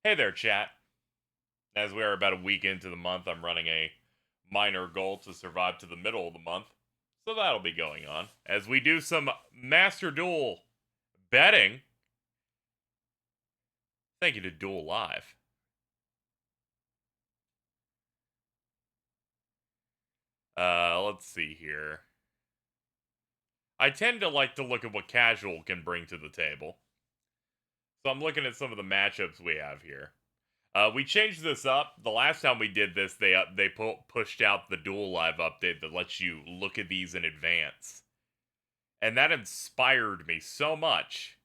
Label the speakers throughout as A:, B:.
A: Hey there, chat. As we are about a week into the month, I'm running a minor goal to survive to the middle of the month. So that'll be going on. As we do some Master Duel betting. Thank you to Duel Live. Let's see here. I tend to like to look at what casual can bring to the table. So I'm looking at some of the matchups we have here. We changed this up. The last time we did this, they pushed out the Duel Live update that lets you look at these in advance. And that inspired me so much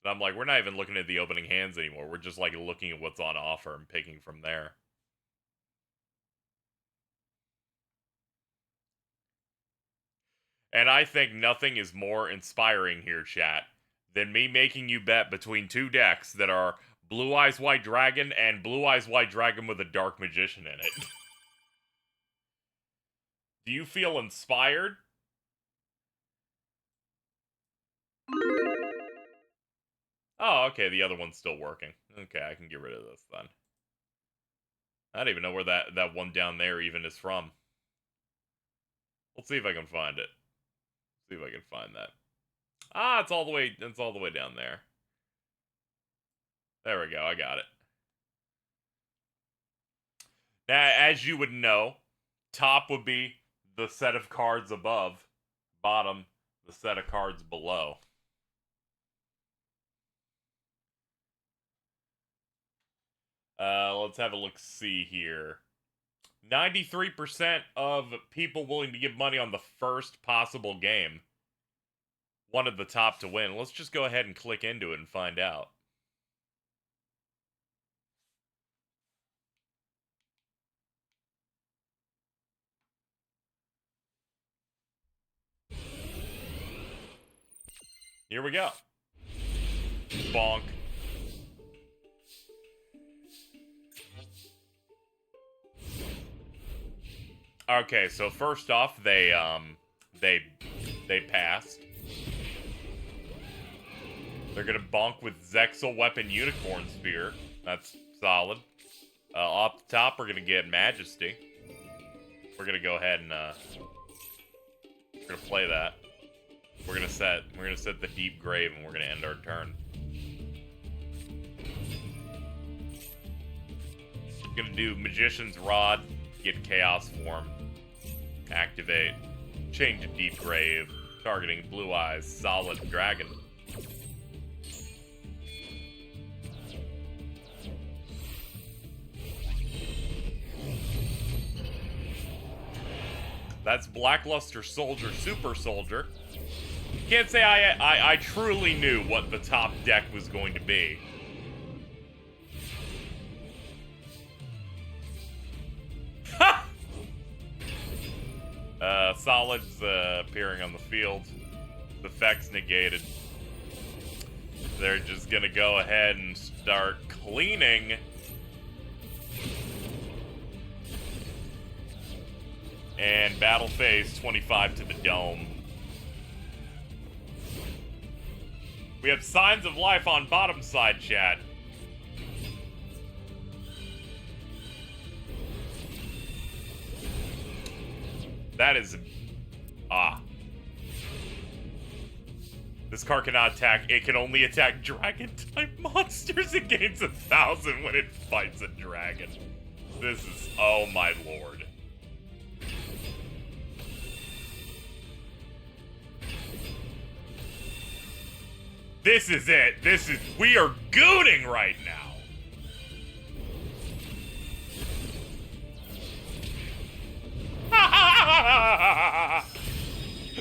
A: that I'm like, we're not even looking at the opening hands anymore. We're just like looking at what's on offer and picking from there. And I think nothing is more inspiring here, chat, than me making you bet between two decks that are Blue Eyes White Dragon and Blue Eyes White Dragon with a Dark Magician in it. Do you feel inspired? Oh, okay, the other one's still working. Okay, I can get rid of this then. I don't even know where that one down there even is from. Let's see if I can find it. See if I can find that. Ah, it's all the way down there. There we go, I got it. Now, as you would know, top would be the set of cards above, bottom, the set of cards below. Let's have a look-see here. 93% of people willing to give money on the first possible game wanted the top to win. Let's just go ahead and click into it and find out. Here we go. Bonk. Okay, so first off, they passed. They're gonna bonk with Zexal Weapon Unicorn Spear. That's solid. Off the top, we're gonna get Majesty. We're gonna go ahead and we're gonna play that. We're gonna set the Deep Grave, and we're gonna end our turn. Gonna do Magician's Rod, get Chaos Form, activate, change to Deep Grave, targeting Blue Eyes, solid Dragon. That's Blackluster Soldier, Super Soldier. Can't say I truly knew what the top deck was going to be. Solids appearing on the field. The effects negated. They're just gonna go ahead and start cleaning. And battle phase 25 to the dome. We have signs of life on bottom side, chat. That is... This card cannot attack. It can only attack dragon-type monsters. It gains 1,000 when it fights a dragon. This is... Oh my lord. This is it. We are gooning right now.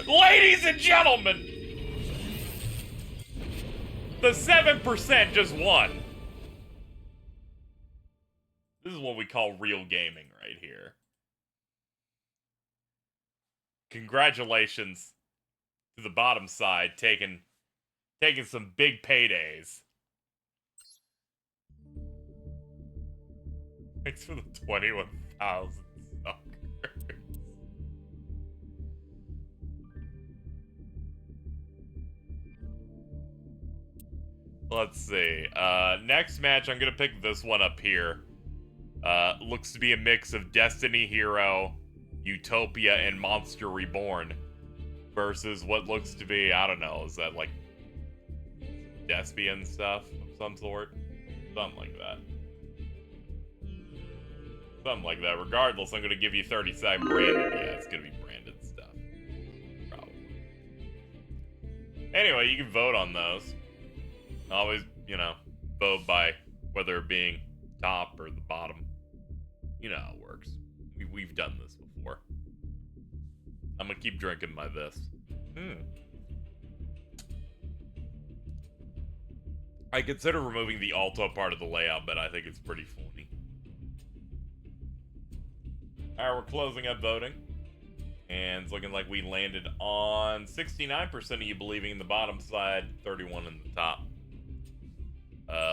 A: Ladies and gentlemen, the 7% just won. This is what we call real gaming right here. Congratulations to the bottom side, taking some big paydays. Thanks for the 21,000 suckers. Let's see. Next match, I'm gonna pick this one up here. Looks to be a mix of Destiny Hero, Utopia, and Monster Reborn. Versus what looks to be, I don't know, is that like Despian stuff of some sort? Something like that. Something like that. Regardless, I'm gonna give you 30-second branded. Yeah, it's gonna be branded stuff. Probably. Anyway, you can vote on those. Always, you know, vote by whether it being top or the bottom. You know how it works. We've done this before. I'm gonna keep drinking my this. I consider removing the alto part of the layout, but I think it's pretty funny. Alright, we're closing up voting. And it's looking like we landed on 69% of you believing in the bottom side, 31% in the top.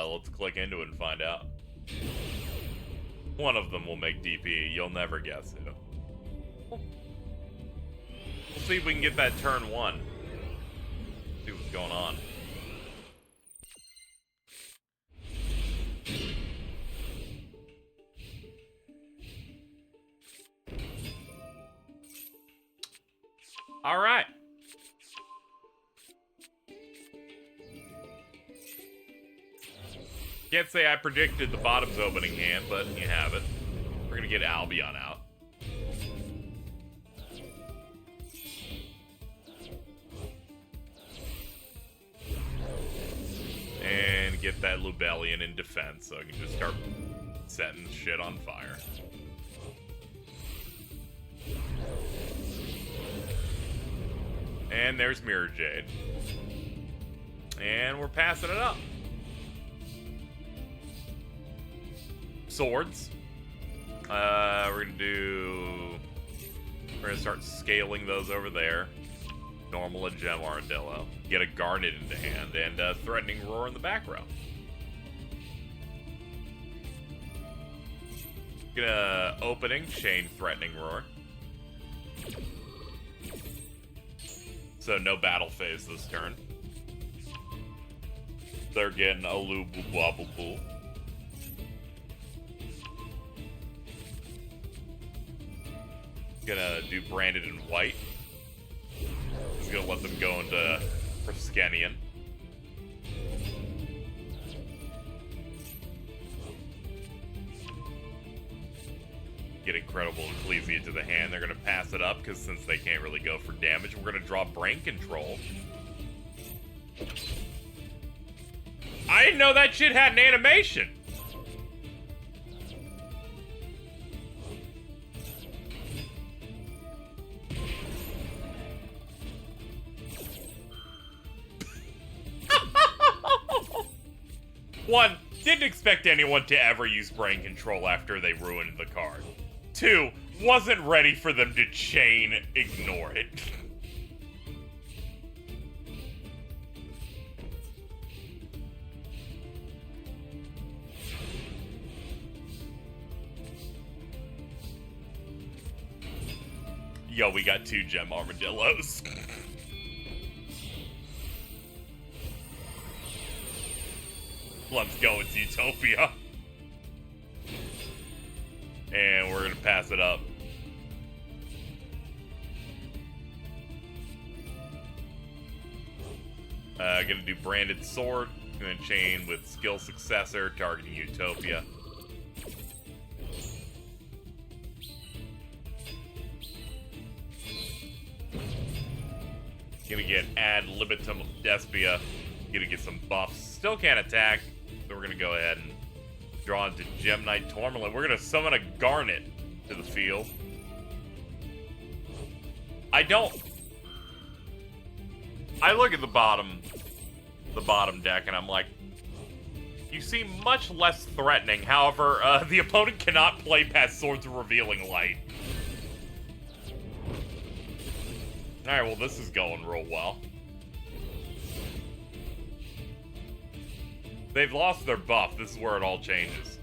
A: Let's click into it and find out. One of them will make DP. You'll never guess who. We'll see if we can get that turn 1. See what's going on. All right. Can't say I predicted the bottom's opening hand, but you have it. We're gonna get Albion out. And get that Lubellion in defense, so I can just start setting shit on fire. And there's Mirror Jade. And we're passing it up. Swords. We're gonna start scaling those over there. Normal and Gem Armadillo. Get a Garnet into hand and a Threatening Roar in the back row. Get a opening Chain Threatening Roar. So no battle phase this turn. They're getting a Lubu Bobble Pool. Gonna do Branded in white. Just gonna let them go into Priskenian. Get Incredible Ecclesia to the hand. They're gonna pass it up because since they can't really go for damage, we're gonna draw Brain Control. I didn't know that shit had an animation. One, didn't expect anyone to ever use Brain Control after they ruined the card. Two, wasn't ready for them to chain ignore it. Yo, we got 2 Gem Armadillos. Let's go, it's Utopia. And we're gonna pass it up. Gonna do Branded Sword. Gonna chain with Skill Successor, targeting Utopia. Gonna get Ad Libitum of Despia. Gonna get some buffs. Still can't attack. So we're gonna go ahead and draw into Gem Knight Tourmaline. We're gonna summon a Garnet to the field. I look at the bottom deck and I'm like, you seem much less threatening. However, the opponent cannot play past Swords of Revealing Light. Alright, well this is going real well. They've lost their buff. This is where it all changes.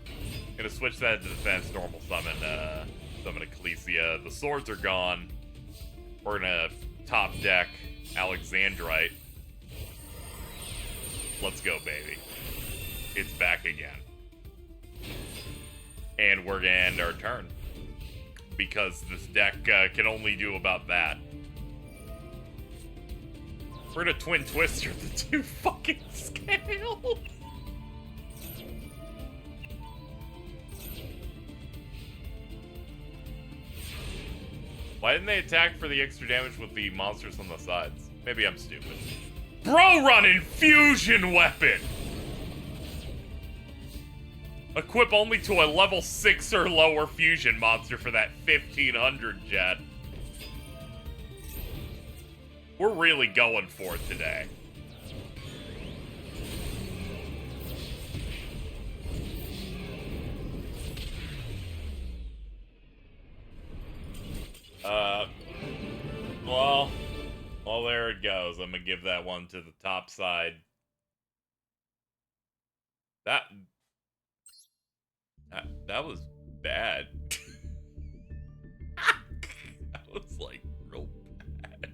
A: Gonna switch that to defense, normal summon Ecclesia. The swords are gone. We're gonna top deck Alexandrite. Let's go, baby. It's back again. And we're gonna end our turn. Because this deck can only do about that. We're gonna Twin Twister the 2 fucking scales. Why didn't they attack for the extra damage with the monsters on the sides? Maybe I'm stupid. Bro, run infusion weapon! Equip only to a level 6 or lower fusion monster for that 1500 jet. We're really going for it today. Well, there it goes. I'm gonna give that one to the top side. That was bad. That was, like, real bad.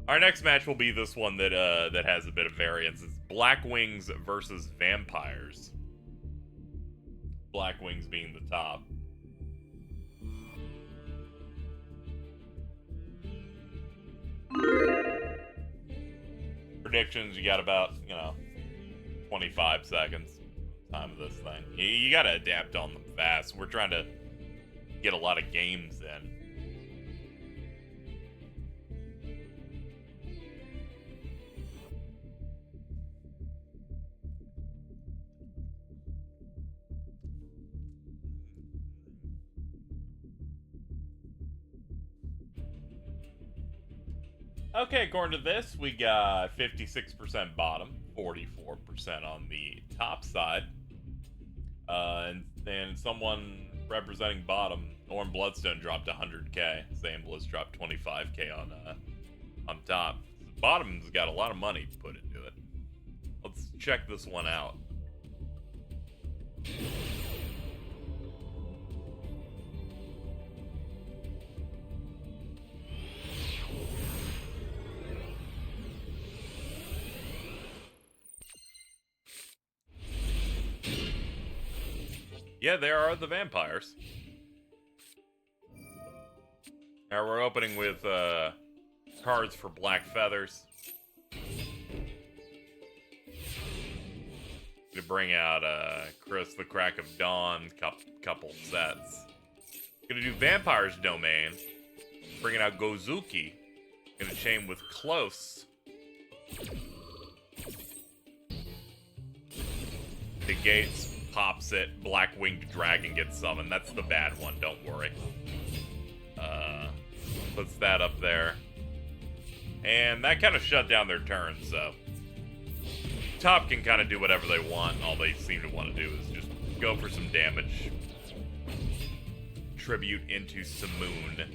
A: Our next match will be this one that that has a bit of variance. It's Blackwings versus Vampires. Blackwings being the top. Predictions, you got about, 25 seconds time of this thing. You gotta adapt on them fast. We're trying to get a lot of games in. Okay, according to this, we got 56% bottom, 44% on the top side. And someone representing bottom, Orm Bloodstone, dropped 100k. Sam Bliss dropped 25k on top. Bottom's got a lot of money put into it. Let's check this one out. Yeah, there are the vampires. Now we're opening with cards for Black Feathers. To bring out Chris the Crack of Dawn, couple sets. Gonna do Vampire's Domain. Bringing out Gozuki. Gonna chain with Close. Negates. Pops it, Black-Winged Dragon gets summoned. That's the bad one, don't worry. Puts that up there. And that kind of shut down their turn, so... Top can kind of do whatever they want. All they seem to want to do is just go for some damage. Tribute into Simoon.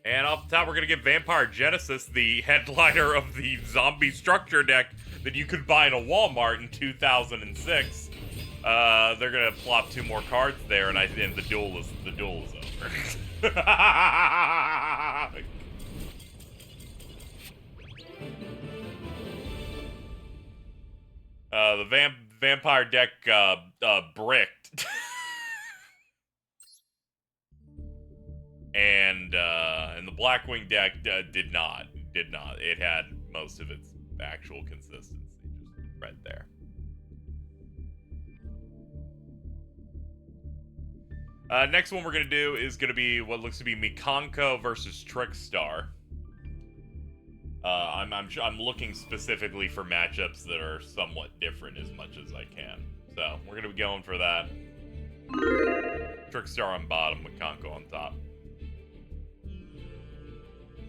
A: And off the top, we're going to get Vampire Genesis, the headliner of the zombie structure deck that you could buy in a Walmart in 2006. They're gonna plop 2 more cards there, and the duel is over. The vampire deck bricked, and the Blackwing deck did not. It had most of its actual consistency just right there. Next one we're gonna do is gonna be what looks to be Mikanko versus Trickstar. I'm looking specifically for matchups that are somewhat different as much as I can. So we're gonna be going for that. Trickstar on bottom, Mikanko on top.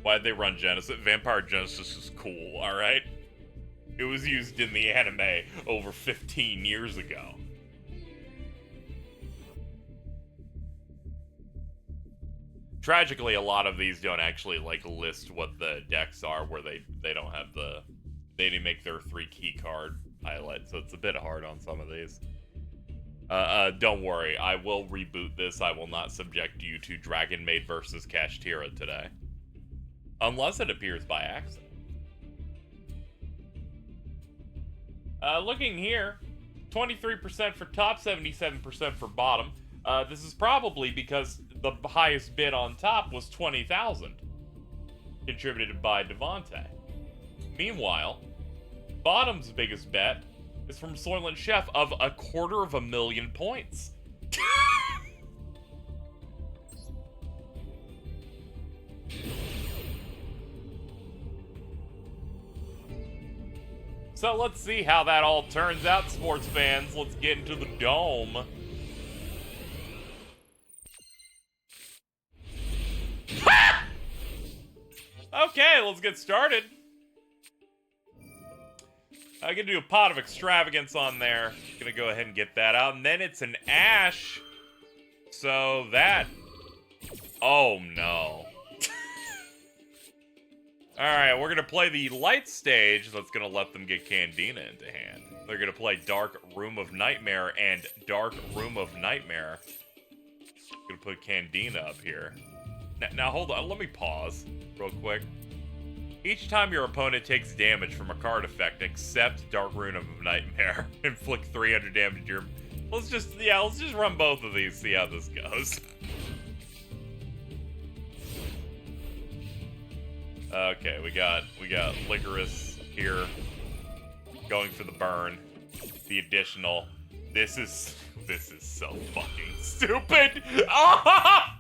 A: Why'd they run Genesis? Vampire Genesis is cool, alright? It was used in the anime over 15 years ago. Tragically, a lot of these don't actually, list what the decks are, where they don't have they didn't make their 3 key card highlight, so it's a bit hard on some of these. Don't worry, I will reboot this. I will not subject you to Dragonmaid versus Kashtira today. Unless it appears by accident. Looking here, 23% for top, 77% for bottom. This is probably because the highest bid on top was 20,000, contributed by Devontae. Meanwhile, bottom's biggest bet is from Soylent Chef of 250,000 points. So let's see how that all turns out, sports fans. Let's get into the dome. Okay, let's get started. I'm gonna do a pot of extravagance on there. Gonna go ahead and get that out. And then it's an ash. So that... Oh no. Alright, we're gonna play the light stage. That's gonna let them get Candina into hand. They're gonna play Dark Room of Nightmare and Dark Room of Nightmare. Gonna put Candina up here. Now hold on, let me pause real quick. Each time your opponent takes damage from a card effect except Dark Room of Nightmare, inflict 300 damage to your... Let's just run both of these, see how this goes. Okay, we got Licorice here, going for the burn, the additional. This is so fucking stupid. Ah!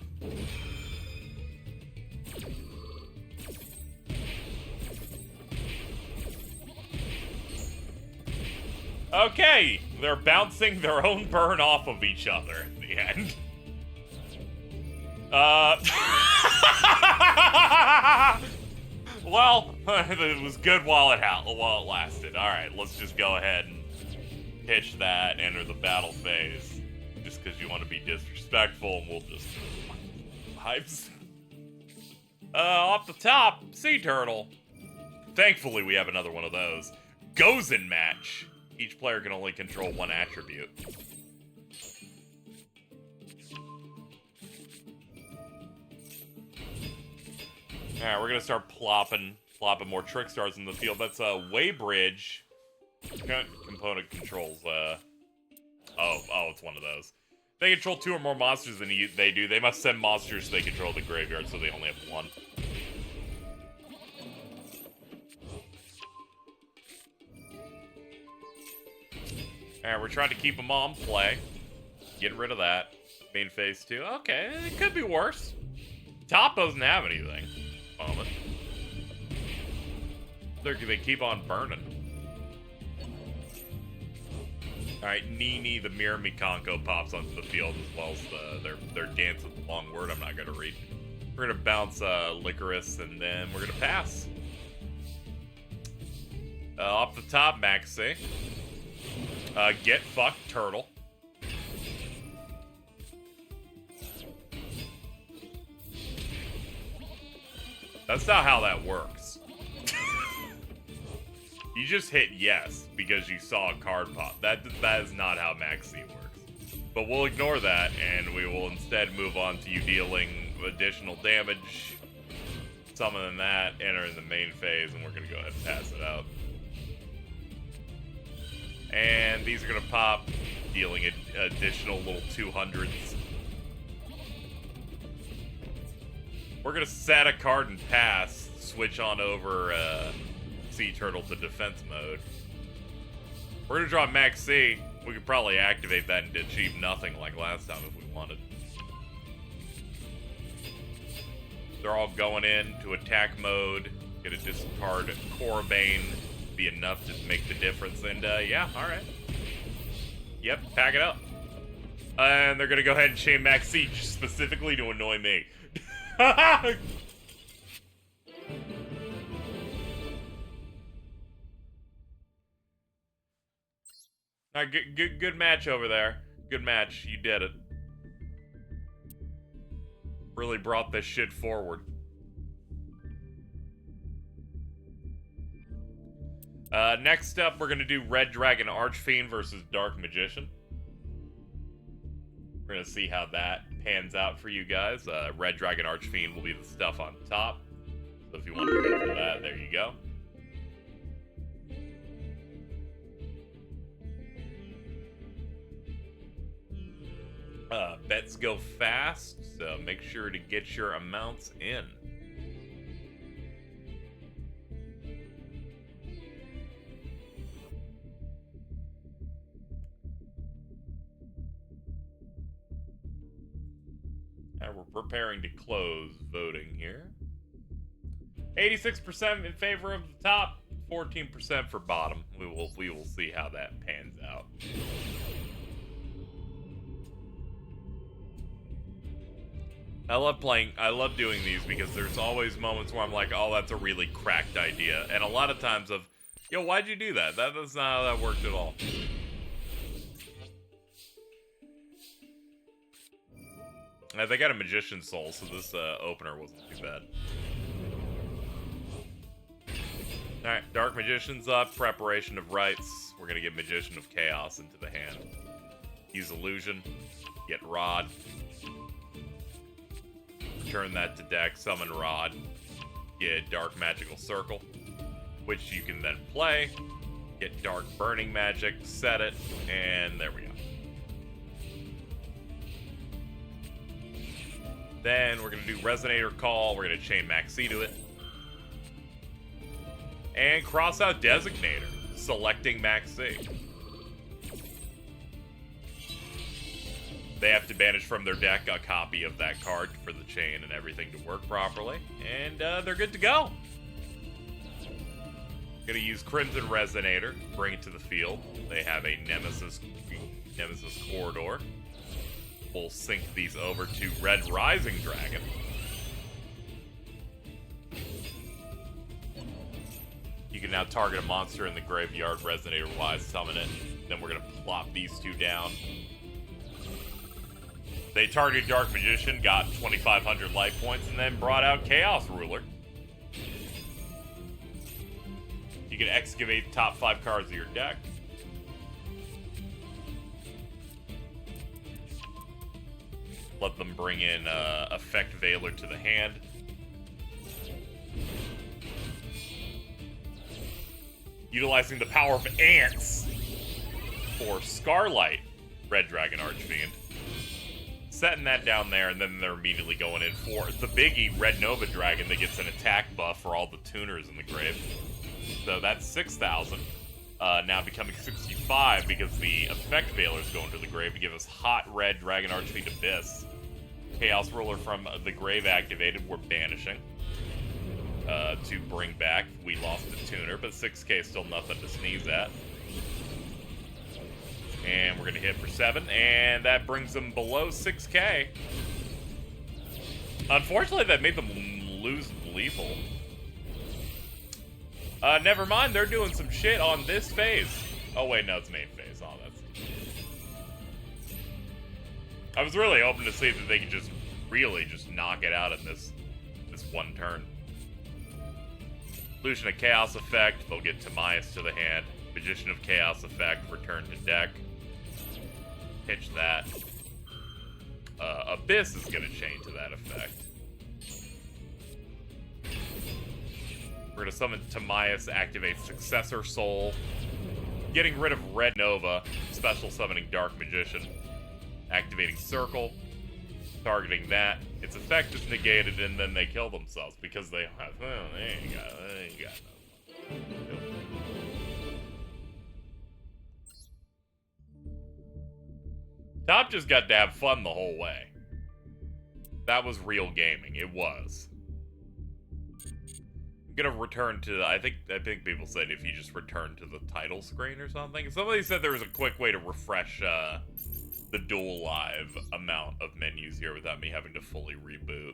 A: Okay, they're bouncing their own burn off of each other at the end. Well, it was good while it lasted. Alright, let's just go ahead and pitch that, enter the battle phase. Just because you want to be disrespectful, and we'll just... Hypes. Off the top, Sea Turtle. Thankfully, we have another one of those. Gozen match. Each player can only control one attribute. Alright, we're gonna start plopping more Trickstars in the field. That's Waybridge. Component controls, oh, it's one of those. They control 2 or more monsters than they do. They must send monsters they control the graveyard, so they only have 1. Alright, we're trying to keep them on play. Getting rid of that. Main phase 2. Okay, it could be worse. Top doesn't have anything. Moment. They keep on burning. Alright, Nini, the Mirror Mikanko, pops onto the field as well as their dance with the long word I'm not gonna read. We're gonna bounce Licorice and then we're gonna pass. Off the top, Maxi. Get fucked, Turtle. That's not how that works. You just hit yes because you saw a card pop. That is not how Maxi works. But we'll ignore that, and we will instead move on to you dealing additional damage, summoning that, enter in the main phase, and we're going to go ahead and pass it out. And these are going to pop, dealing additional little 200s. We're gonna set a card and pass, switch on over Sea Turtle to defense mode. We're gonna draw Max C. We could probably activate that and achieve nothing like last time if we wanted. They're all going into attack mode. Gonna discard Korabane, be enough to make the difference. And yeah, alright. Yep, pack it up. And they're gonna go ahead and chain Max C specifically to annoy me. Alright, good match over there. Good match. You did it. Really brought this shit forward. Next up, we're gonna do Red Dragon Archfiend versus Dark Magician. We're gonna see how that pans out for you guys. Red Dragon Archfiend will be the stuff on top. So if you want to go for that, there you go. Bets go fast, so make sure to get your amounts in. And we're preparing to close voting here. 86% in favor of the top, 14% for bottom. We will see how that pans out. I love doing these because there's always moments where I'm like, oh, that's a really cracked idea. And a lot of times of, yo, why'd you do that? That's not how that worked at all. They got a Magician's Soul, so this opener wasn't too bad. Alright, Dark Magician's up, Preparation of Rites. We're gonna get Magician of Chaos into the hand. Use Illusion, get Rod. Turn that to deck, summon Rod. Get Dark Magical Circle, which you can then play. Get Dark Burning Magic, set it, and there we go. Then we're going to do Resonator Call. We're going to chain Maxi to it. And cross out Designator, selecting Maxi. They have to banish from their deck a copy of that card for the chain and everything to work properly. And they're good to go. Gonna use Crimson Resonator, bring it to the field. They have a Nemesis Corridor. We'll sync these over to Red Rising Dragon. You can now target a monster in the graveyard, Resonator-wise, summon it. Then we're gonna plop these two down. They targeted Dark Magician, got 2,500 life points, and then brought out Chaos Ruler. You can excavate the top 5 cards of your deck. Let them bring in Effect Veiler to the hand. Utilizing the power of Ants for Scarlight, Red Dragon Archfiend. Setting that down there, and then they're immediately going in for the biggie, Red Nova Dragon, that gets an attack buff for all the tuners in the grave. So that's 6,000. Now becoming 65 because the Effect Veiler's going to the grave to give us hot Red Dragon Archfiend Abyss. Chaos Ruler from the grave activated, we're banishing. To bring back, we lost the tuner, but 6k is still nothing to sneeze at. And we're going to hit for 7, and that brings them below 6k. Unfortunately, that made them lose lethal. Never mind, they're doing some shit on this phase. Oh wait, no, it's main phase. Oh, that's... I was really hoping to see that they could just really just knock it out in this one turn. Illusion of Chaos effect, they'll get Timaeus to the hand. Magician of Chaos effect, return to deck. Pitch that. Abyss is going to chain to that effect. We're going to summon Timaeus, activate Successor Soul. Getting rid of Red Nova, special summoning Dark Magician. Activating Circle. Targeting that. Its effect is negated, and then they kill themselves because they have... Oh, they ain't got no. Top just got to have fun the whole way. That was real gaming. It was. I'm gonna return to... I think people said if you just return to the title screen or something. Somebody said there was a quick way to refresh the Duel Live amount of menus here without me having to fully reboot.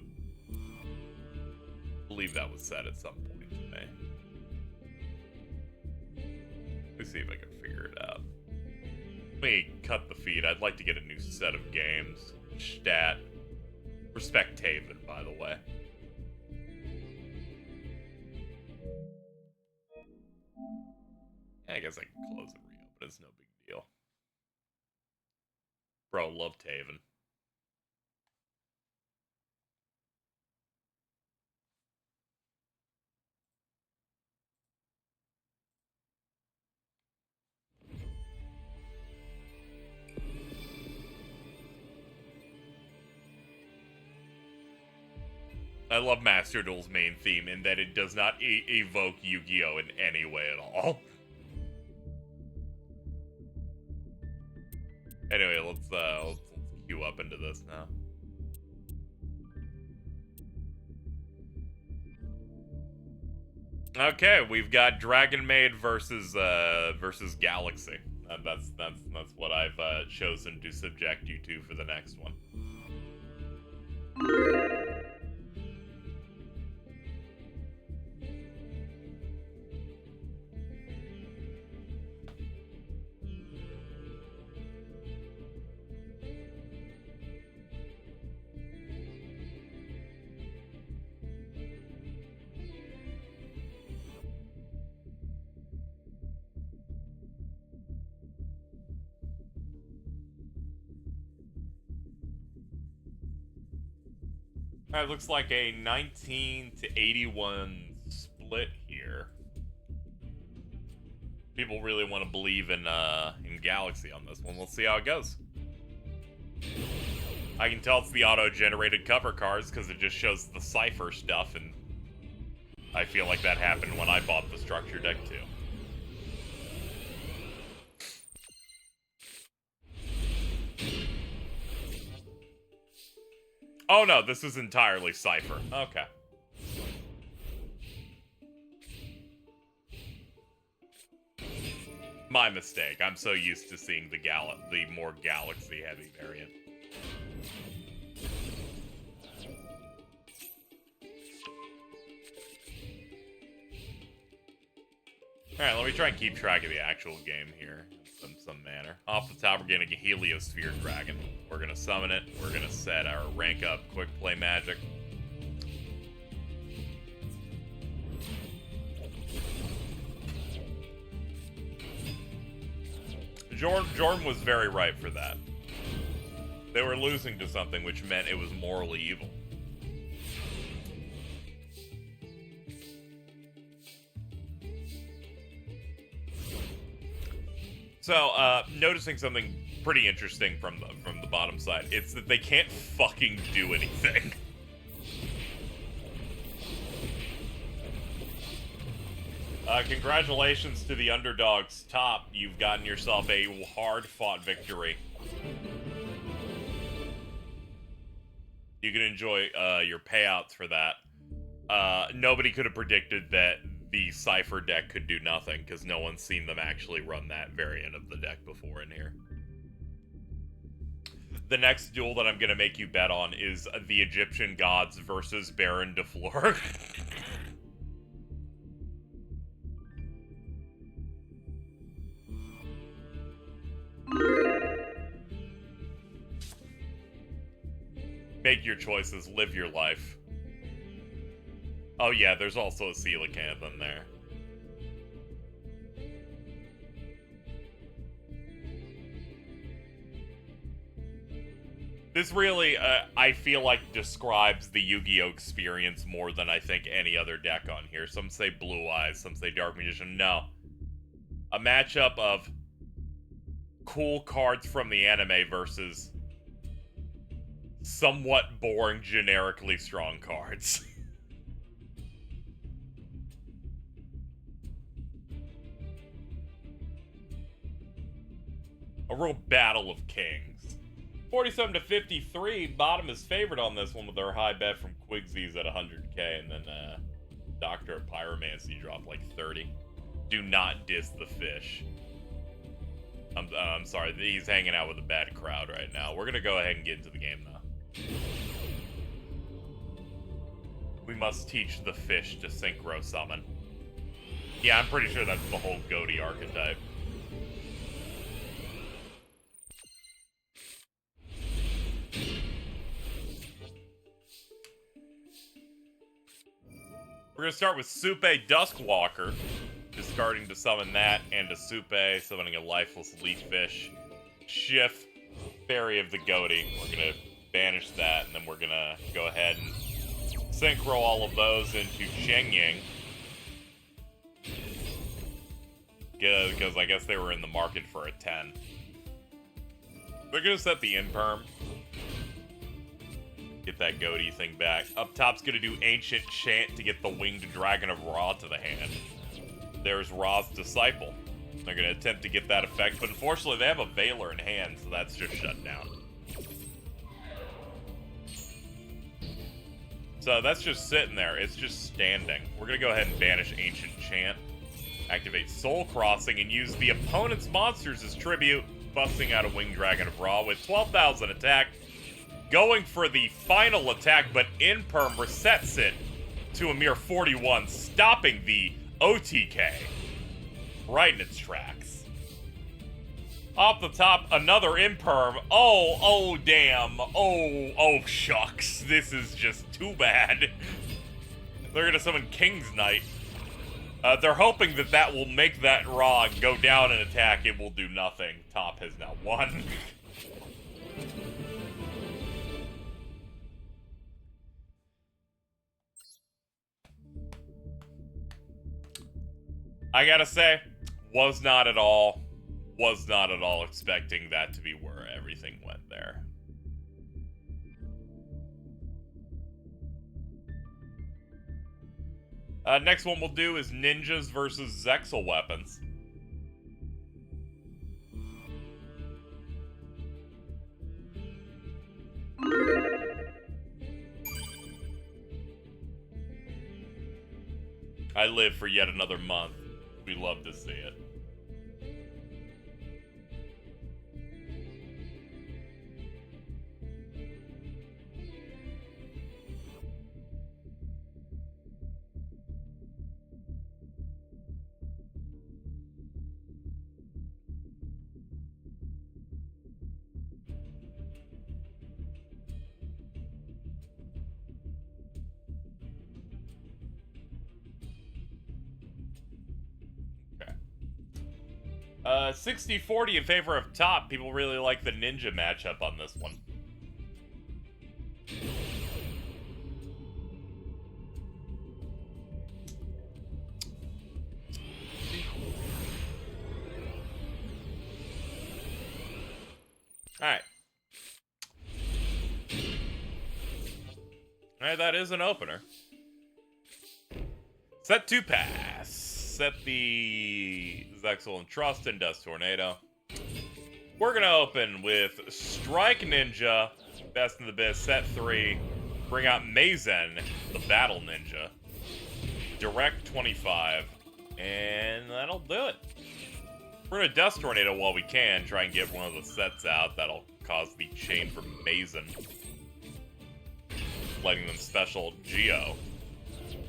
A: I believe that was said at some point today. Let me see if I can figure it out. Let me cut the feed. I'd like to get a new set of games. Stat. Respect Taven, by the way. Yeah, I guess I can close and reopen. It's no big deal. Bro, love Taven. I love Master Duel's main theme in that it does not evoke Yu-Gi-Oh! In any way at all. Anyway, let's queue up into this now. Okay, we've got Dragonmaid versus Galaxy. That's what I've chosen to subject you to for the next one. Alright, looks like a 19 to 81 split here. People really want to believe in Galaxy on this one. Let's see how it goes. I can tell it's the auto-generated cover cards because it just shows the cipher stuff, and I feel like that happened when I bought the structure deck too. Oh no, this is entirely cipher. Okay. My mistake. I'm so used to seeing the more galaxy-heavy variant. Alright, let me try and keep track of the actual game here in some manner. Off the top, we're getting a Heliosphere Dragon. We're gonna summon it. We're gonna set our rank up, quick play magic. Jordan was very right for that. They were losing to something, which meant it was morally evil. So, noticing something pretty interesting from the bottom side. It's that they can't fucking do anything. Congratulations to the underdogs top. You've gotten yourself a hard-fought victory. You can enjoy your payouts for that. Nobody could have predicted that the Cypher deck could do nothing, because no one's seen them actually run that variant of the deck before in here. The next duel that I'm going to make you bet on is the Egyptian Gods versus Baron de Fleur. Make your choices, live your life. Oh yeah, there's also a coelacanth in there. This really, I feel like, describes the Yu-Gi-Oh! Experience more than I think any other deck on here. Some say Blue Eyes, some say Dark Magician. No. A matchup of cool cards from the anime versus somewhat boring, generically strong cards. A real battle of kings. 47 to 53, bottom is favored on this one with our high bet from Quigsies at 100k, and then Doctor of Pyromancy dropped like 30. Do not diss the fish. I'm sorry, he's hanging out with a bad crowd right now. We're gonna go ahead and get into the game though. We must teach the fish to synchro summon. Yeah, I'm pretty sure that's the whole Goate archetype. We're gonna start with Supe Duskwalker, discarding to summon that, and to Supe, summoning a lifeless leaf fish. Shift, Fairy of the Goate. We're gonna banish that, and then we're gonna go ahead and synchro all of those into Shenying. Because I guess they were in the market for a 10. They're gonna set the Imperm. Get that Goate thing back. Up top's gonna do Ancient Chant to get the Winged Dragon of Ra to the hand. There's Ra's Disciple. They're gonna attempt to get that effect, but unfortunately they have a Veiler in hand, so that's just shut down. So that's just sitting there. It's just standing. We're gonna go ahead and banish Ancient Chant. Activate Soul Crossing and use the opponent's monsters as tribute, busting out a Winged Dragon of Ra with 12,000 attack. Going for the final attack, but Imperm resets it to a mere 41, stopping the OTK right in its tracks. Off the top, another Imperm. Oh, damn. Oh, shucks. This is just too bad. They're gonna summon King's Knight. They're hoping that that will make that Ra go down and attack. It will do nothing. Top has now won. I gotta say, was not at all expecting that to be where everything went there. Next one we'll do is ninjas versus Zexal weapons. I live for yet another month. We love to see it. Okay. 60-40 in favor of top. People really like the ninja matchup on this one. Alright. Alright, that is an opener. Set 2 pass. Set the Zexal and Trust and Dust Tornado. We're gonna open with Strike Ninja, Best in the Biz, set 3. Bring out Mazen, the Battle Ninja. Direct 25. And that'll do it. We're gonna Dust Tornado while we can, try and get one of the sets out. That'll cause the chain from Mazen, letting them special Geo.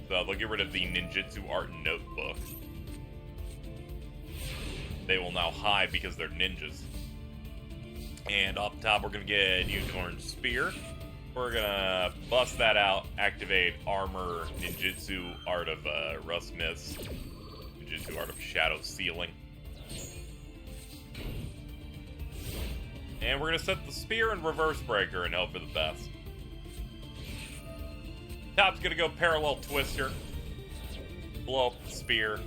A: So they'll get rid of the Ninjutsu Art Notebook. They will now hide because they're ninjas. And up top, we're gonna get Unicorn Spear. We're gonna bust that out, activate Armor, Ninjutsu Art of Rust Mist, Ninjutsu Art of Shadow Sealing. And we're gonna set the Spear and Reverse Breaker and hope for the best. Top's gonna go Parallel Twister. Blow up the Spear.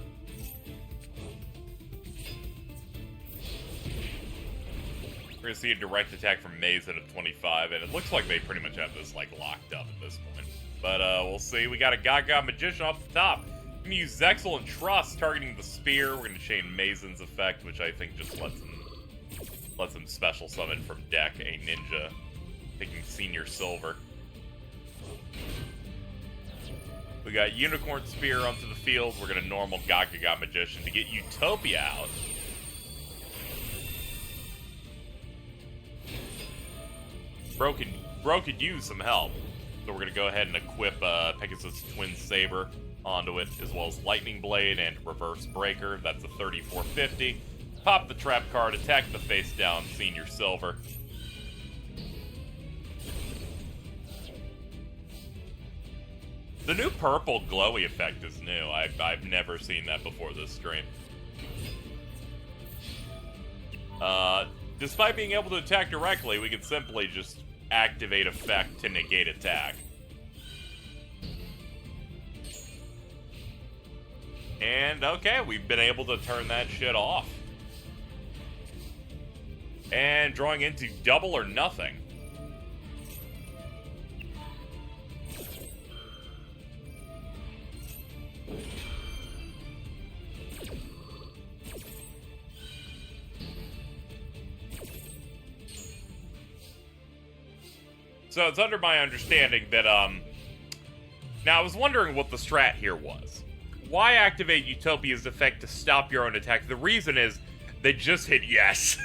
A: We're gonna see a direct attack from Mazen at 25, and it looks like they pretty much have this, like, locked up at this point. But, we'll see. We got a Gaga Magician off the top. We're gonna use Zexal and Trust, targeting the Spear. We're gonna chain Mazen's effect, which I think just lets him special summon from deck a ninja, picking Senior Silver. We got Unicorn Spear onto the field. We're gonna normal Gaga Magician to get Utopia out. Bro could use some help. So we're gonna go ahead and equip Pegasus Twin Saber onto it, as well as Lightning Blade and Reverse Breaker. That's a 3450. Pop the trap card, attack the face down Senior Silver. The new purple glowy effect is new. I've never seen that before this stream. Despite being able to attack directly, we can simply just activate effect to negate attack. And okay, we've been able to turn that shit off. And drawing into Double or Nothing. So it's under my understanding that, now I was wondering what the strat here was. Why activate Utopia's effect to stop your own attack? The reason is, they just hit yes.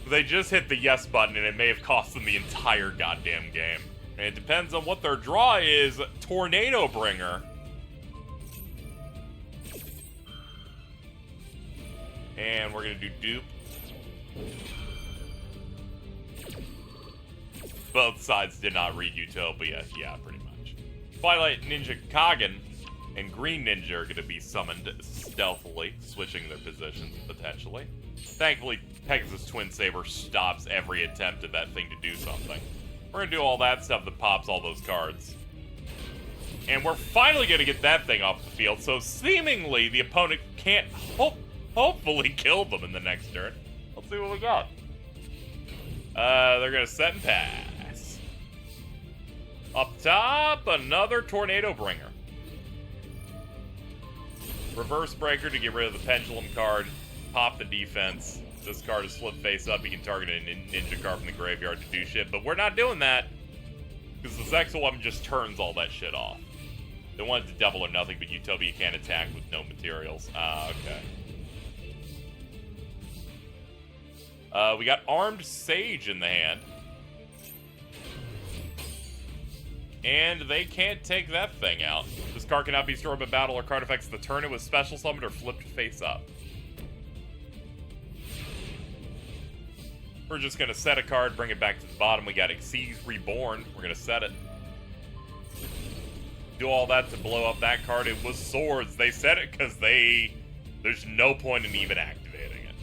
A: They just hit the yes button and it may have cost them the entire goddamn game. And it depends on what their draw is. Tornado Bringer. And we're gonna do dupe. Both sides did not read Utopia. Yeah, pretty much. Twilight Ninja Kagen and Green Ninja are gonna be summoned stealthily, switching their positions potentially. Thankfully, Pegasus Twin Saber stops every attempt at that thing to do something. We're gonna do all that stuff that pops all those cards. And we're finally gonna get that thing off the field, so seemingly the opponent can't hopefully kill them in the next turn. Let's see what we got. They're gonna set and pass. Up top, another Tornado Bringer. Reverse Breaker to get rid of the Pendulum card. Pop the defense. This card is flip face up. You can target a ninja card from the graveyard to do shit, but we're not doing that because the Zexal weapon just turns all that shit off. They wanted to double or nothing, but Utopia can't attack with no materials. Okay. We got Armed Sage in the hand. And they can't take that thing out. This card cannot be destroyed by battle or card effects. The turn it was special summoned or flipped face up. We're just going to set a card, bring it back to the bottom. We got Xyz Reborn. We're going to set it. Do all that to blow up that card. It was Swords. They set it because there's no point in even activating it.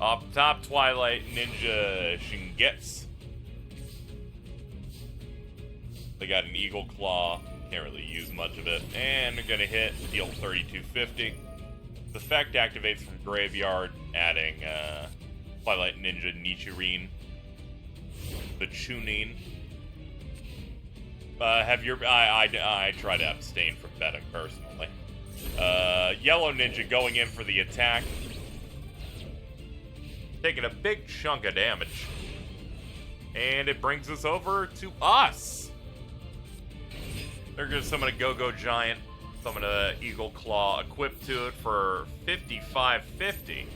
A: Up top, Twilight Ninja Shingetsu. They got an Eagle Claw. Can't really use much of it. And they're going to hit, deal 3250. The effect activates from graveyard, adding Twilight Ninja Nichirin, the Chunin. I try to abstain from betting personally. Yellow Ninja going in for the attack, taking a big chunk of damage, and it brings us over to us. They're gonna summon a Go-Go Giant. Summon an Eagle Claw equipped to it for 5550.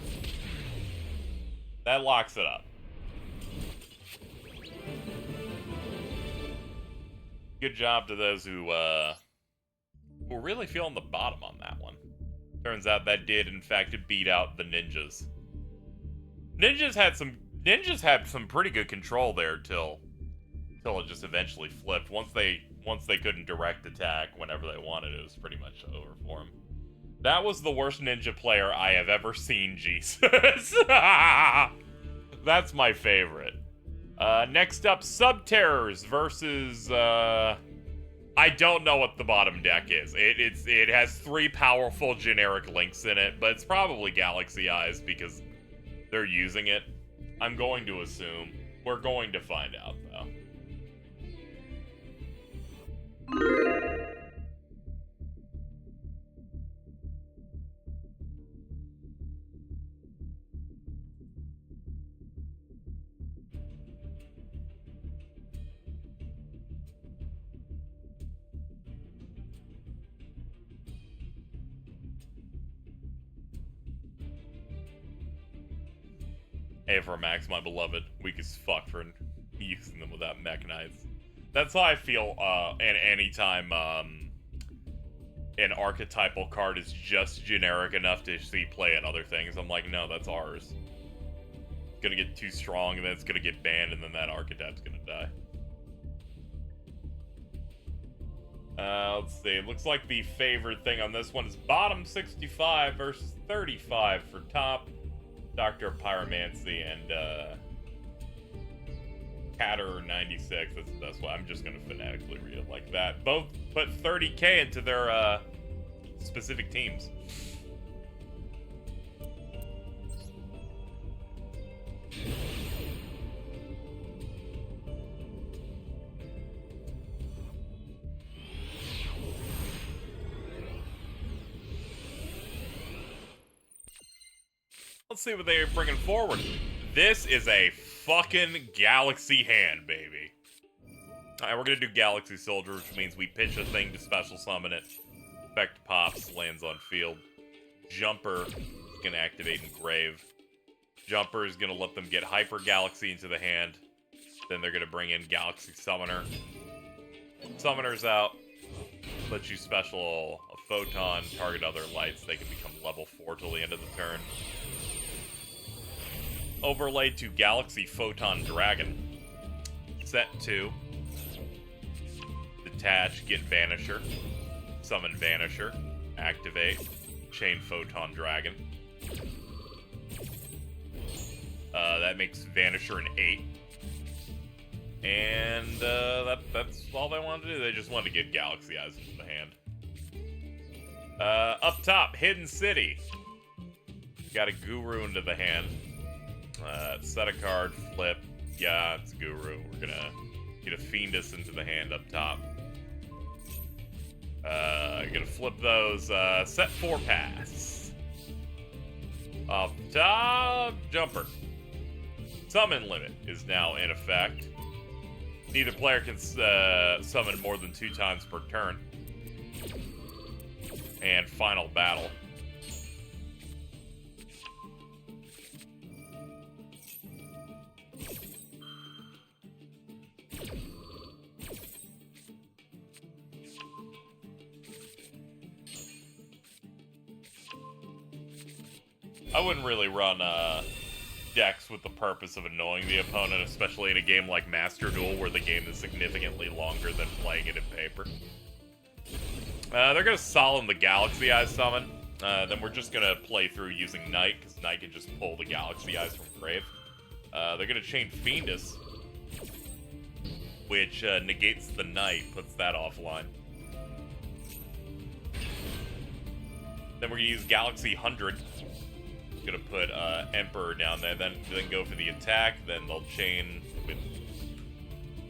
A: That locks it up. Good job to those who were really feeling the bottom on that one. Turns out that did, in fact, beat out the ninjas. Ninjas had some pretty good control there till it just eventually flipped. Once they couldn't direct attack whenever they wanted, it was pretty much over for them. That was the worst ninja player I have ever seen, Jesus. That's my favorite. Next up, Subterrors versus, I don't know what the bottom deck is. It has 3 powerful generic links in it, but it's probably Galaxy Eyes because they're using it. I'm going to assume. We're going to find out, though. Max, my beloved, weak as fuck for using them without Mech Knights. That's how I feel, and anytime, an archetypal card is just generic enough to see play in other things, I'm like, no, that's ours. It's gonna get too strong, and then it's gonna get banned, and then that archetype's gonna die. Let's see, it looks like the favored thing on this one is bottom 65 versus 35 for top. Dr. Pyromancy and, Catter 96, that's the best way. I'm just gonna phonetically read it like that. Both put 30k into their, specific teams. Let's see what they're bringing forward. This is a fucking Galaxy hand, baby. Alright, we're gonna do Galaxy Soldier, which means we pitch a thing to special summon it. Effect pops, lands on field. Jumper is gonna activate Engrave. Jumper is gonna let them get Hyper Galaxy into the hand. Then they're gonna bring in Galaxy Summoner. Summoner's out. Let you special a Photon, target other lights. They can become level 4 till the end of the turn. Overlay to Galaxy Photon Dragon. Set 2. Detach, get Vanisher. Summon Vanisher. Activate. Chain Photon Dragon. That makes Vanisher an 8. And that's all they wanted to do. They just wanted to get Galaxy Eyes into the hand. Up top, Hidden City. Got a Guru into the hand. Set a card, flip. Yeah, it's Guru. We're gonna get a Fiendus into the hand up top. Gonna flip those. Set 4 pass. Up top, Jumper. Summon limit is now in effect. Neither player can summon more than 2 times per turn. And final battle. I wouldn't really run decks with the purpose of annoying the opponent, especially in a game like Master Duel, where the game is significantly longer than playing it in paper. They're going to solemn the Galaxy Eyes summon. Then we're just going to play through using Knight, because Knight can just pull the Galaxy Eyes from Grave. They're going to chain Fiendus, which negates the Knight, puts that offline. Then we're going to use Galaxy 100. Gonna put Emperor down there, then go for the attack, then they'll chain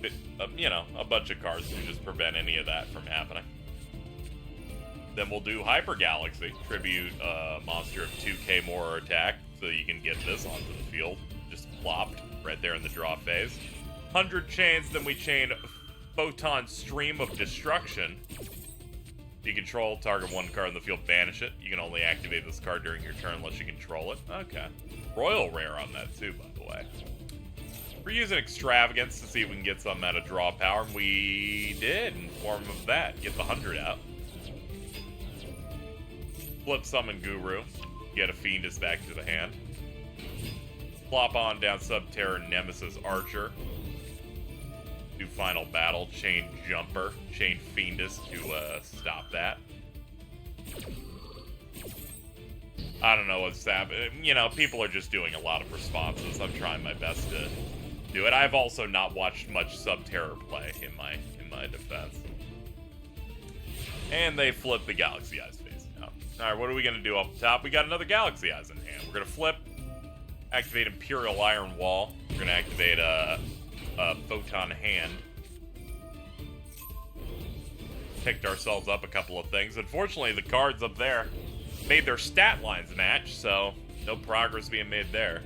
A: with, you know, a bunch of cards to just prevent any of that from happening. Then we'll do Hyper Galaxy, tribute a monster of 2k more attack, so you can get this onto the field. Just plopped right there in the draw phase. 100 chains, then we chain Photon Stream of Destruction. You control, target 1 card in the field, banish it. You can only activate this card during your turn unless you control it. Okay. Royal Rare on that too, by the way. We're using Extravagance to see if we can get something out of draw power, and we did in form of that. Get the 100 out. Flip Summon Guru. Get a Fiendus back to the hand. Plop on down Subterror Nemesis Archer. Do Final Battle, chain Jumper, chain Fiendus to stop that. I don't know what's happening. You know, people are just doing a lot of responses. I'm trying my best to do it. I've also not watched much Subterror play in my defense. And they flip the Galaxy Eyes face now. Alright, what are we going to do up top? We got another Galaxy Eyes in hand. We're going to flip, activate Imperial Iron Wall. We're going to activate Photon Hand. Picked ourselves up a couple of things. Unfortunately, the cards up there made their stat lines match, so no progress being made there.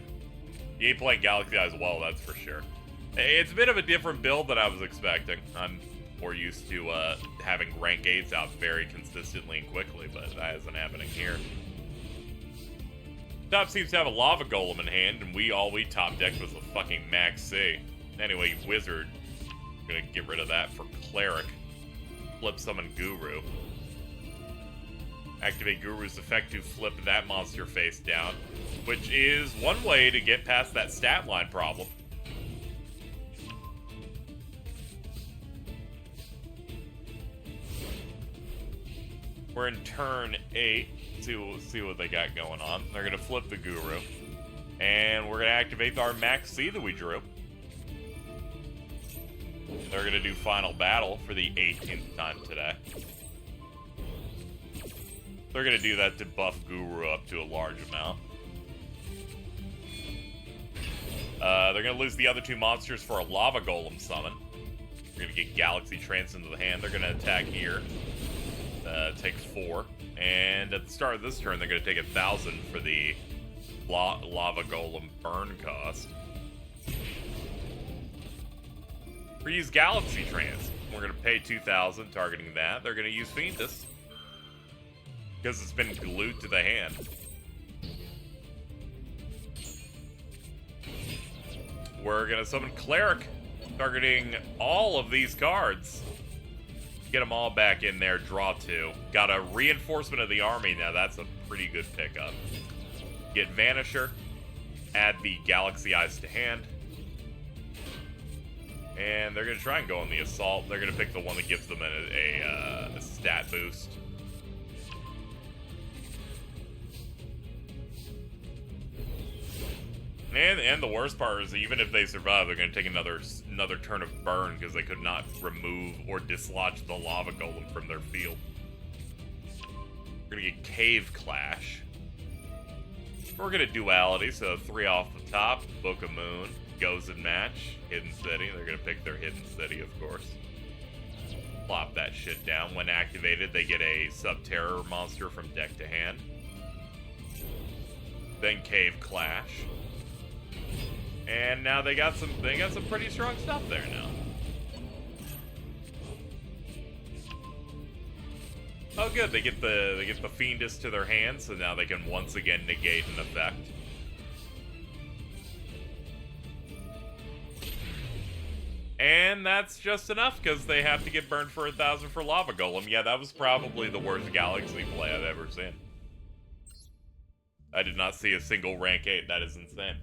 A: You ain't playing Galaxy Eyes well, that's for sure. It's a bit of a different build than I was expecting. I'm more used to having rank 8s out very consistently and quickly, but that isn't happening here. Top seems to have a Lava Golem in hand, and we top decked was a fucking Max C. Anyway, Wizard. I'm gonna get rid of that for Cleric. Flip Summon Guru. Activate Guru's effect to flip that monster face down, which is one way to get past that stat line problem. We're in turn 8. See what they got going on. They're gonna flip the Guru. And we're gonna activate our Max C that we drew. They're going to do Final Battle for the 18th time today. They're going to do that to buff Guru up to a large amount. They're going to lose the other 2 monsters for a Lava Golem summon. They're going to get Galaxy Trance into the hand. They're going to attack here. Take 4. And at the start of this turn, they're going to take 1,000 for the lava golem burn cost. We use Galaxy Trance. We're gonna pay 2,000 targeting that. They're gonna use Fiendus because it's been glued to the hand. We're gonna summon Cleric, targeting all of these cards. Get them all back in there, draw 2. Got a reinforcement of the army now, that's a pretty good pickup. Get Vanisher, add the Galaxy Eyes to hand. And they're gonna try and go on the Assault. They're gonna pick the one that gives them a stat boost. And the worst part is, even if they survive, they're going to take another turn of burn because they could not remove or dislodge the lava golem from their field. We're going to get Cave Clash. We're going to Duality, so 3 off the top. Book of Moon, Goes and Match, Hidden City. They're going to pick their Hidden City, of course. Plop that shit down. When activated, they get a Subterror monster from deck to hand. Then Cave Clash. And now they got some pretty strong stuff there now. Oh good, they get the Fiendus to their hand, so now they can once again negate an effect. And that's just enough, because they have to get burned for 1,000 for Lava Golem. Yeah, that was probably the worst Galaxy play I've ever seen. I did not see a single rank 8, that is insane.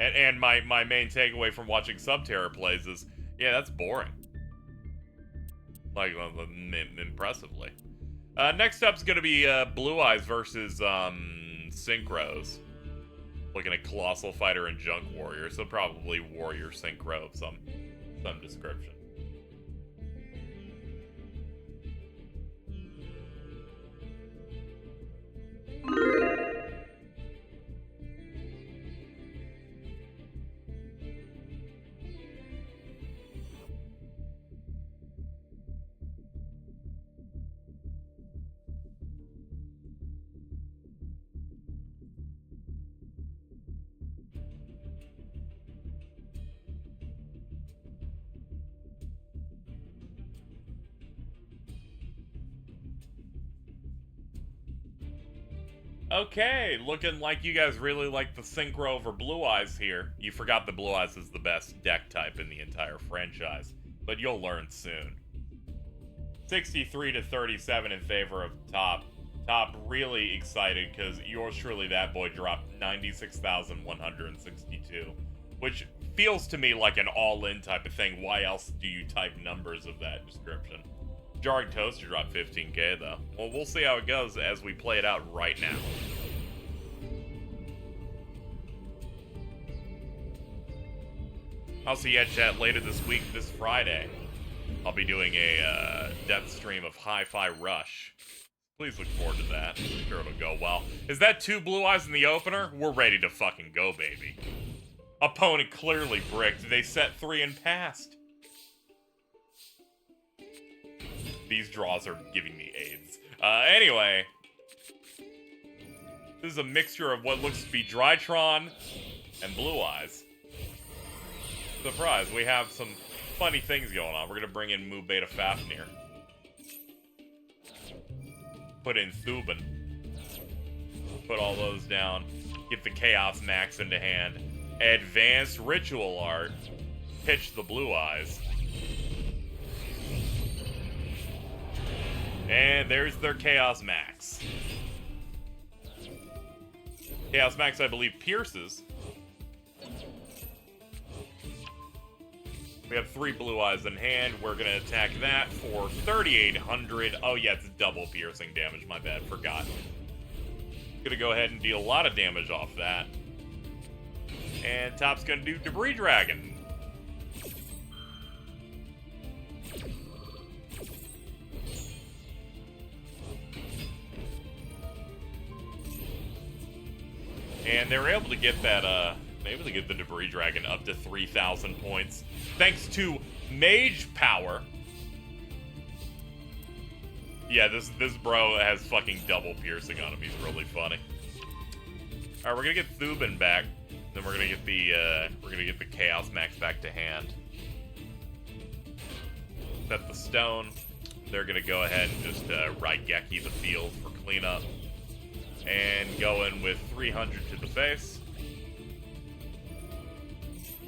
A: And my main takeaway from watching Subterror plays is, yeah, that's boring. Like, impressively. Next up's gonna be Blue Eyes versus Synchros. Looking at Colossal Fighter and Junk Warrior, so probably Warrior Synchro of some description. Okay, looking like you guys really like the Synchro over Blue Eyes here. You forgot the Blue Eyes is the best deck type in the entire franchise, but you'll learn soon. 63 to 37 in favor of Top. Top really excited because yours truly, that boy, dropped 96,162, which feels to me like an all-in type of thing. Why else do you type numbers of that description? Jarring Toaster dropped 15k though. Well, we'll see how it goes as we play it out right now. I'll see you at chat later this week, this Friday. I'll be doing a depth stream of Hi-Fi Rush. Please look forward to that. I'm sure it'll go well. Is that 2 Blue Eyes in the opener? We're ready to fucking go, baby. Opponent clearly bricked. They set 3 and passed. These draws are giving me AIDS. Anyway. This is a mixture of what looks to be Drytron and Blue Eyes. Surprise, we have some funny things going on. We're gonna bring in Mu Beta Fafnir. Put in Thuban. Put all those down. Get the Chaos Max into hand. Advanced Ritual Art. Pitch the Blue Eyes. And there's their Chaos Max. Chaos Max, I believe, pierces. We have 3 Blue Eyes in hand. We're going to attack that for 3,800. Oh, yeah, it's double piercing damage. My bad. Forgot. Going to go ahead and deal a lot of damage off that. And Top's going to do Debris Dragon. And they were able to get that, able to get the Debris Dragon up to 3,000 points. Thanks to Mage Power. Yeah, this bro has fucking double piercing on him. He's really funny. Alright, we're gonna get Thubin back. Then we're gonna get the Chaos Max back to hand. Set the stone. They're gonna go ahead and just Raigeki the field for cleanup. And go in with 300 to the face.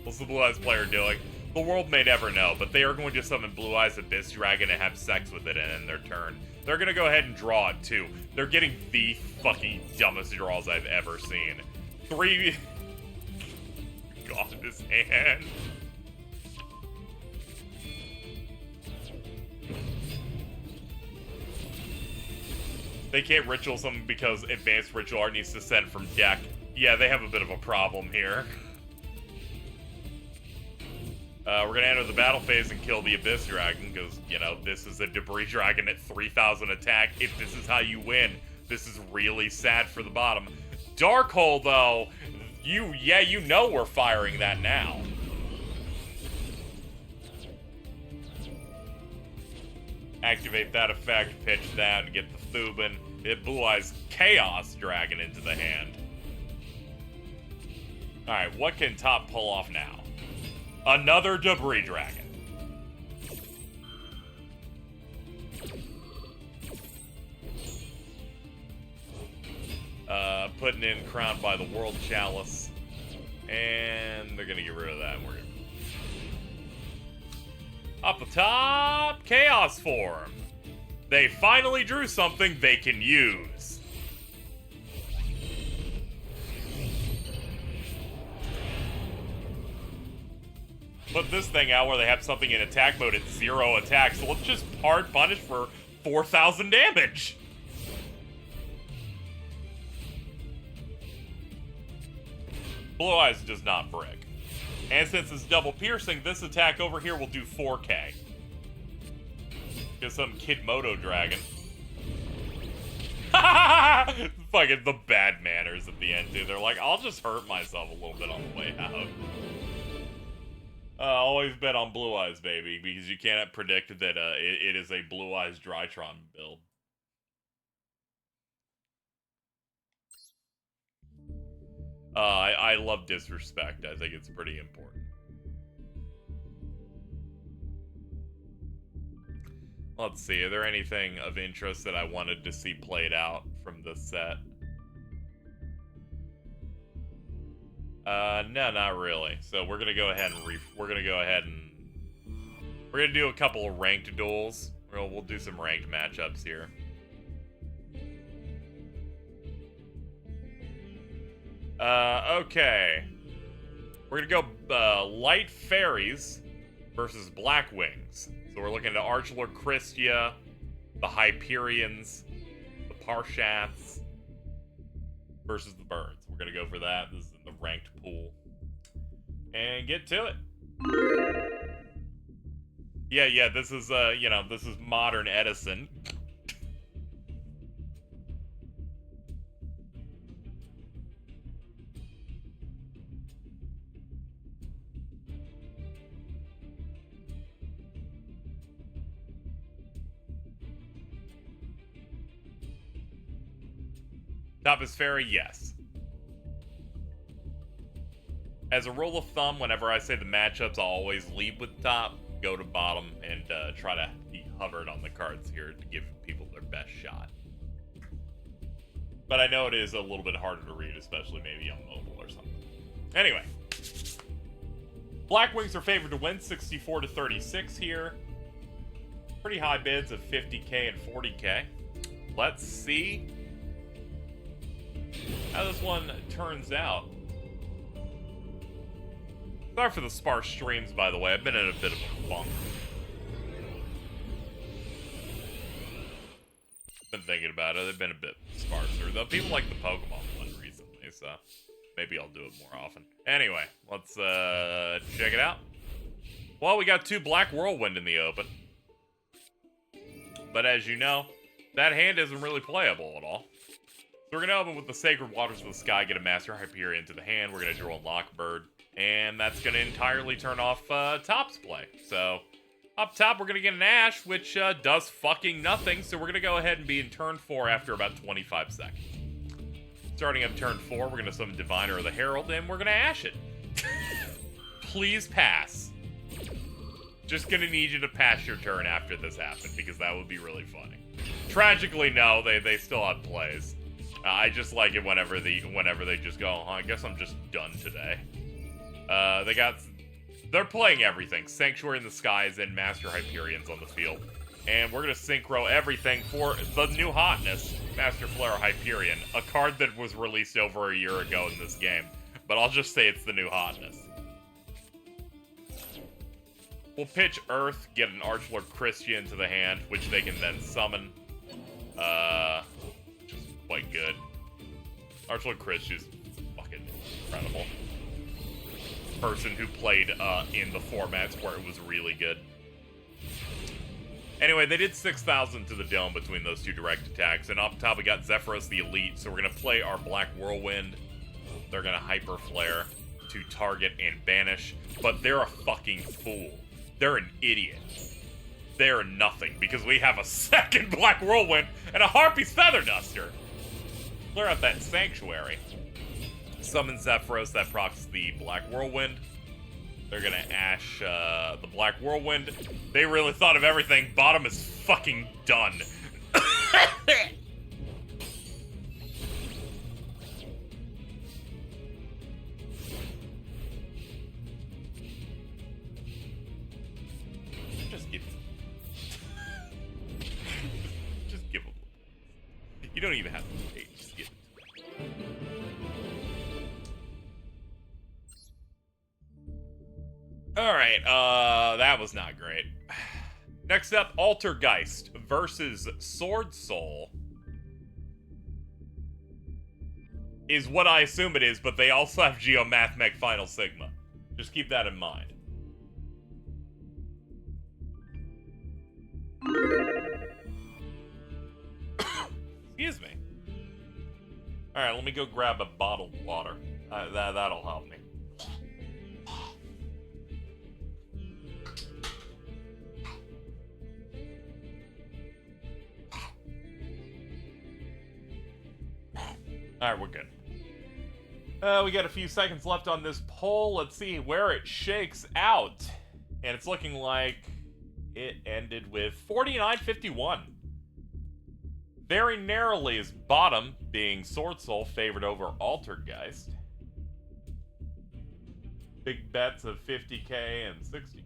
A: What's the Blue Eyes player doing? The world may never know, but they are going to summon Blue Eyes Abyss Dragon and have sex with it and end their turn. They're gonna go ahead and draw it too. They're getting the fucking dumbest draws I've ever seen. 3... God, this hand. They can't ritual something because Advanced Ritual Art needs to send from deck. Yeah, they have a bit of a problem here. We're gonna enter the battle phase and kill the Abyss Dragon, because, you know, this is a Debris Dragon at 3,000 attack. If this is how you win, this is really sad for the bottom. Dark Hole, though, you know we're firing that now. Activate that effect, pitch that, and get the Thubin. It Blue Eyes Chaos Dragon into the hand. Alright, what can top pull off now? Another Debris Dragon. Putting in Crowned by the World Chalice. And they're gonna get rid of that. We're gonna... Up the top, Chaos Form. They finally drew something they can use. Put this thing out where they have something in attack mode at 0 attack, so let's just hard punish for 4,000 damage. Blue Eyes does not brick. And since it's double piercing, this attack over here will do 4k. Get some Kid Moto Dragon. Fucking the bad manners at the end, dude. They're like, I'll just hurt myself a little bit on the way out. Always bet on Blue Eyes, baby, because you cannot predict that it is a Blue Eyes Drytron build. I love disrespect. I think it's pretty important. Let's see, are there anything of interest that I wanted to see played out from this set? No, not really. So we're gonna go ahead and we're gonna do a couple of ranked duels. We'll do some ranked matchups here. Okay. We're gonna go Light Fairies versus Blackwings. So we're looking at Archlord Christia, the Hyperions, the Parshats versus the Birds. We're gonna go for that. This is in the ranked pool. And get to it. Yeah, this is, you know, this is modern Edison. Top is Fairy, yes. As a rule of thumb, whenever I say the matchups, I'll always lead with top, go to bottom, and try to be hovered on the cards here to give people their best shot. But I know it is a little bit harder to read, especially maybe on mobile or something. Anyway. Blackwings are favored to win, 64 to 36 here. Pretty high bids of 50k and 40k. Let's see how this one turns out. Sorry for the sparse streams, by the way. I've been in a bit of a funk. Been thinking about it. They've been a bit sparser. Though people like the Pokemon one recently, so maybe I'll do it more often. Anyway, let's check it out. Well, we got 2 Black Whirlwind in the open. But as you know, that hand isn't really playable at all. So we're going to open with the Sacred Waters of the Sky, get a Master Hyperion into the hand. We're going to draw a Lockbird. And that's going to entirely turn off Top's play. So Up top, we're going to get an Ash, which does fucking nothing, so we're going to go ahead and be in turn 4 after about 25 seconds. Starting up turn 4, we're going to summon Diviner or the Herald, and we're going to Ash it. Please pass. Just going to need you to pass your turn after this happened, because that would be really funny. Tragically, no, they still have plays. I just like it whenever they just go, oh, I guess I'm just done today. They're playing everything. Sanctuary in the Skies and Master Hyperions on the field. And we're going to synchro everything for the new hotness, Master Flare Hyperion, a card that was released over a year ago in this game. But I'll just say it's the new hotness. We'll pitch Earth, get an Archlord Christian to the hand, which they can then summon. Which is quite good. Archlord Christian is fucking incredible. Person who played in the formats where it was really good. Anyway, they did 6,000 to the dome between those two direct attacks, and up top we got Zephyros the Elite, so we're going to play our Black Whirlwind. They're going to Hyper Flare to target and banish, but they're a fucking fool. They're an idiot. They're nothing, because we have a second Black Whirlwind and a Harpy's Feather Duster. Clear out that Sanctuary. Summon Zephyros, that procs the Black Whirlwind. They're gonna Ash the Black Whirlwind. They really thought of everything. Bottom is fucking done. Just give Just give them. You don't even have to wait. Just give it. Alright, that was not great. Next up, Altergeist versus Swordsoul. Is what I assume it is, but they also have Geo Mathmech Final Sigma. Just keep that in mind. Excuse me. Alright, let me go grab a bottle of water. That'll help me. Alright, we're good. We got a few seconds left on this poll. Let's see where it shakes out. And it's looking like it ended with 49-51. Very narrowly is bottom, being Swordsoul favored over Altergeist. Big bets of 50k and 60k.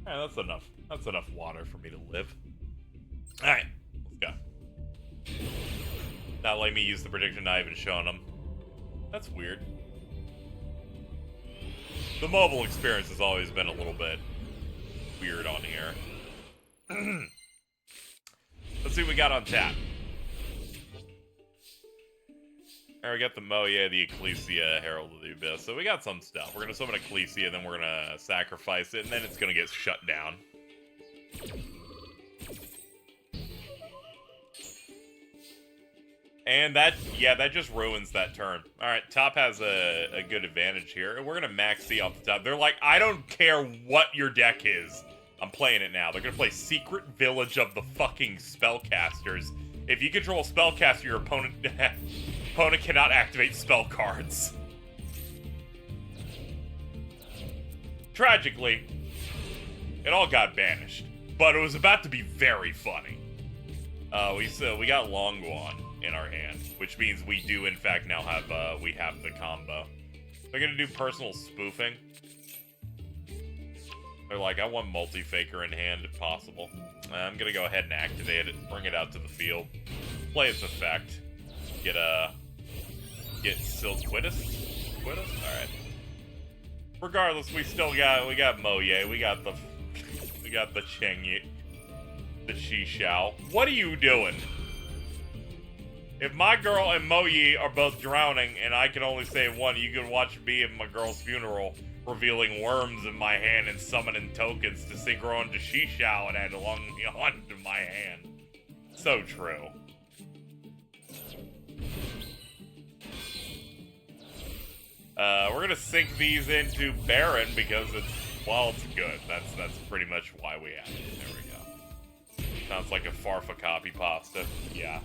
A: Alright, that's enough. That's enough water for me to live. Alright, let's go. Not letting me use the prediction I even shown them. That's weird. The mobile experience has always been a little bit weird on here. Let's see what we got on tap. Alright, we got the Moye, the Ecclesia, Herald of the Abyss. So we got some stuff. We're going to summon Ecclesia, then we're going to sacrifice it, and then it's going to get shut down. And that just ruins that turn. Alright, top has a good advantage here. And we're going to max C off the top. They're like, I don't care what your deck is. I'm playing it now. They're going to play Secret Village of the fucking Spellcasters. If you control a Spellcaster, your opponent cannot activate spell cards. Tragically, it all got banished. But it was about to be very funny. We got Longguan in our hand, which means we do in fact now have we have the combo. They're gonna do personal spoofing. They're like, I want multi-faker in hand if possible. I'm gonna go ahead and activate it, bring it out to the field, play its effect, get Silquitus? Alright. Regardless, we got Moye, we got the Chengyi, the Shishao. What are you doing? If my girl and Moye are both drowning and I can only save one, you can watch me at my girl's funeral revealing worms in my hand and summoning tokens to synchro into Shishao and add onto my hand. So true. We're gonna sink these into Baron because it's good. That's pretty much why we have it. There we go. Sounds like a Farfa copy pasta. Yeah.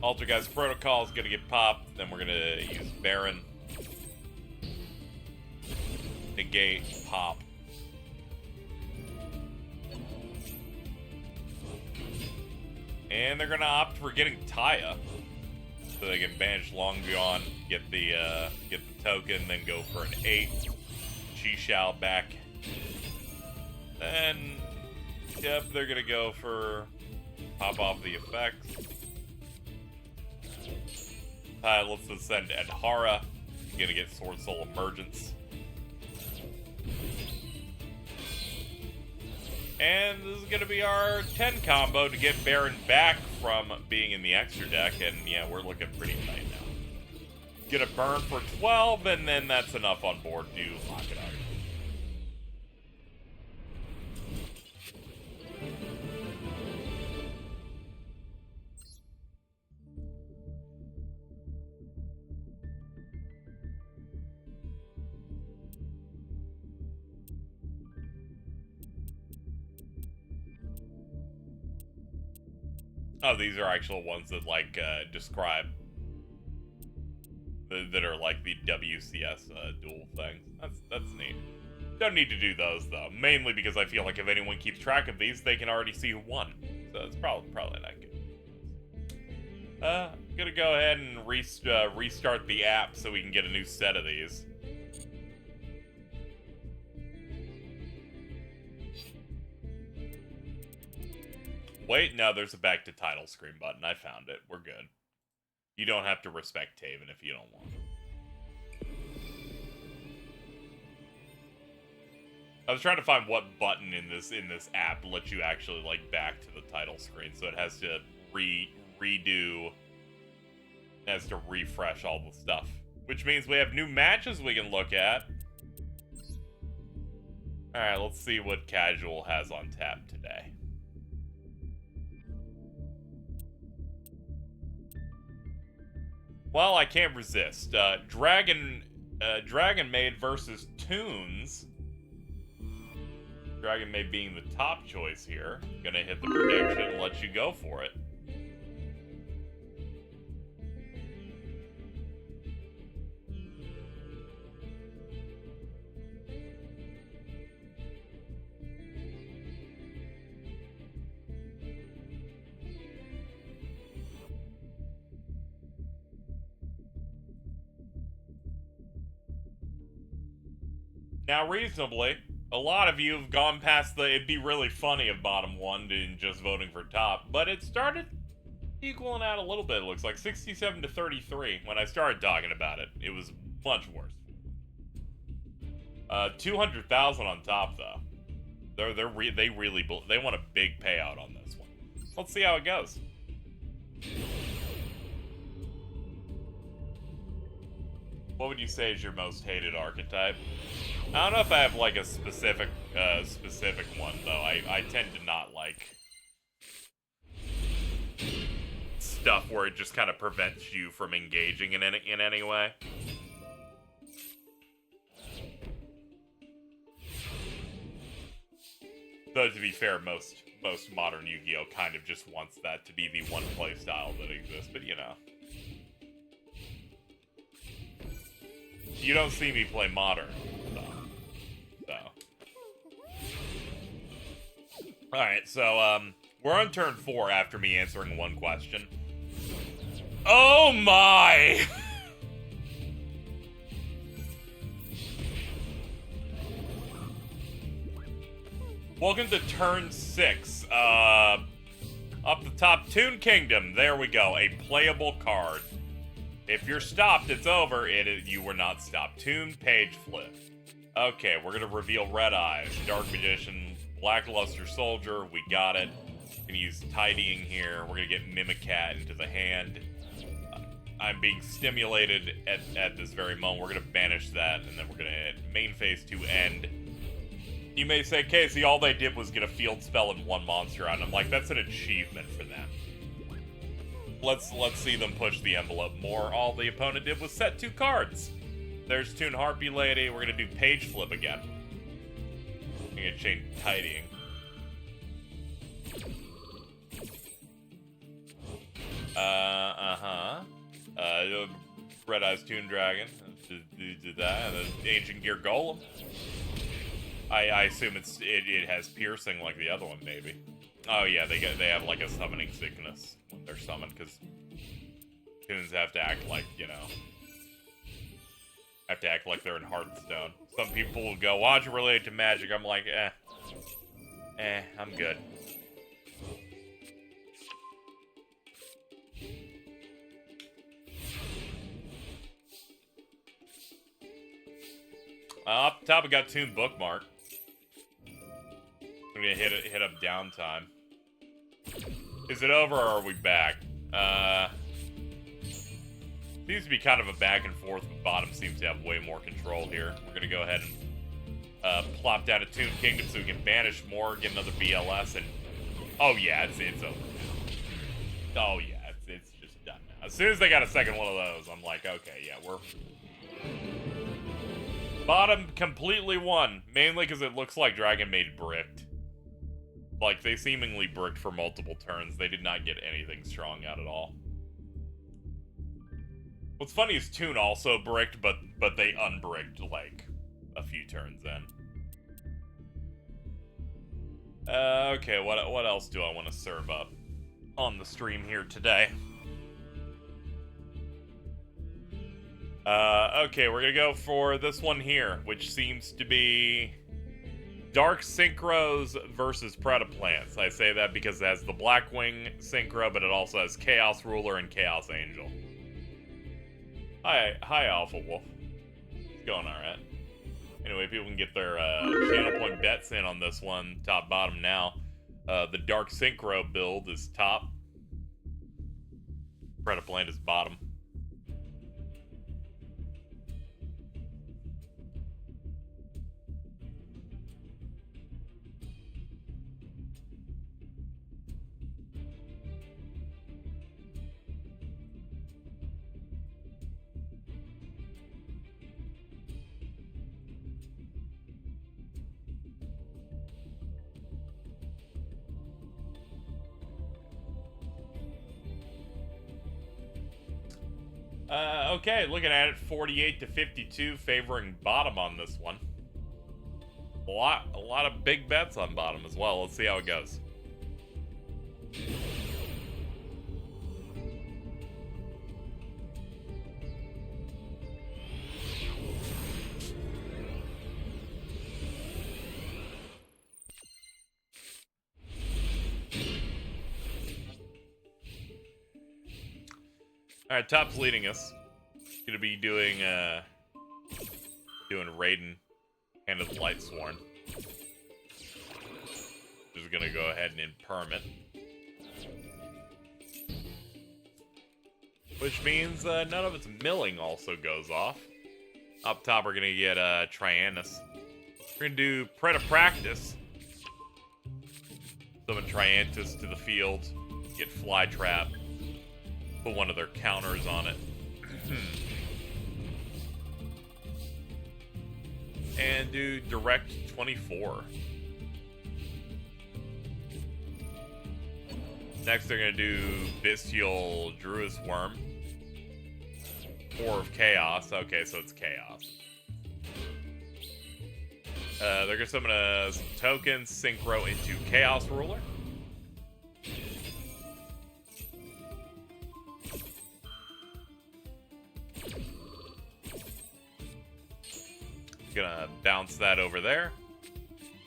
A: Altergeist Protocol is gonna get popped, then we're gonna use Baron. Negate, pop. And they're gonna opt for getting Taya. So they can banish Long Beyond, get the token, then go for an 8. She shall back. Then, yep, they're gonna go for pop off the effects. Let's then send Adhara. Gonna get Swordsoul Emergence. And this is gonna be our 10 combo to get Baron back from being in the extra deck, and yeah, we're looking pretty tight now. Get a burn for 12, and then that's enough on board to lock it out. Oh, these are actual ones that, like, describe... that are, like, the WCS duel things. That's neat. Don't need to do those, though. Mainly because I feel like if anyone keeps track of these, they can already see who won. So it's probably not good. I'm gonna go ahead and restart the app so we can get a new set of these. Wait, no, there's a back to title screen button. I found it. We're good. You don't have to respect Taven if you don't want. I was trying to find what button in this app lets you actually like back to the title screen, so it has to redo. It has to refresh all the stuff, which means we have new matches we can look at. All right, let's see what Casual has on tap today. Well, I can't resist. Dragonmaid versus Toons. Dragonmaid being the top choice here. Gonna hit the prediction and let you go for it. Now, reasonably, a lot of you have gone past the it'd be really funny if bottom one and just voting for top, but it started equaling out a little bit, it looks like 67 to 33 when I started talking about it. It was much worse. 200,000 on top, though. They want a big payout on this one. Let's see how it goes. What would you say is your most hated archetype? I don't know if I have like a specific one though. I tend to not like stuff where it just kind of prevents you from engaging in any way. Though to be fair, most modern Yu-Gi-Oh kind of just wants that to be the one play style that exists, but you know. You don't see me play Modern, so. Alright, so, we're on turn 4 after me answering one question. Oh my! Welcome to turn 6. Up the top, Toon Kingdom. There we go, a playable card. If you're stopped, it's over. You were not stopped. Toon page flip. Okay, we're gonna reveal Red Eyes, Dark Magician, Lackluster Soldier. We got it. Gonna use Tidying here. We're gonna get Mimicat into the hand. I'm being stimulated at this very moment. We're gonna banish that, and then we're gonna hit main phase to end. You may say, Casey, all they did was get a field spell and one monster out. And I'm like, that's an achievement for them. Let's see them push the envelope more. All the opponent did was set 2 cards. There's Toon Harpy Lady. We're gonna do page flip again. I'm gonna chain tidying. Red Eyes Toon Dragon. Do that. And then Ancient Gear Golem. I assume it has piercing like the other one, maybe. Oh yeah, they have like a summoning sickness when they're summoned, because Toons have to act like, you know, have to act like they're in Hearthstone. Some people will go, why'd you relate to Magic? I'm like, I'm good. Up top, we got Toon Bookmark. I'm gonna hit up downtime. Is it over, or are we back? Seems to be kind of a back and forth, but bottom seems to have way more control here. We're gonna go ahead and plop down a Toon Kingdom so we can banish more, get another BLS, and oh yeah, it's over. Oh yeah, it's just done now. As soon as they got a second one of those, I'm like, okay, yeah, we're... Bottom completely won, mainly because it looks like Dragonmaid bricked. Like, they seemingly bricked for multiple turns. They did not get anything strong out at all. What's funny is Toon also bricked, but they unbricked, like, a few turns in. Okay, what else do I want to serve up on the stream here today? Okay, we're gonna go for this one here, which seems to be Dark Synchros versus Predaplants. I say that because it has the Blackwing Synchro, but it also has Chaos Ruler and Chaos Angel. Hi, Alpha Wolf. It's going alright. Anyway, people can get their channel point bets in on this one, top bottom now. The Dark Synchro build is top. Predaplant is bottom. Okay, looking at it, 48 to 52, favoring bottom on this one. A lot of big bets on bottom as well. Let's see how it goes. All right, top's leading us. Gonna be doing Raiden, Hand of the Lightsworn. Just gonna go ahead and imperm it, which means none of its milling also goes off. Up top, we're gonna get Trianus. We're gonna do Predapractice. Summon Triantus to the field. Get Flytrap. Put one of their counters on it. And do Direct 24. Next, they're going to do Bestial Druid's Worm. Core of Chaos. Okay, so it's Chaos. They're going to summon some tokens, Synchro into Chaos Ruler. Gonna bounce that over there.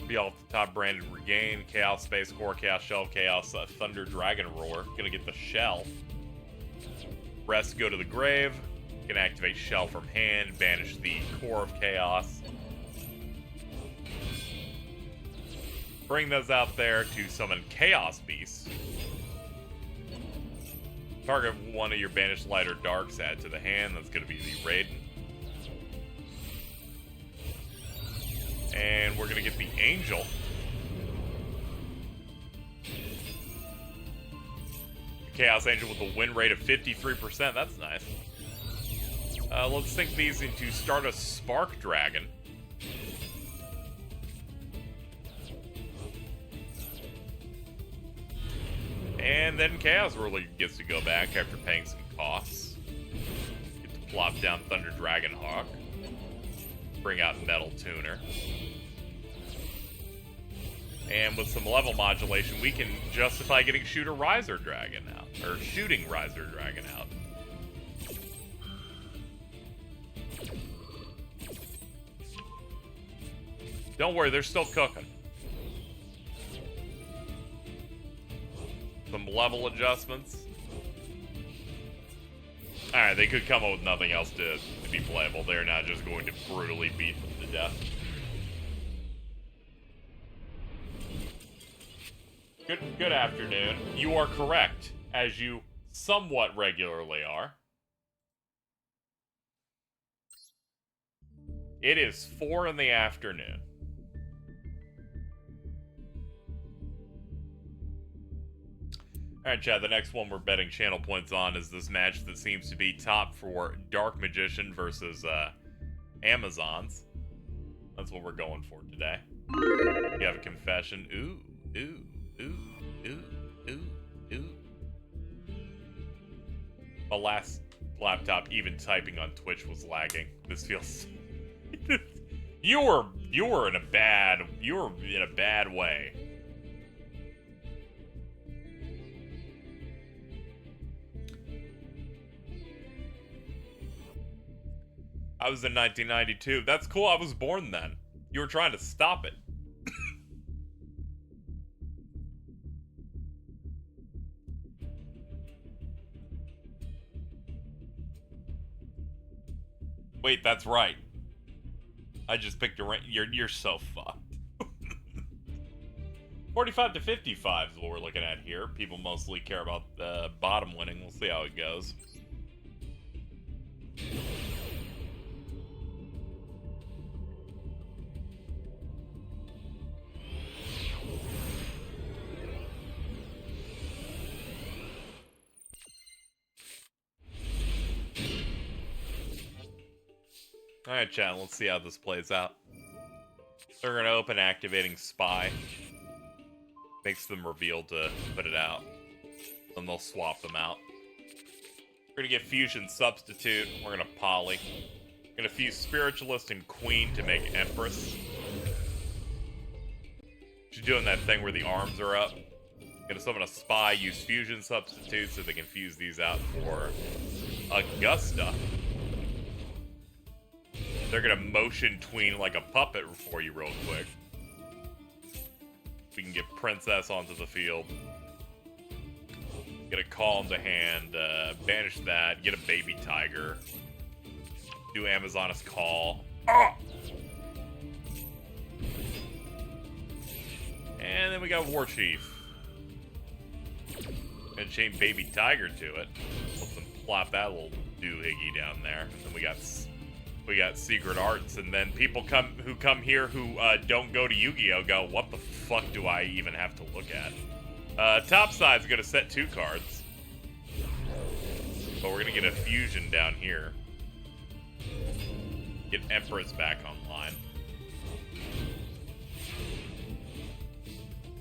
A: Be all at the top branded Regain, Chaos Space Core, Chaos Shell, Chaos Thunder Dragon Roar. Gonna get the Shell. Rest, go to the grave. Gonna activate Shell from hand, banish the Core of Chaos. Bring those out there to summon Chaos Beasts. Target one of your banished light or darks, add to the hand. That's going to be the Raiden. And we're going to get the Angel. Chaos Angel with a win rate of 53%. That's nice. Let's sink these into Stardust Spark Dragon. And then Chaos Ruler gets to go back after paying some costs. Get to plop down Thunder Dragon Hawk. Bring out Metal Tuner. And with some level modulation, we can justify getting Shooter Riser Dragon out. Or Shooting Riser Dragon out. Don't worry, they're still cooking. Some level adjustments. Alright, they could come up with nothing else to be playable. They're not just going to brutally beat them to death. Good afternoon. You are correct, as you somewhat regularly are. It is 4 in the afternoon. Alright, Chad, the next one we're betting channel points on is this match that seems to be top for Dark Magician versus Amazons. That's what we're going for today. You have a confession. Ooh, ooh, ooh, ooh, ooh, ooh. My last laptop, even typing on Twitch, was lagging. This feels... you were in a bad way. I was in 1992. That's cool. I was born then. You were trying to stop it. Wait, that's right. I just picked a rank. You're so fucked. 45 to 55 is what we're looking at here. People mostly care about the bottom winning. We'll see how it goes. Alright, chat, let's see how this plays out. They're going to open activating Spy. Makes them reveal to put it out. Then they'll swap them out. We're going to get Fusion Substitute. We're going to Poly. We're going to fuse Spiritualist and Queen to make Empress. She's doing that thing where the arms are up. Going to summon a Spy, use Fusion Substitute so they can fuse these out for Augusta. They're gonna motion tween like a puppet for you real quick. We can get Princess onto the field. Get a Call into hand, banish that, get a Baby Tiger. Do Amazoness Call. Ah! And then we got War Chief. And chain Baby Tiger to it. Let's plop that little doohickey down there. And then we got Secret Arts, and then people who come here who don't go to Yu-Gi-Oh! Go, what the fuck do I even have to look at? Top side's gonna set 2 cards. But we're gonna get a Fusion down here. Get Empress back online.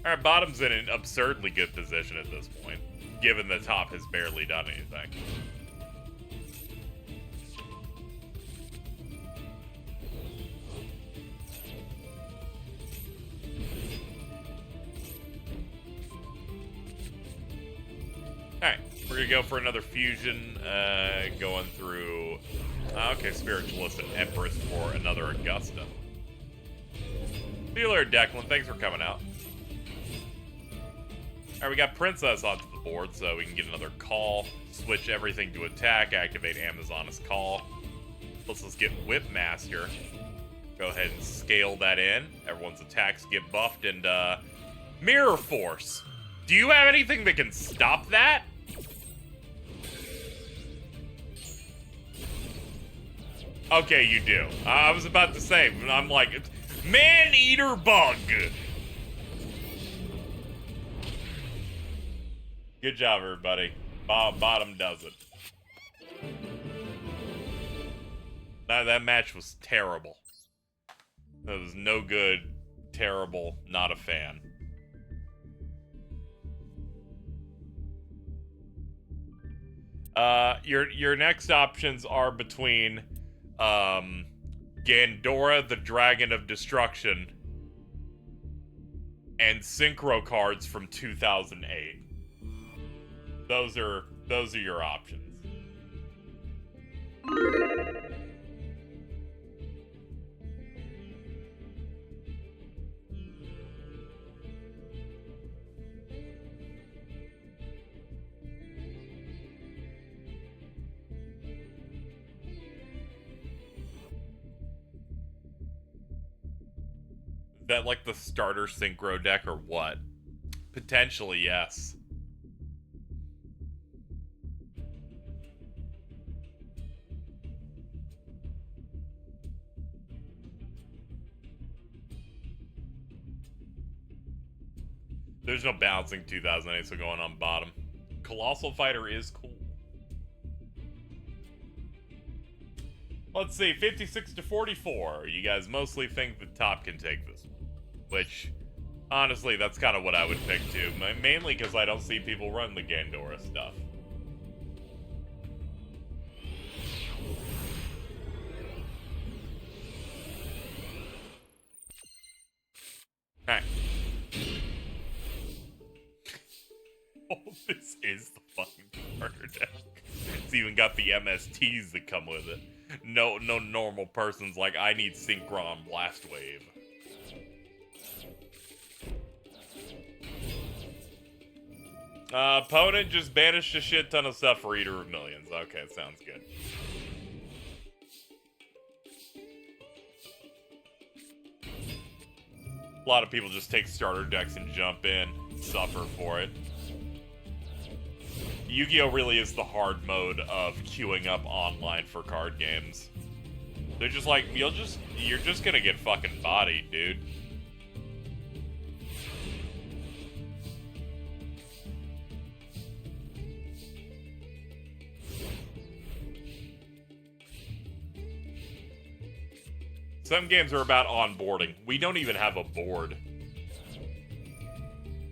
A: Alright, bottom's in an absurdly good position at this point, given the top has barely done anything. Alright, we're gonna go for another Fusion, going through... okay, Spiritualist and Empress for another Augusta. Dealer Declan, thanks for coming out. Alright, we got Princess onto the board, so we can get another Call, switch everything to attack, activate Amazoness Call. Let's get Whipmaster. Go ahead and scale that in. Everyone's attacks get buffed, and, Mirror Force. Do you have anything that can stop that? Okay, you do. I was about to say, I'm like, man-eater bug. Good job, everybody. Bottom does it. That match was terrible. That was no good, terrible, not a fan. Your next options are between Gandora, the Dragon of Destruction, and Synchro cards from 2008. Those are your options. Is that like the starter Synchro deck or what? Potentially, yes. There's no balancing 2008, so going on bottom. Colossal Fighter is cool. Let's see, 56 to 44. You guys mostly think the top can take this one. Which, honestly, that's kind of what I would pick too. Mainly because I don't see people run the Gandora stuff. Alright. Oh, this is the fucking starter deck. It's even got the MSTs that come with it. No normal person's like, I need Synchron Blast Wave. Opponent just banished a shit ton of stuff for Eater of Millions. Okay, sounds good. A lot of people just take starter decks and jump in, suffer for it. Yu-Gi-Oh! Really is the hard mode of queuing up online for card games. They're just like, you're just gonna get fucking bodied, dude. Some games are about onboarding. We don't even have a board.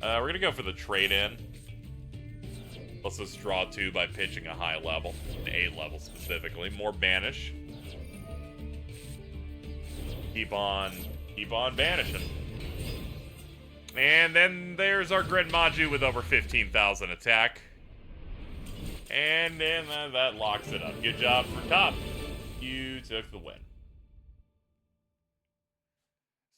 A: We're gonna go for the trade-in. Let's just draw 2 by pitching a high level, an A level specifically. More banish. Keep on banishing. And then there's our Gren Maju with over 15,000 attack. And then that locks it up. Good job for top. You took the win.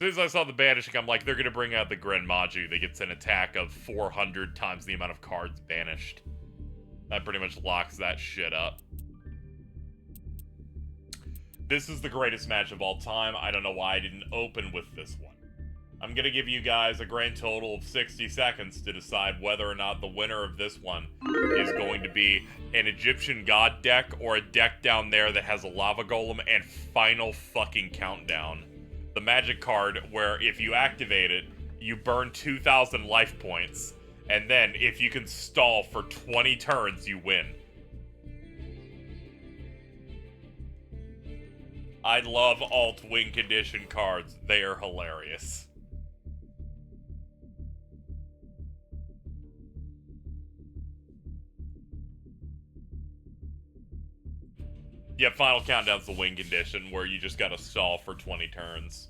A: As soon as I saw the banishing, I'm like, they're going to bring out the Gren Maju that gets an attack of 400 times the amount of cards banished. That pretty much locks that shit up. This is the greatest match of all time. I don't know why I didn't open with this one. I'm going to give you guys a grand total of 60 seconds to decide whether or not the winner of this one is going to be an Egyptian God deck or a deck down there that has a Lava Golem and Final fucking Countdown. The magic card where if you activate it, you burn 2,000 life points, and then if you can stall for 20 turns, you win. I love alt win condition cards. They are hilarious. Yeah, Final Countdown's the win condition where you just gotta stall for 20 turns.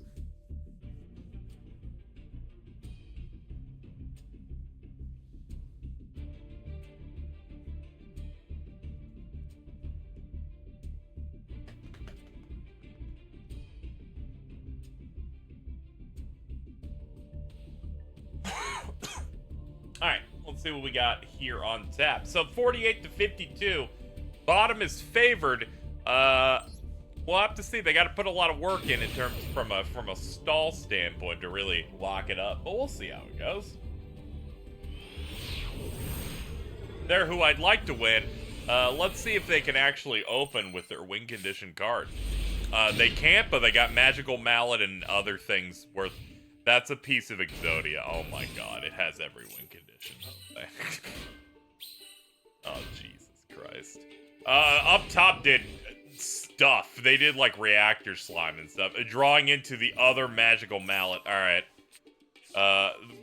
A: Alright, let's see what we got here on tap. So 48 to 52. Bottom is favored. We'll have to see. They got to put a lot of work in terms from a stall standpoint to really lock it up. But we'll see how it goes. They're who I'd like to win. Let's see if they can actually open with their win condition card. They can't, but they got Magical Mallet and other things worth... That's a piece of Exodia. Oh my god, it has every win condition. Oh, Jesus Christ. Up top did stuff. They did, like, reactor slime and stuff. Drawing into the other Magical Mallet. Alright.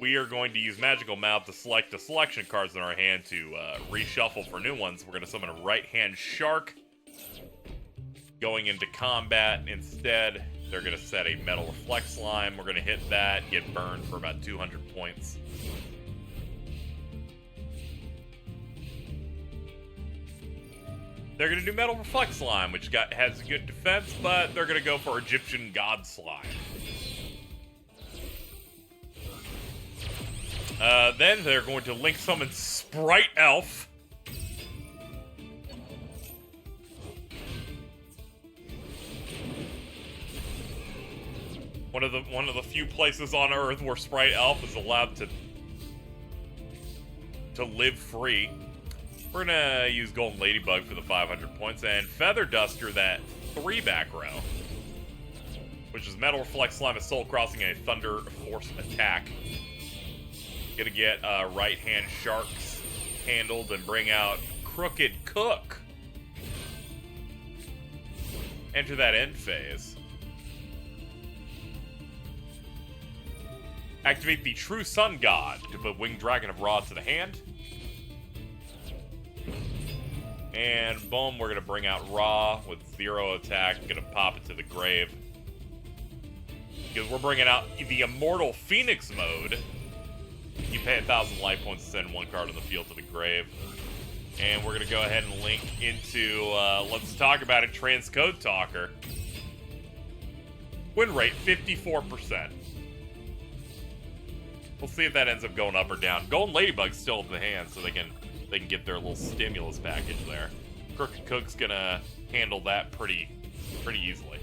A: We are going to use Magical Mallet to select the selection cards in our hand to reshuffle for new ones. We're going to summon a right-hand shark. Going into combat instead, they're going to set a Metal Reflect Slime. We're going to hit that, get burned for about 200 points. They're going to do Metal Reflect Slime, which has good defense, but they're going to go for Egyptian God Slime. Then they're going to link summon Sprite Elf. One of the few places on Earth where Sprite Elf is allowed to live free. We're gonna use Golden Ladybug for the 500 points and Feather Duster that 3 back row, which is Metal Reflect Slime, a Soul Crossing, and a Thunder Force attack. Gonna get right-hand sharks handled and bring out Crooked Cook. Enter that end phase. Activate the True Sun God to put Winged Dragon of Ra to the hand. And boom, we're gonna bring out Ra with 0 attack. Gonna pop it to the grave. Because we're bringing out the Immortal Phoenix mode. You pay 1,000 life points to send 1 card on the field to the grave. And we're gonna go ahead and link into, let's talk about it, Transcode Talker. Win rate, 54%. We'll see if that ends up going up or down. Golden Ladybug's still in the hand, so they can get their little stimulus package there. Crooked Cook's gonna handle that pretty easily.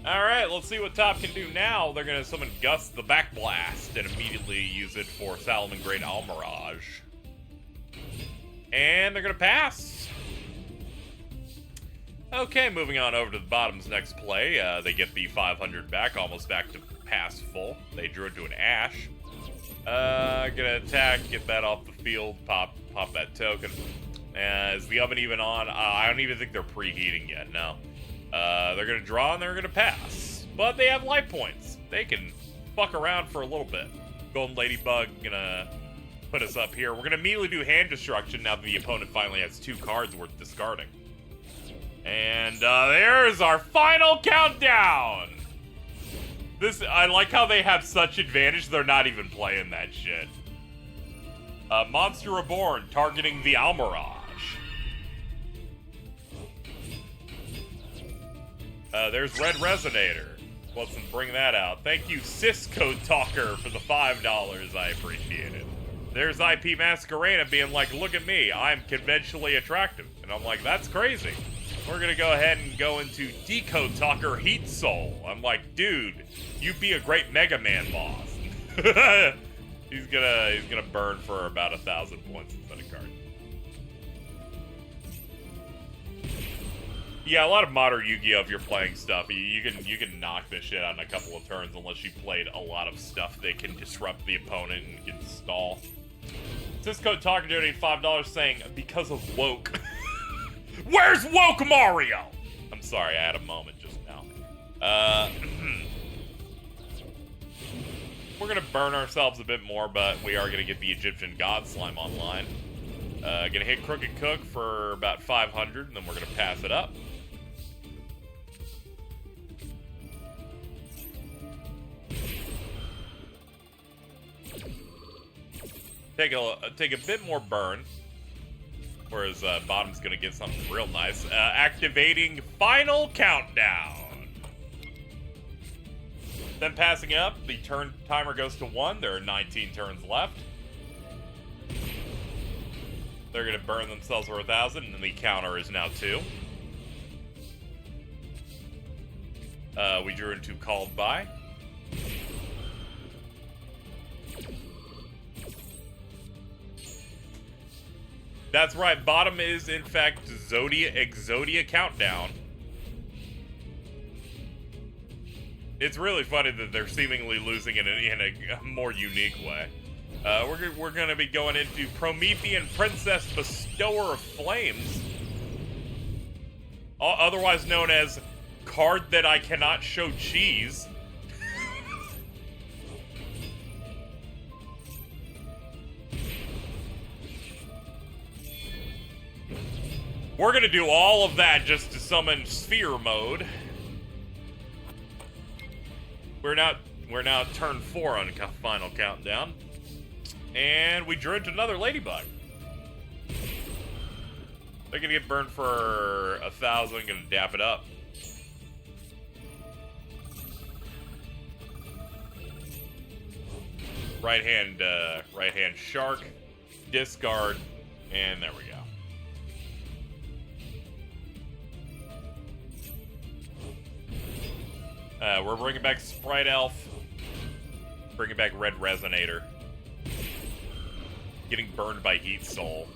A: Alright, let's see what top can do now. They're gonna summon Gust the Backblast and immediately use it for Salamangreat Almirage. And they're gonna pass. Okay, moving on over to the bottom's next play. They get the 500 back, almost back to pass full. They drew it to an Ash. Gonna attack, get that off the field, pop that token. Is the oven even on? I don't even think they're preheating yet, no. They're gonna draw and they're gonna pass. But they have life points. They can fuck around for a little bit. Golden Ladybug gonna put us up here. We're gonna immediately do hand destruction now that the opponent finally has 2 cards worth discarding. And there's our final countdown! I like how they have such advantage, they're not even playing that shit. Monster Reborn, targeting the Almirage. There's Red Resonator. Let's bring that out. Thank you, Cisco Talker, for the $5. I appreciate it. There's IP Masquerena being like, look at me, I'm conventionally attractive. And I'm like, that's crazy. We're gonna go ahead and go into Decode Talker Heat Soul. I'm like, dude, you'd be a great Mega Man boss. He's gonna burn for about 1,000 points instead of card. Yeah, a lot of modern Yu-Gi-Oh! If you're playing stuff, you can knock this shit out in a couple of turns unless you played a lot of stuff that can disrupt the opponent and can stall. Cisco Talker donated $5 saying, because of woke. Where's woke Mario? I'm sorry, I had a moment just now. We're gonna burn ourselves a bit more, but we are gonna get the Egyptian God Slime online. Gonna hit Crooked Cook for about 500, and then we're gonna pass it up. Take a bit more burn. Whereas bottom's gonna get something real nice. Activating Final Countdown. Then passing up, the turn timer goes to 1. There are 19 turns left. They're gonna burn themselves for 1,000, and then the counter is now 2. We drew into Called By. That's right, bottom is in fact Exodia Countdown. It's really funny that they're seemingly losing it in a more unique way. We're gonna be going into Promethean Princess Bestower of Flames, otherwise known as Card That I Cannot Show Cheese. We're gonna do all of that just to summon Sphere Mode. We're now turn 4 on Final Countdown. And we drew into another Ladybug. They're gonna get burned for 1,000, gonna dap it up. Right hand shark, discard, and there we go. We're bringing back Sprite Elf, bringing back Red Resonator, getting burned by Heat Soul,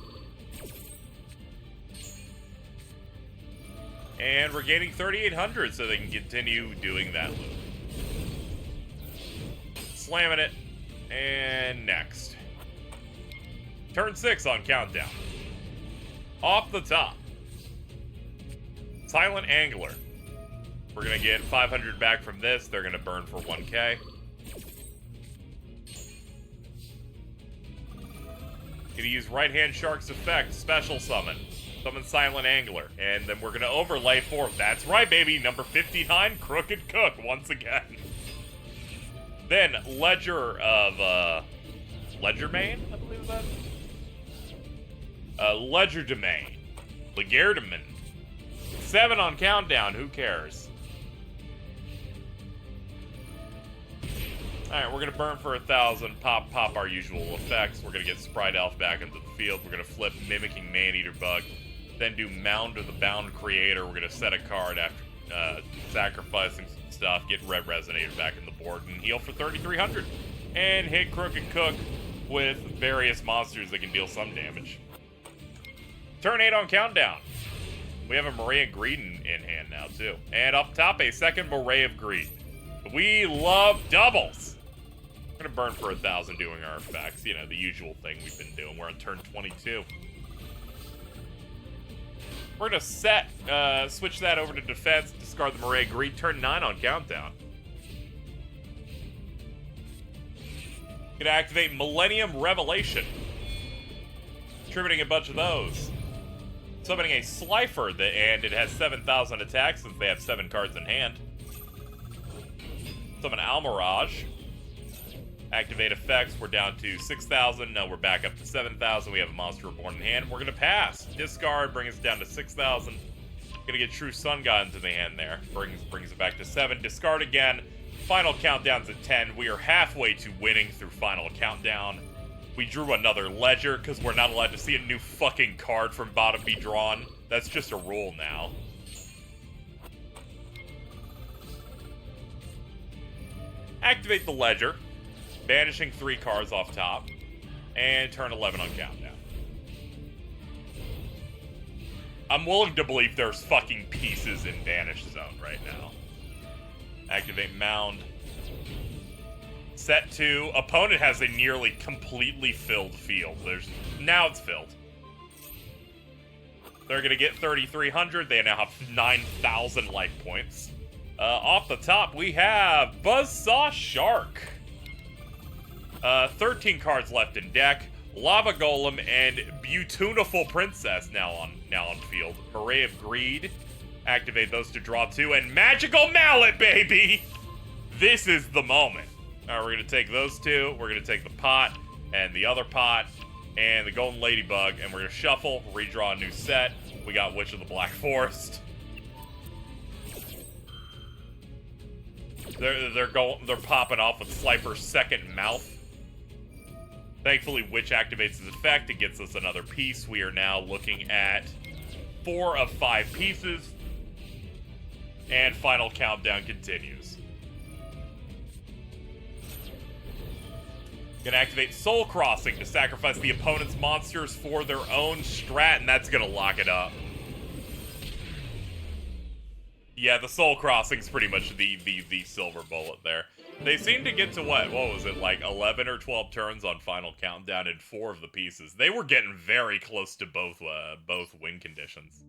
A: and we're gaining 3,800 so they can continue doing that loop. Slamming it, and next. Turn 6 on Countdown. Off the top, Silent Angler. We're gonna get 500 back from this. They're gonna burn for 1k. Gonna use Right Hand Shark's effect, special summon. Summon Silent Angler. And then we're gonna overlay for, that's right baby, number 59, Crooked Cook, once again. Then, Ledger of, Ledgermaid, I believe that? Legerdemain. Legerdemain. 7 on Countdown, who cares? Alright, we're gonna burn for 1,000, pop our usual effects. We're gonna get Sprite Elf back into the field. We're gonna flip Mimicking Maneater Bug. Then do Mound of the Bound Creator. We're gonna set a card after sacrificing some stuff, get Red Resonator back in the board, and heal for 3,300. And hit Crooked Cook with various monsters that can deal some damage. Turn 8 on Countdown. We have a Moray of Greed in hand now, too. And up top, a second Moray of Greed. We love doubles. We're gonna burn for 1,000 doing our effects. You know, the usual thing we've been doing. We're on turn 22. We're gonna switch that over to defense, discard the Moray of Greed, turn 9 on Countdown. Gonna activate Millennium Revelation. Distributing a bunch of those. Summoning a Slifer, and it has 7,000 attacks since they have 7 cards in hand. Summon Almirage. Activate effects. We're down to 6,000. No, we're back up to 7,000. We have a Monster Reborn in hand. We're going to pass. Discard. Bring us down to 6,000. Going to get True Sun God into the hand there. Brings it back to 7. Discard again. Final Countdown's at 10. We are halfway to winning through Final Countdown. We drew another Ledger because we're not allowed to see a new fucking card from bottom be drawn. That's just a rule now. Activate the Ledger, banishing 3 cards off top, and turn 11 on Countdown. I'm willing to believe there's fucking pieces in Banish Zone right now. Activate Mound. Set 2. Opponent has a nearly completely filled field. Now it's filled. They're going to get 3,300. They now have 9,000 life points. Off the top, we have Buzzsaw Shark. 13 cards left in deck. Lava Golem and Beautiful Princess now on field. Moray of Greed. Activate those to draw 2. And Magical Mallet, baby! This is the moment. Alright, we're going to take those 2. We're going to take the pot and the other pot and the Golden Ladybug. And we're going to shuffle, redraw a new set. We got Witch of the Black Forest. They're popping off with Slifer's second mouth. Thankfully, Witch activates his effect. It gets us another piece. We are now looking at 4 of 5 pieces. And Final Countdown continues. Gonna activate Soul Crossing to sacrifice the opponent's monsters for their own strat, and that's gonna lock it up. Yeah, the Soul Crossing's pretty much the silver bullet there. They seem to get to what was it, like 11 or 12 turns on Final Countdown in 4 of the pieces. They were getting very close to both win conditions.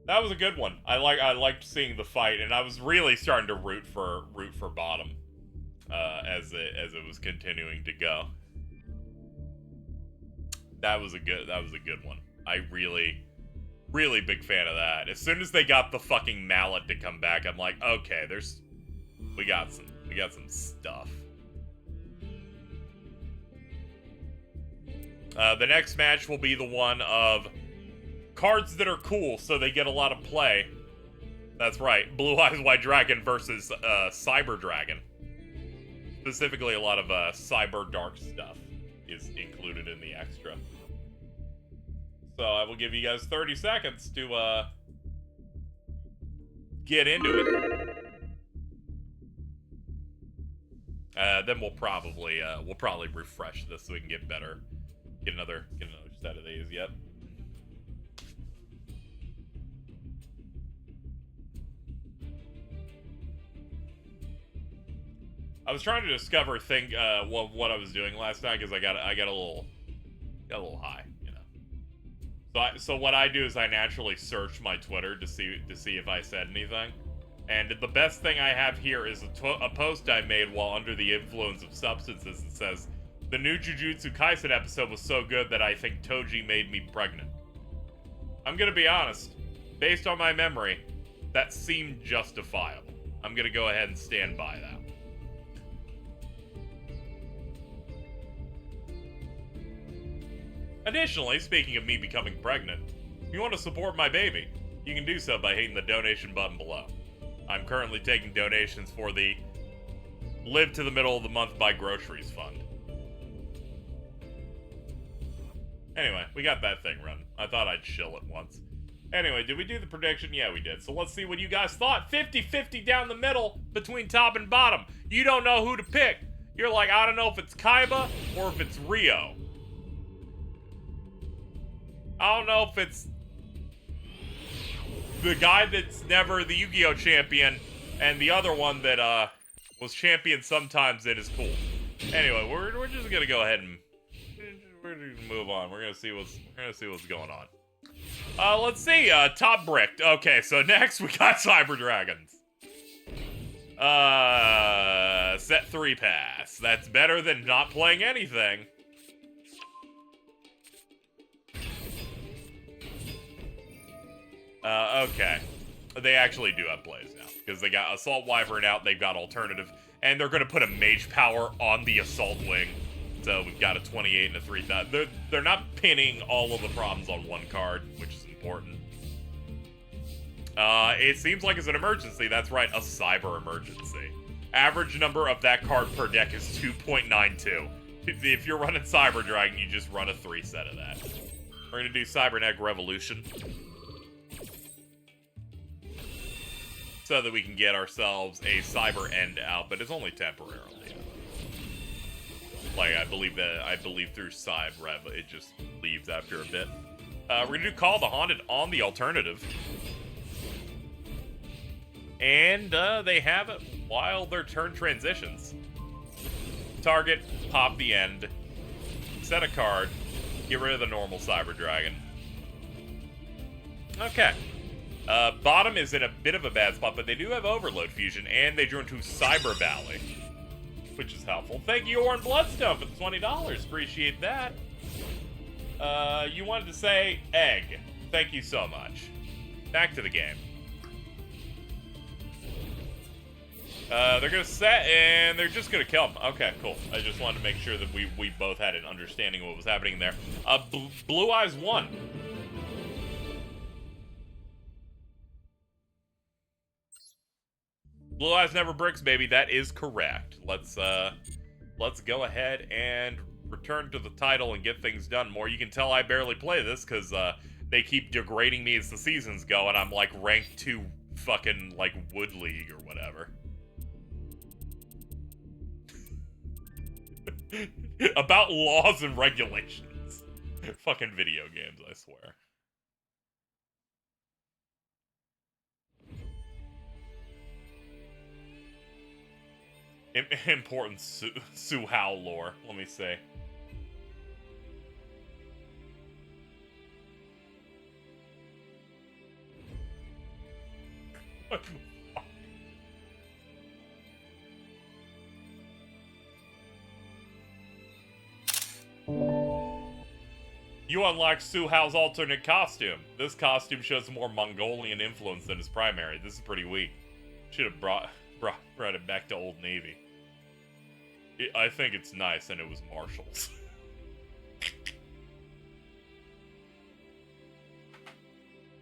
A: That was a good one. I liked seeing the fight, and I was really starting to root for bottom as it was continuing to go. That was a good one. I really big fan of that. As soon as they got the fucking mallet to come back, I'm like, okay, we got some stuff. The next match will be the one of cards that are cool, so they get a lot of play. That's right, Blue Eyes White Dragon versus Cyber Dragon. Specifically, a lot of Cyber Dark stuff is included in the extra. So I will give you guys 30 seconds to get into it. Then we'll probably refresh this so we can get better. Get another set of these. Yep. I was trying to discover what I was doing last night because I got a little high, you know. So what I do is I naturally search my Twitter to see if I said anything. And the best thing I have here is a post I made while under the influence of substances that says, "The new Jujutsu Kaisen episode was so good that I think Toji made me pregnant." I'm gonna be honest, based on my memory, that seemed justifiable. I'm gonna go ahead and stand by that. Additionally, speaking of me becoming pregnant, if you want to support my baby, you can do so by hitting the donation button below. I'm currently taking donations for the Live to the Middle of the Month Buy Groceries Fund. Anyway, we got that thing running. I thought I'd chill it once. Anyway, did we do the prediction? Yeah, we did. So let's see what you guys thought. 50-50 down the middle between top and bottom. You don't know who to pick. You're like, I don't know if it's Kaiba or if it's Rio. I don't know if it's the guy that's never the Yu-Gi-Oh! Champion and the other one that was champion sometimes that is cool. Anyway, we're just gonna go ahead and we're gonna move on. We're gonna see what's going on. Let's see. Top bricked. Okay, so next we got Cyber Dragons. Set 3 pass. That's better than not playing anything. Okay. They actually do have plays now. Because they got Assault Wyvern out, they've got Alternative, and they're going to put a Mage Power on the Assault Wing. So we've got a 28 and a 3000. They're not pinning all of the problems on one card, which is important. It seems like it's an emergency. That's right, a Cyber Emergency. Average number of that card per deck is 2.92. If you're running Cyber Dragon, you just run a 3 set of that. We're going to do Cybernetic Revolution. So that we can get ourselves a Cyber End out, but it's only temporarily. Like, I believe through Cyber Rev, it just leaves after a bit. We're gonna do Call the Haunted on the Alternative. And, they have it while their turn transitions. Target, pop the end, set a card, get rid of the normal Cyber Dragon. Okay. Bottom is in a bit of a bad spot, but they do have Overload Fusion, and they drew into Cyber Valley, which is helpful. Thank you, Orin Bloodstone, for the $20. Appreciate that. You wanted to say egg. Thank you so much. Back to the game. They're gonna set, and they're just gonna kill him. Okay, cool. I just wanted to make sure that we both had an understanding of what was happening there. Blue Eyes won. Blue Eyes never bricks, baby. That is correct. Let's go ahead and return to the title and get things done more. You can tell I barely play this because they keep degrading me as the seasons go, and I'm like rank 2 fucking like Wood League or whatever. About laws and regulations. Fucking video games, I swear. Important Su Hao lore, let me say. What the fuck? You unlock Su Hao's alternate costume. This costume shows more Mongolian influence than his primary. This is pretty weak. Should have brought it back to Old Navy. I think it's nice, and it was Marshall's.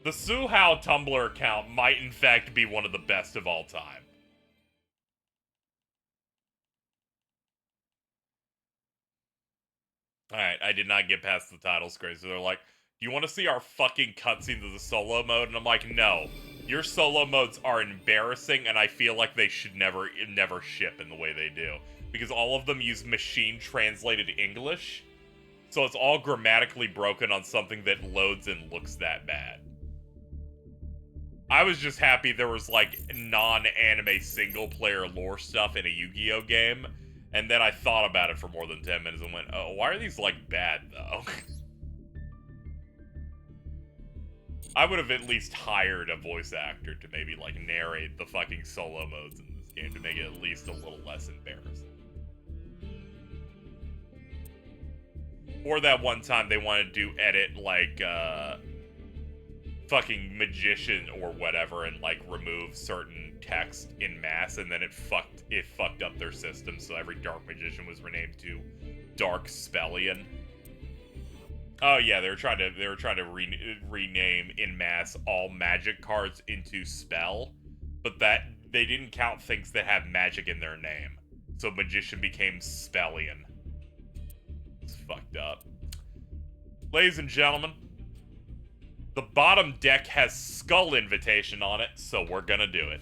A: The Su Hao Tumblr account might in fact be one of the best of all time. Alright, I did not get past the title screen, so they're like, do you want to see our fucking cutscenes of the solo mode? And I'm like, no. Your solo modes are embarrassing, and I feel like they should never ship in the way they do. Because all of them use machine-translated English, so it's all grammatically broken on something that loads and looks that bad. I was just happy there was, like, non-anime single-player lore stuff in a Yu-Gi-Oh! Game, and then I thought about it for more than 10 minutes and went, oh, why are these, like, bad, though? I would have at least hired a voice actor to maybe, like, narrate the fucking solo modes in this game to make it at least a little less embarrassing. Or that one time they wanted to edit, like, fucking magician or whatever and, like, remove certain text in mass, and then it fucked up their system, so every dark magician was renamed to Dark Spellion. Oh yeah, they were trying to rename in mass all magic cards into spell, but that they didn't count things that have magic in their name. So magician became Spellion. It's fucked up. Ladies and gentlemen, the bottom deck has Skull Invitation on it, so we're gonna do it.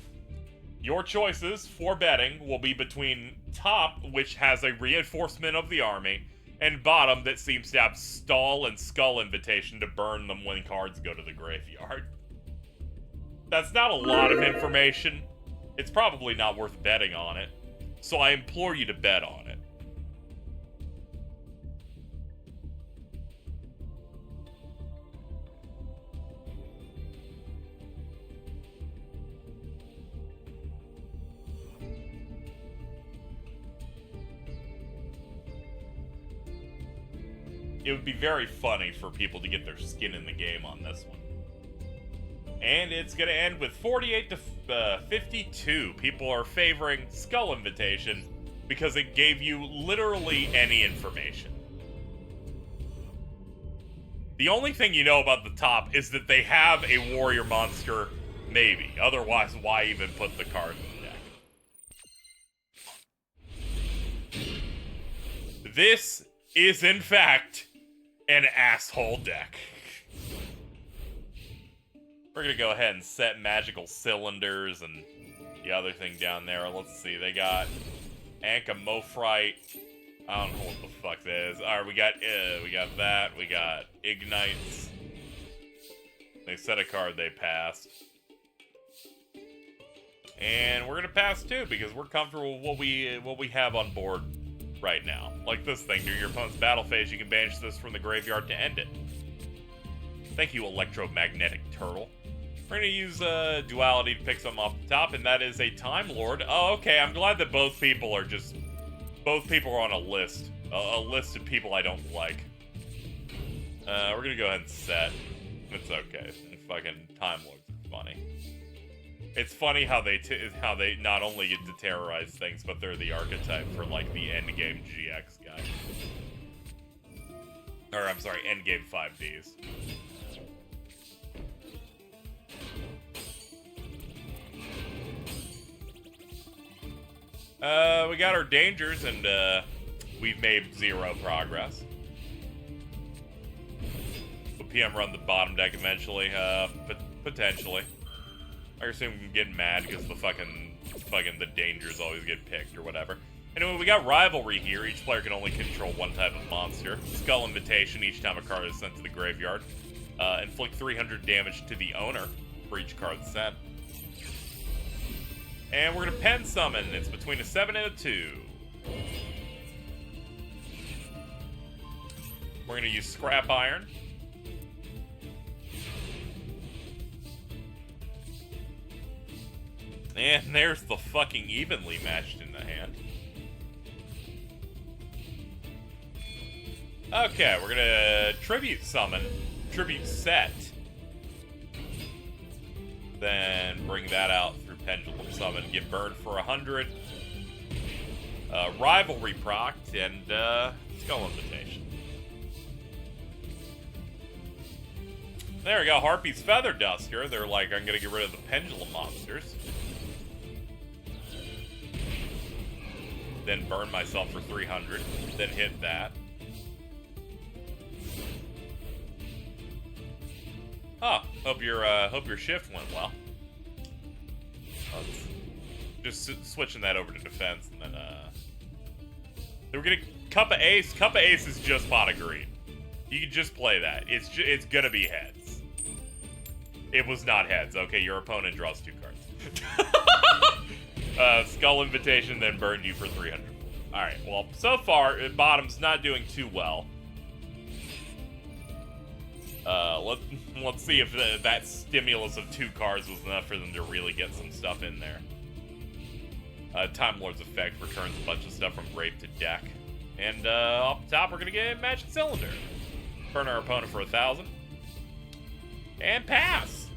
A: Your choices for betting will be between top, which has a reinforcement of the army, and bottom that seems to have Stall and Skull Invitation to burn them when cards go to the graveyard. That's not a lot of information. It's probably not worth betting on it, so I implore you to bet on it. It would be very funny for people to get their skin in the game on this one. And it's going to end with 48 to 52. People are favoring Skull Invitation because it gave you literally any information. The only thing you know about the top is that they have a warrior monster, maybe. Otherwise, why even put the card in the deck? This is, in fact, an asshole deck. We're gonna go ahead and set magical cylinders and the other thing down there. Let's see, they got Ankh-Mophrite. I don't know what the fuck that is. Alright, we got that. We got Ignites. They set a card, they passed. And we're gonna pass too, because we're comfortable with what we have on board right now. Like this thing, during your opponent's battle phase, you can banish this from the graveyard to end it. Thank you, Electromagnetic Turtle. We're gonna use Duality to pick something off the top, and that is a Time Lord. Oh, okay, I'm glad that both people are on a list. A list of people I don't like. We're gonna go ahead and set. It's okay. Fucking Time Lords are funny. It's funny how they not only get to terrorize things, but they're the archetype for, like, the endgame GX guy. Or, I'm sorry, endgame 5Ds. We got our dangers, and, we've made 0 progress. Will PM run the bottom deck eventually? Potentially. I assume I'm getting mad because the fucking the dangers always get picked or whatever. Anyway, we got Rivalry here. Each player can only control one type of monster. Skull Invitation each time a card is sent to the graveyard. Inflict 300 damage to the owner for each card sent. And we're going to Pen Summon. It's between a 7 and a 2. We're going to use Scrap Iron. And there's the fucking evenly matched in the hand. Okay, we're gonna Tribute Summon, Tribute Set. Then bring that out through Pendulum Summon, get burned for 100. Rivalry procced, and Skull Invitation. There we go, Harpy's Feather Duster. They're like, I'm gonna get rid of the Pendulum monsters. Then burn myself for 300. Then hit that. Oh, hope your shift went well. Just switching that over to defense, and then we're gonna Cup of Ace. Cup of Ace is just pot of green. You can just play that. It's gonna be heads. It was not heads. Okay, your opponent draws 2 cards. Skull Invitation, then burned you for 300. Alright, well, so far, bottom's not doing too well. Let's see if that stimulus of 2 cards was enough for them to really get some stuff in there. Time Lord's Effect returns a bunch of stuff from grave to deck. And off the top, we're going to get Magic Cylinder. Burn our opponent for 1,000. And pass!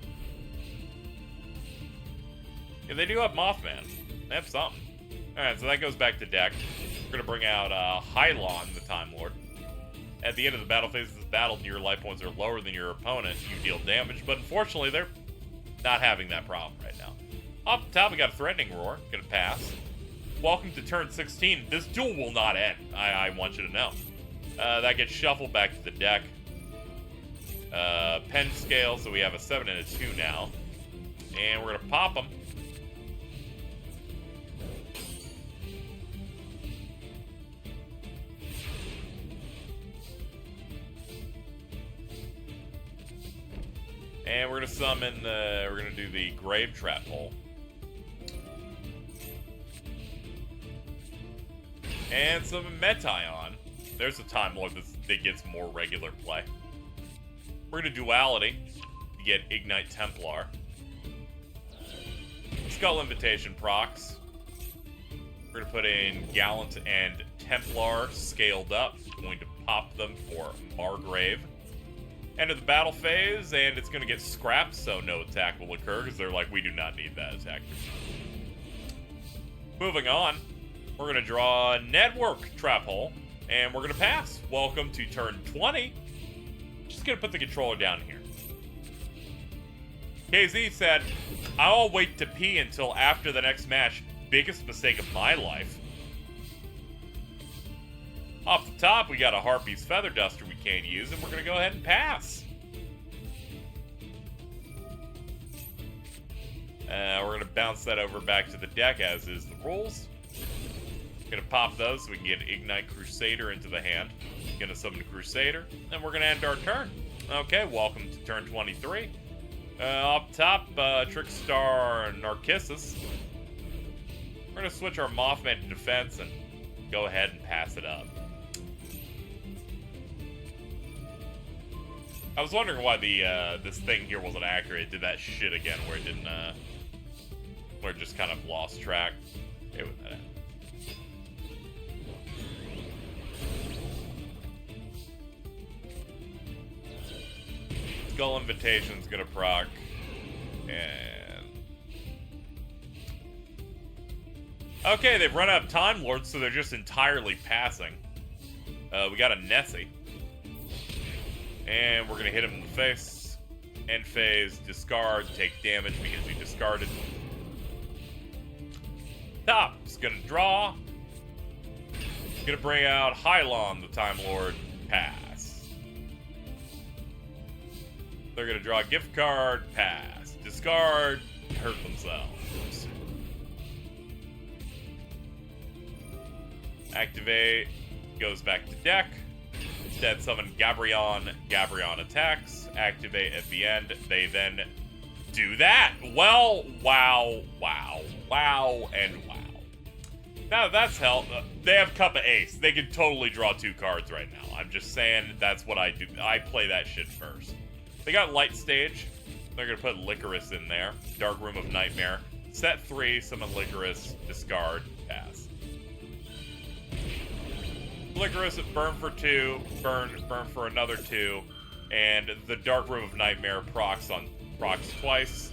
A: Yeah, they do have Mothman. They have something. Alright, so that goes back to deck. We're going to bring out Hylon, the Time Lord. At the end of the battle phase of this battle, your life points are lower than your opponent. You deal damage, but unfortunately, they're not having that problem right now. Off the top, we got a Threatening Roar. Gonna pass. Welcome to turn 16. This duel will not end. I want you to know. That gets shuffled back to the deck. Pen Scale, so we have a 7 and a 2 now. And we're gonna pop them. And we're gonna summon we're gonna do the Grave Trap Hole. And summon Metion. There's a Time Lord that gets more regular play. We're gonna Duality to get Ignite Templar. Skull Invitation procs. We're gonna put in Gallant and Templar scaled up. Going to pop them for Margrave. End of the battle phase, and it's going to get scrapped, so no attack will occur, because they're like, we do not need that attack. Moving on, we're going to draw a Network Trap Hole, and we're going to pass. Welcome to turn 20. Just going to put the controller down here. KZ said, I'll wait to pee until after the next match. Biggest mistake of my life. Off the top, we got a Harpy's Feather Duster we can't use, and we're going to go ahead and pass. We're going to bounce that over back to the deck, as is the rules. Going to pop those so we can get Ignite Crusader into the hand. Going to summon Crusader, and we're going to end our turn. Okay, welcome to turn 23. Up top, Trickstar Narcissus. We're going to switch our Mothman to defense and go ahead and pass it up. I was wondering why the this thing here wasn't accurate. It did that shit again where it didn't, where it just kind of lost track. It was that. Skull Invitation's gonna proc, and okay, they've run out of Time Lords, so they're just entirely passing. We got a Nessie. And we're going to hit him in the face. End phase, discard, take damage because we discarded. Top's going to draw. Going to bring out Hylon, the Time Lord, pass. They're going to draw a gift card, pass. Discard, hurt themselves. Activate, goes back to deck. Instead, summon Gabrion. Gabrion attacks. Activate at the end. They then do that. Well, wow, wow, wow, and wow. Now that's hell. They have Cup of Ace. They can totally draw 2 cards right now. I'm just saying that's what I do. I play that shit first. They got Light Stage. They're going to put Licorice in there. Dark Room of Nightmare. Set 3, summon Licorice, discard, pass. Licorice, burn for 2, burn for another 2, and the Dark Room of Nightmare procs twice.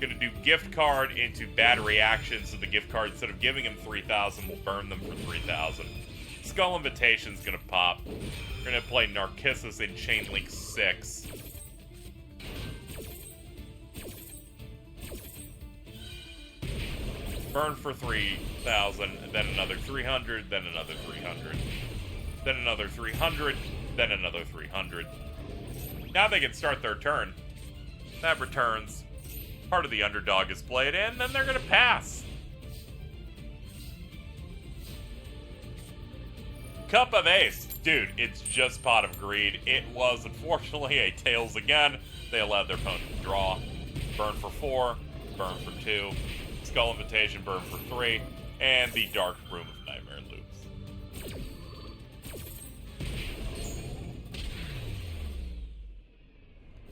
A: Gonna do gift card into bad reaction, so the gift card, instead of giving him 3,000, will burn them for 3,000. Skull Invitation's gonna pop. We're gonna play Narcissus in Chain Link 6. Burn for 3,000, then another 300, then another 300, then another 300, then another 300. Now they can start their turn. That returns. Part of the underdog is played in, then they're gonna pass. Cup of Ace. Dude, it's just Pot of Greed. It was, unfortunately, a Tails again. They allowed their opponent to draw. Burn for 4, burn for 2. Skull Invitation, burn for 3. And the Dark Room of Nightmare loops.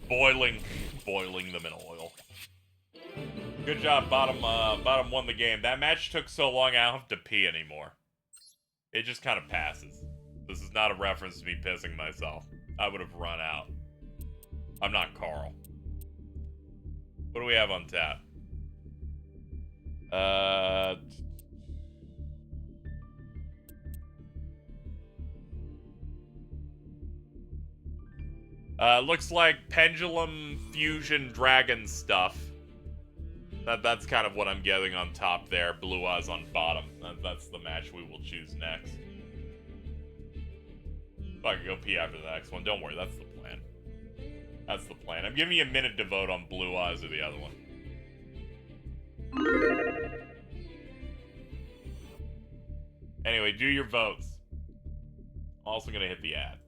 A: Boiling them in oil. Good job, Bottom won the game. That match took so long I don't have to pee anymore. It just kind of passes. This is not a reference to me pissing myself. I would have run out. I'm not Carl. What do we have on tap? Looks like Pendulum Fusion Dragon stuff. That's kind of what I'm getting on top there. Blue Eyes on bottom. That's the match we will choose next. If I can go pee after the next one. Don't worry, that's the plan. That's the plan. I'm giving you a minute to vote on Blue Eyes or the other one. Anyway, do your votes. I'm also gonna hit the ad.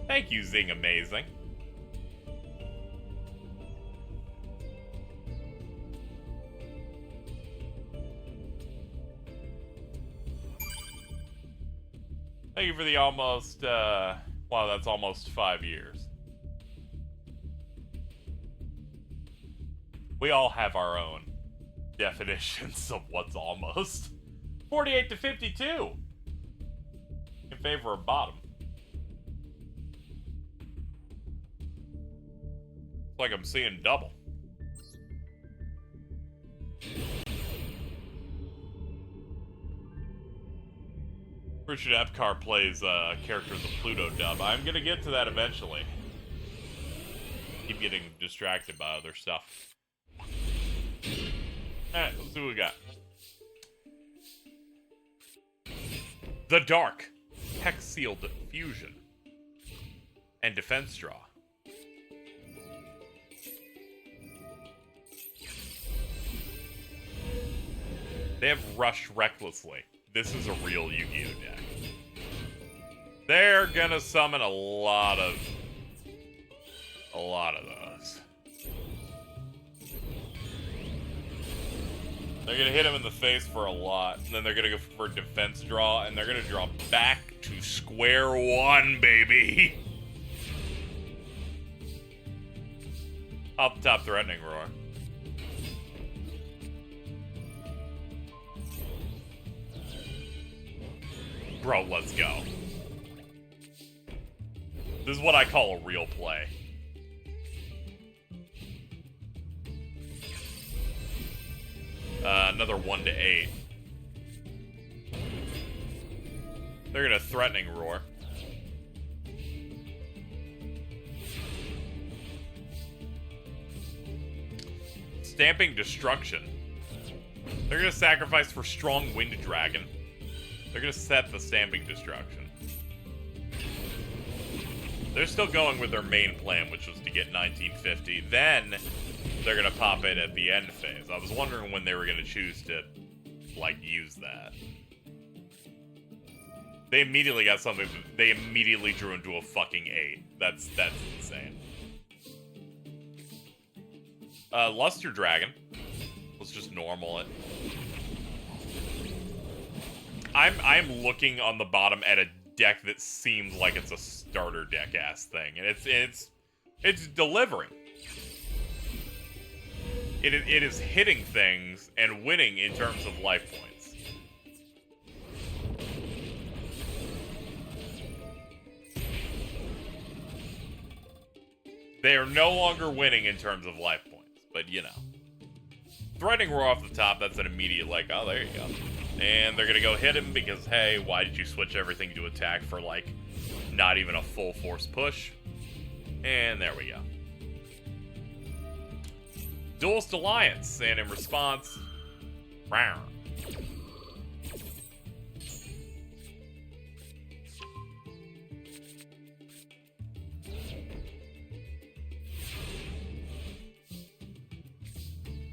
A: Thank you, Zing Amazing. Thank you for the almost, wow, that's almost 5 years. We all have our own definitions of what's almost. 48 to 52. In favor of bottom. It's like I'm seeing double. Richard Epcar plays character of the Pluto dub. I'm gonna get to that eventually. Keep getting distracted by other stuff. Alright, let's see what we got. The Dark. Hex Sealed Fusion. And Defense Draw. They have Rush Recklessly. This is a real Yu-Gi-Oh deck. They're gonna summon a lot of those. They're gonna hit him in the face for a lot, and then they're gonna go for defense draw, and they're gonna draw back to square one, baby! Off the top, Threatening Roar. Bro, let's go. This is what I call a real play. Another 1 to 8. They're gonna Threatening Roar. Stamping Destruction. They're gonna sacrifice for Strong Wind Dragon. They're gonna set the Stamping Destruction. They're still going with their main plan, which was to get 1950. Then they're gonna pop in at the end phase. I was wondering when they were gonna choose to, like, use that. They immediately got something. They immediately drew into a fucking 8. That's insane. Luster Dragon. Let's just normal it. I'm looking on the bottom at a deck that seems like it's a starter deck ass thing, and it's delivering. It is hitting things and winning in terms of life points. They are no longer winning in terms of life points, but you know. Threatening Roar off the top, that's an immediate, like, oh, there you go. And they're gonna go hit him because, hey, why did you switch everything to attack for, like, not even a full force push? And there we go. Duelist Alliance, and in response, round.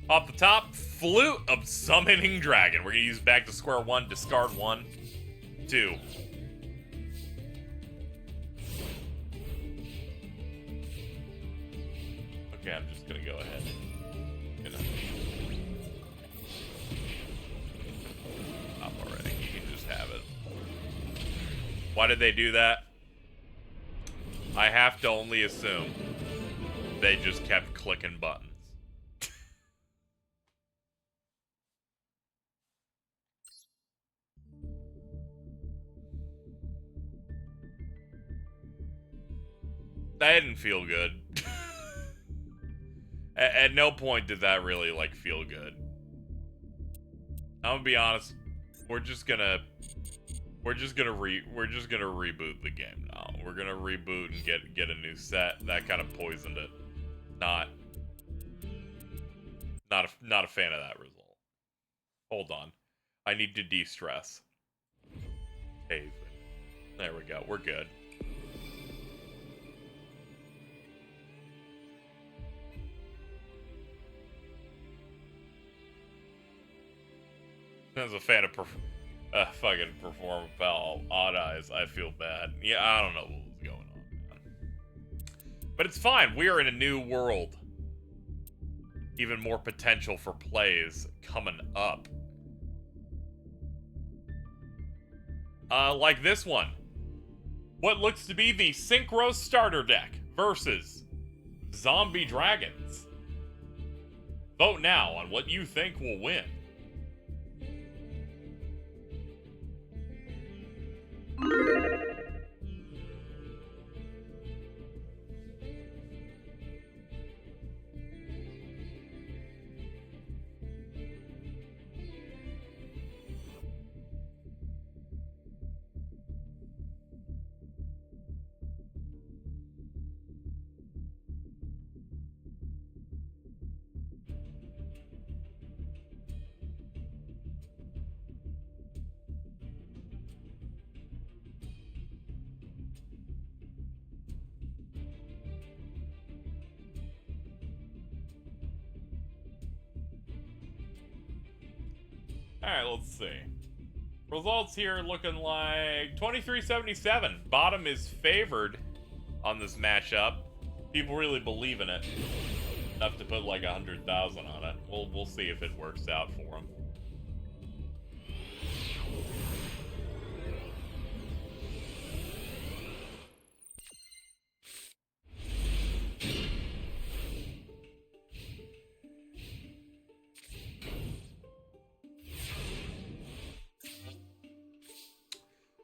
A: Off the top, Flute of Summoning Dragon. We're gonna use back to square one, discard 1, 2. Okay, I'm just gonna go ahead. Up already. You can just have it. Why did they do that? I have to only assume they just kept clicking buttons. That didn't feel good. At no point did that really, like, feel good. I'm gonna be honest. We're just gonna reboot the game now. We're gonna reboot and get a new set. That kind of poisoned it. Not a fan of that result. Hold on. I need to de-stress. Hey, there we go. We're good. As a fan of fucking Perform Pal, Odd Eyes, I feel bad. Yeah, I don't know what was going on, man. But it's fine. We are in a new world. Even more potential for plays coming up. Like this one. What looks to be the Synchro starter deck versus Zombie Dragons. Vote now on what you think will win. Alright, let's see. Results here looking like 2377. Bottom is favored on this matchup. People really believe in it. Enough to put like 100,000 on it. We'll see if it works out for them.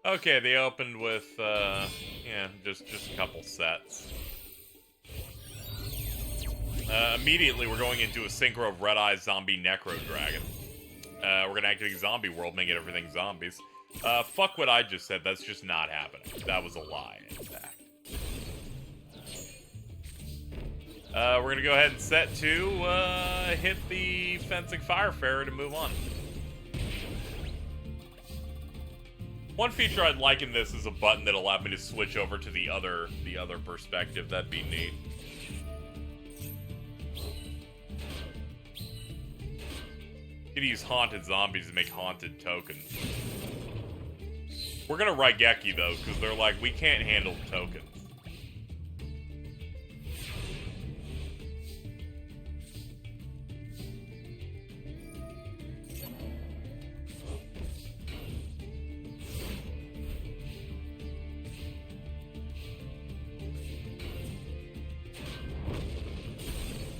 A: Okay, they opened with, yeah, just a couple sets. Immediately, we're going into a Synchro of Red Eye Zombie Necro Dragon. We're gonna activate Zombie World, making everything zombies. Fuck what I just said, that's just not happening. That was a lie, in fact. We're gonna go ahead and set to, hit the Fencing Fire Fairy to move on. One feature I'd like in this is a button that allowed me to switch over to the other perspective. That'd be neat. Could use haunted zombies to make haunted tokens. We're gonna Raigeki though, because they're like, we can't handle tokens.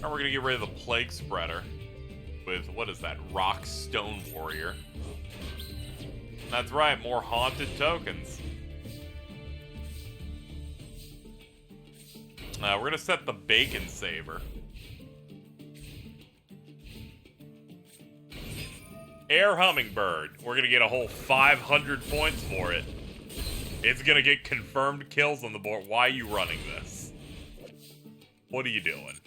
A: And we're gonna get rid of the Plague Spreader with, what is that, Rock Stone Warrior. That's right, more haunted tokens. We're gonna set the Bacon Saver. Air Hummingbird. We're gonna get a whole 500 points for it. It's gonna get confirmed kills on the board. Why are you running this? What are you doing?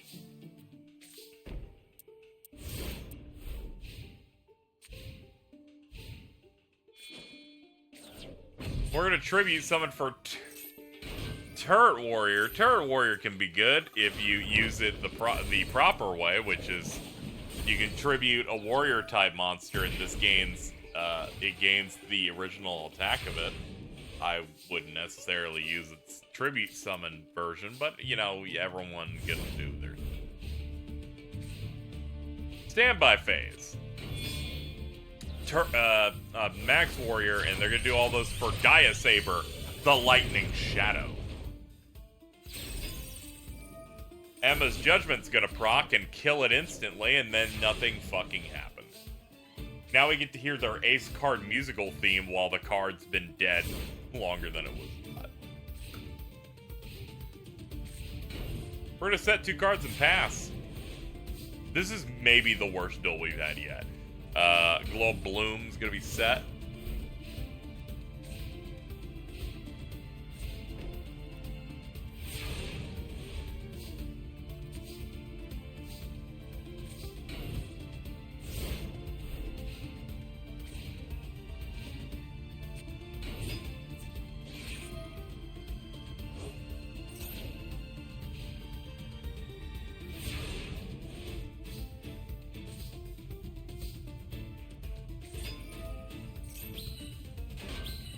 A: We're gonna tribute summon for Turret Warrior. Turret Warrior can be good if you use it the proper way, which is you can tribute a warrior type monster, and this gains it gains the original attack of it. I wouldn't necessarily use its tribute summon version, but you know, everyone gets to do their standby phase. Max Warrior, and they're gonna do all those for Gaia Saber, the Lightning Shadow. Emma's Judgment's gonna proc and kill it instantly, and then nothing fucking happened. Now we get to hear their ace card musical theme while the card's been dead longer than it was not. We're gonna set 2 cards and pass. This is maybe the worst duel we've had yet. Globe Bloom's gonna be set.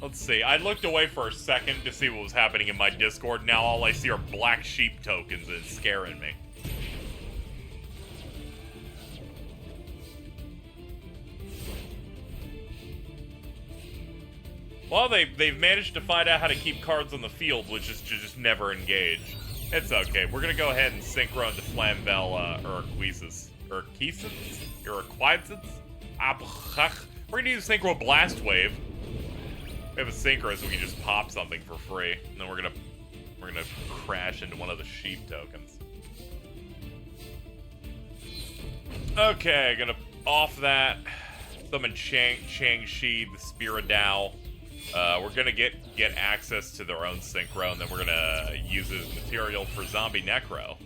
A: Let's see. I looked away for a second to see what was happening in my Discord. Now all I see are black sheep tokens, and it's scaring me. Well, they've managed to find out how to keep cards on the field, which is to just never engage. It's okay. We're gonna go ahead and synchro into Flamvel Urquises. We're gonna use Synchro Blast Wave. We have a Synchro, so we can just pop something for free, and then we're gonna crash into one of the sheep tokens. Okay, gonna off that. Summon Shang-Chi, the Spiridao. We're gonna get access to their own Synchro, and then we're gonna use it as material for Zombie Necro.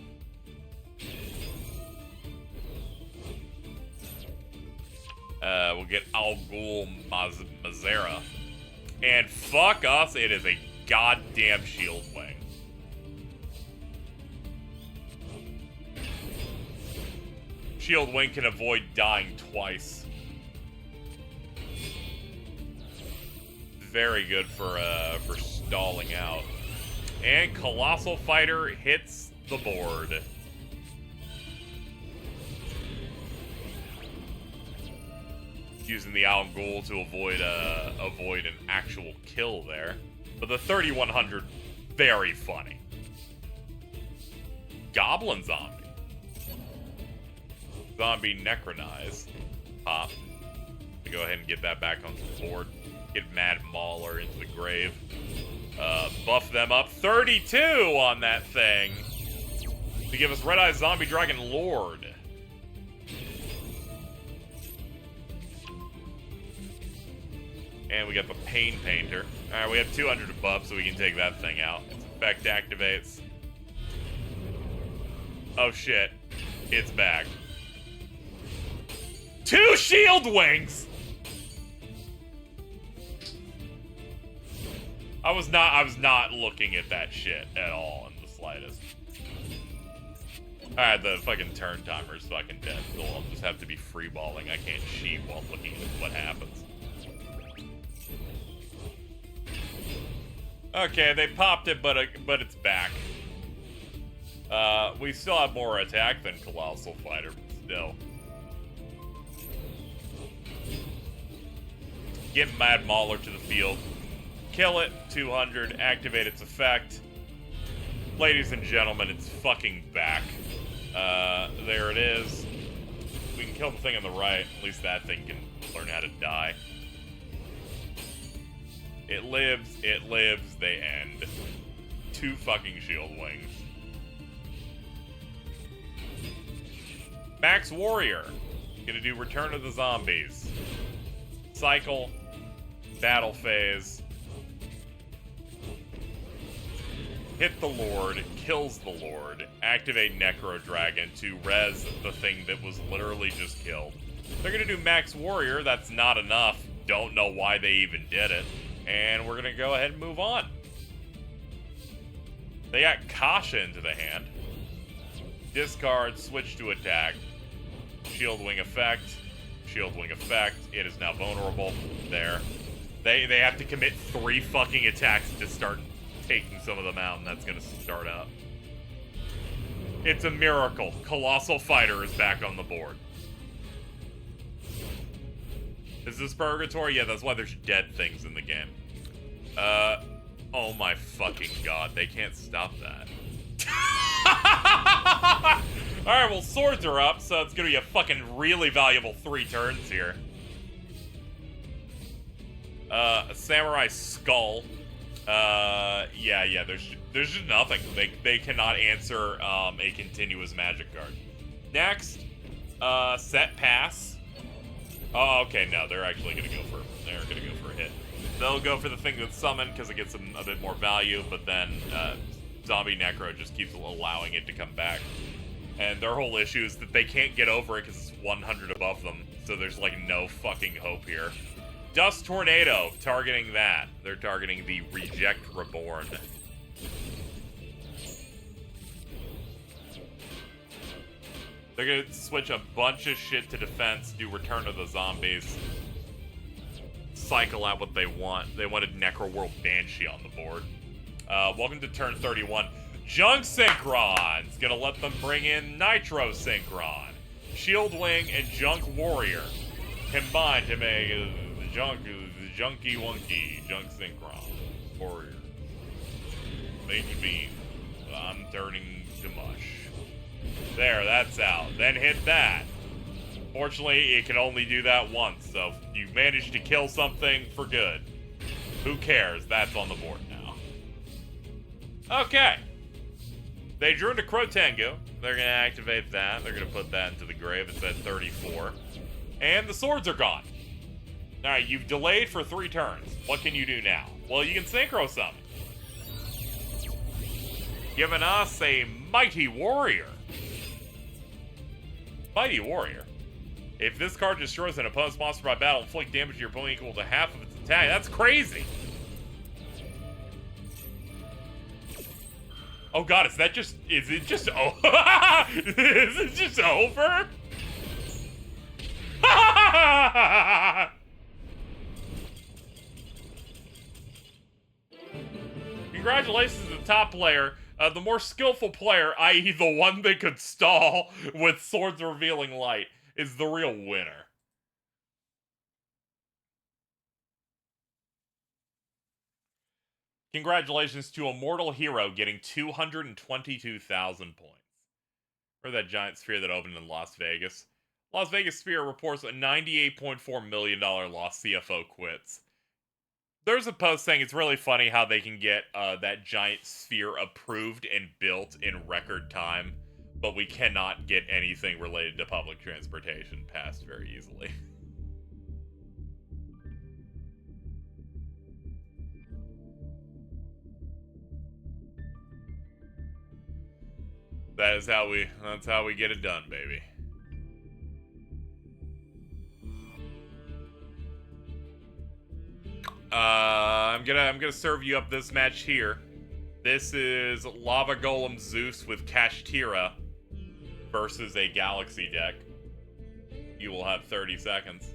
A: We'll get Al Ghul Mazera. And fuck us, it is a goddamn Shield Wing. Shield Wing can avoid dying twice. Very good for stalling out. And Colossal Fighter hits the board. Using the Al Ghul to avoid an actual kill there. But the 3100, very funny. Goblin Zombie. Zombie Necronize. Pop. Go ahead and get that back onto the board. Get Mad Mauler into the grave. Buff them up. 32 on that thing. To give us Red Eye Zombie Dragon Lord. And we got the Pain Painter. Alright, we have 200 of buff, so we can take that thing out. Its effect activates. Oh shit. It's back. 2 Shield Wings! I was not looking at that shit at all in the slightest. Alright, the fucking turn timer's fucking dead, so I'll just have to be freeballing. I can't cheat while looking at what happens. Okay, they popped it, but it's back. We still have more attack than Colossal Fighter, but still. Get Mad Mauler to the field. Kill it, 200, activate its effect. Ladies and gentlemen, it's fucking back. There it is. We can kill the thing on the right. At least that thing can learn how to die. It lives, they end. 2 fucking Shield Wings. Max Warrior. Gonna do Return of the Zombies. Cycle. Battle phase. Hit the Lord. Kills the Lord. Activate Necro Dragon to res the thing that was literally just killed. They're gonna do Max Warrior. That's not enough. Don't know why they even did it. And we're gonna go ahead and move on. They got Kasha into the hand. Discard, switch to attack. Shield Wing effect. Shield Wing effect. It is now vulnerable. There. They have to commit 3 fucking attacks to start taking some of them out, and that's gonna start up. It's a miracle. Colossal Fighter is back on the board. Is this purgatory? Yeah, that's why there's dead things in the game. Oh my fucking god, they can't stop that. Alright, well, swords are up, so it's gonna be a fucking really valuable 3 turns here. A Samurai Skull. Yeah, there's just nothing. They cannot answer, a continuous magic card. Next, Set Pass. Oh, okay, no, they're actually gonna go for a hit. They'll go for the thing that's summoned because it gets them a bit more value, but then Zombie Necro just keeps allowing it to come back. And their whole issue is that they can't get over it because it's 100 above them, so there's like no fucking hope here. Dust Tornado, targeting that. They're targeting the Reject Reborn. They're gonna switch a bunch of shit to defense, do Return of the Zombies, cycle out what they want. They wanted Necro World Banshee on the board. Welcome to turn 31. Junk Synchron's gonna let them bring in Nitro Synchron. Shield Wing and Junk Warrior combined to make the Junky Wonky Junk Synchron Warrior. Major Beam. I'm turning to mush. There, that's out. Then hit that. Fortunately, it can only do that once, so if you manage to kill something for good, who cares? That's on the board now. Okay. They drew into Crotengu. They're going to activate that. They're going to put that into the grave. It's at 34. And the swords are gone. Alright, you've delayed for 3 turns. What can you do now? Well, you can Synchro summon. Giving us a Mighty Warrior. Mighty Warrior. If this card destroys an opponent's monster by battle, inflict damage to your opponent equal to half of its attack. That's crazy. Oh god, is it just over? Is it just over? Congratulations to the top player. The more skillful player, i.e. the one that could stall with Swords Revealing Light, is the real winner. Congratulations to Immortal Hero getting 222,000 points. For that giant sphere that opened in Las Vegas. Las Vegas Sphere reports a $98.4 million loss. CFO quits. There's a post saying it's really funny how they can get that giant sphere approved and built in record time, but we cannot get anything related to public transportation passed very easily. That's how we get it done, baby. I'm gonna serve you up this match here. This is Lava Golem Zeus with Kashtira versus a Galaxy deck. You will have 30 seconds.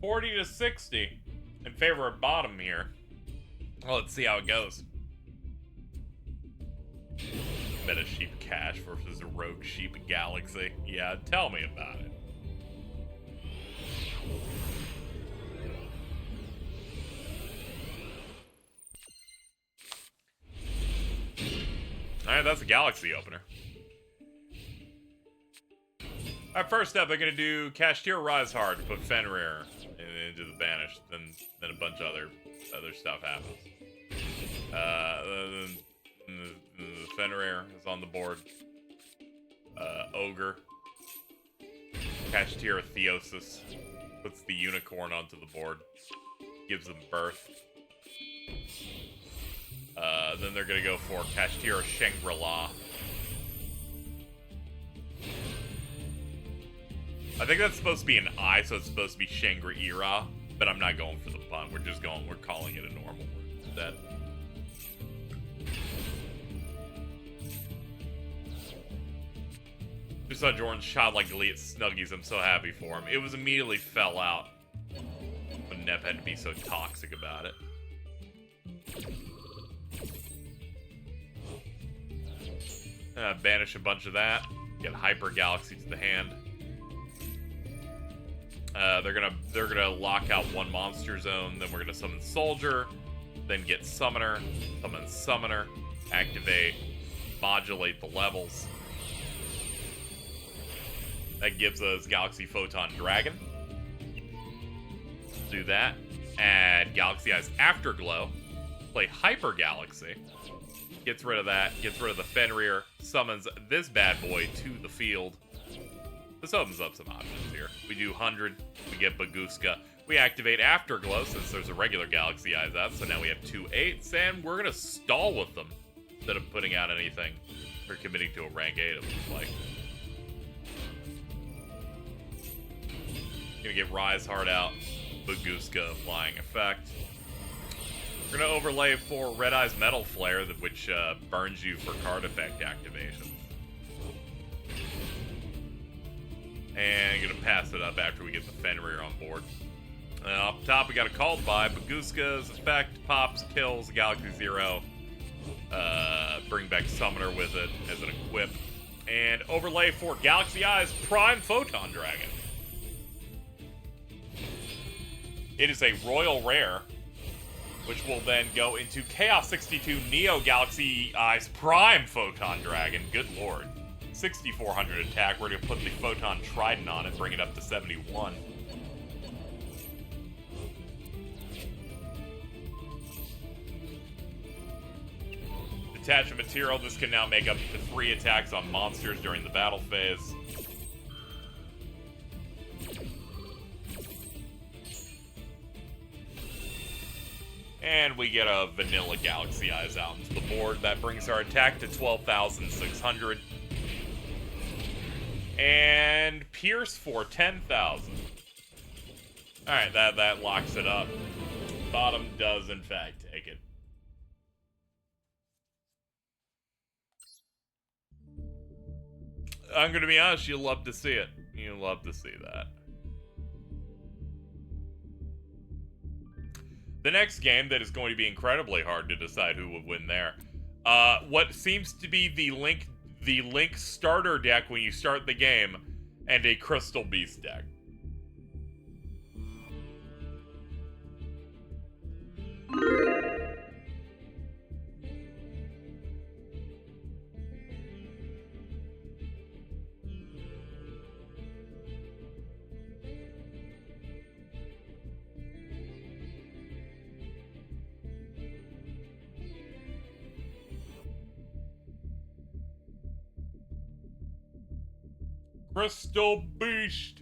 A: $40 to $60 in favor of bottom here. Well, let's see how it goes. Meta Sheep Cash versus a Rogue Sheep Galaxy. Yeah, tell me about it. Alright, that's a Galaxy opener. Alright, first up, they're going to do Kashtira Rise Hard to put Fenrir into the Banished. Then a bunch of other stuff happens. The Fenrir is on the board. Ogre. Kashtira Theosis puts the Unicorn onto the board. Gives them birth. Then they're going to go for Kashtira Shangri-La. I think that's supposed to be an I, so it's supposed to be Shangri-Ira, but I'm not going for the pun. We're calling it a normal word instead. Just saw Jordan's shot like Glee at Snuggies. I'm so happy for him. It was immediately fell out. But Nev had to be so toxic about it. Banish a bunch of that. Get Hyper Galaxy to the hand. They're gonna lock out one monster zone. Then we're gonna summon Soldier. Then get Summoner. Summon Summoner. Activate. Modulate the levels. That gives us Galaxy Photon Dragon. Do that. Add Galaxy Eyes Afterglow. Play Hyper Galaxy. Gets rid of that. Gets rid of the Fenrir. Summons this bad boy to the field. This opens up some options here. We do 100. We get Baguska. We activate Afterglow since there's a regular Galaxy Eyes out. So now we have 2 8s. And we're going to stall with them instead of putting out anything or committing to a rank 8, it looks like. Gonna get Rise Hard out. Baguska applying effect. We're gonna overlay for Red Eyes Metal Flare, which burns you for card effect activation. And gonna pass it up after we get the Fenrir on board. Up top, we got a Called By. Baguska's effect pops, kills Galaxy Zero. Bring back Summoner with it as an equip. And overlay for Galaxy Eyes Prime Photon Dragon. It is a Royal Rare, which will then go into Chaos 62 Neo Galaxy Eyes Prime Photon Dragon. Good lord. 6,400 attack. We're going to put the Photon Trident on it, bring it up to 71. Detachment material. This can now make up to 3 attacks on monsters during the battle phase. And we get a vanilla Galaxy Eyes out into the board. That brings our attack to 12,600. And Pierce for 10,000. Alright, that locks it up. Bottom does, in fact, take it. I'm going to be honest, you'll love to see it. You'll love to see that. The next game that is going to be incredibly hard to decide who would win there. What seems to be the Link starter deck when you start the game, and a Crystal Beast deck. Crystal Beast.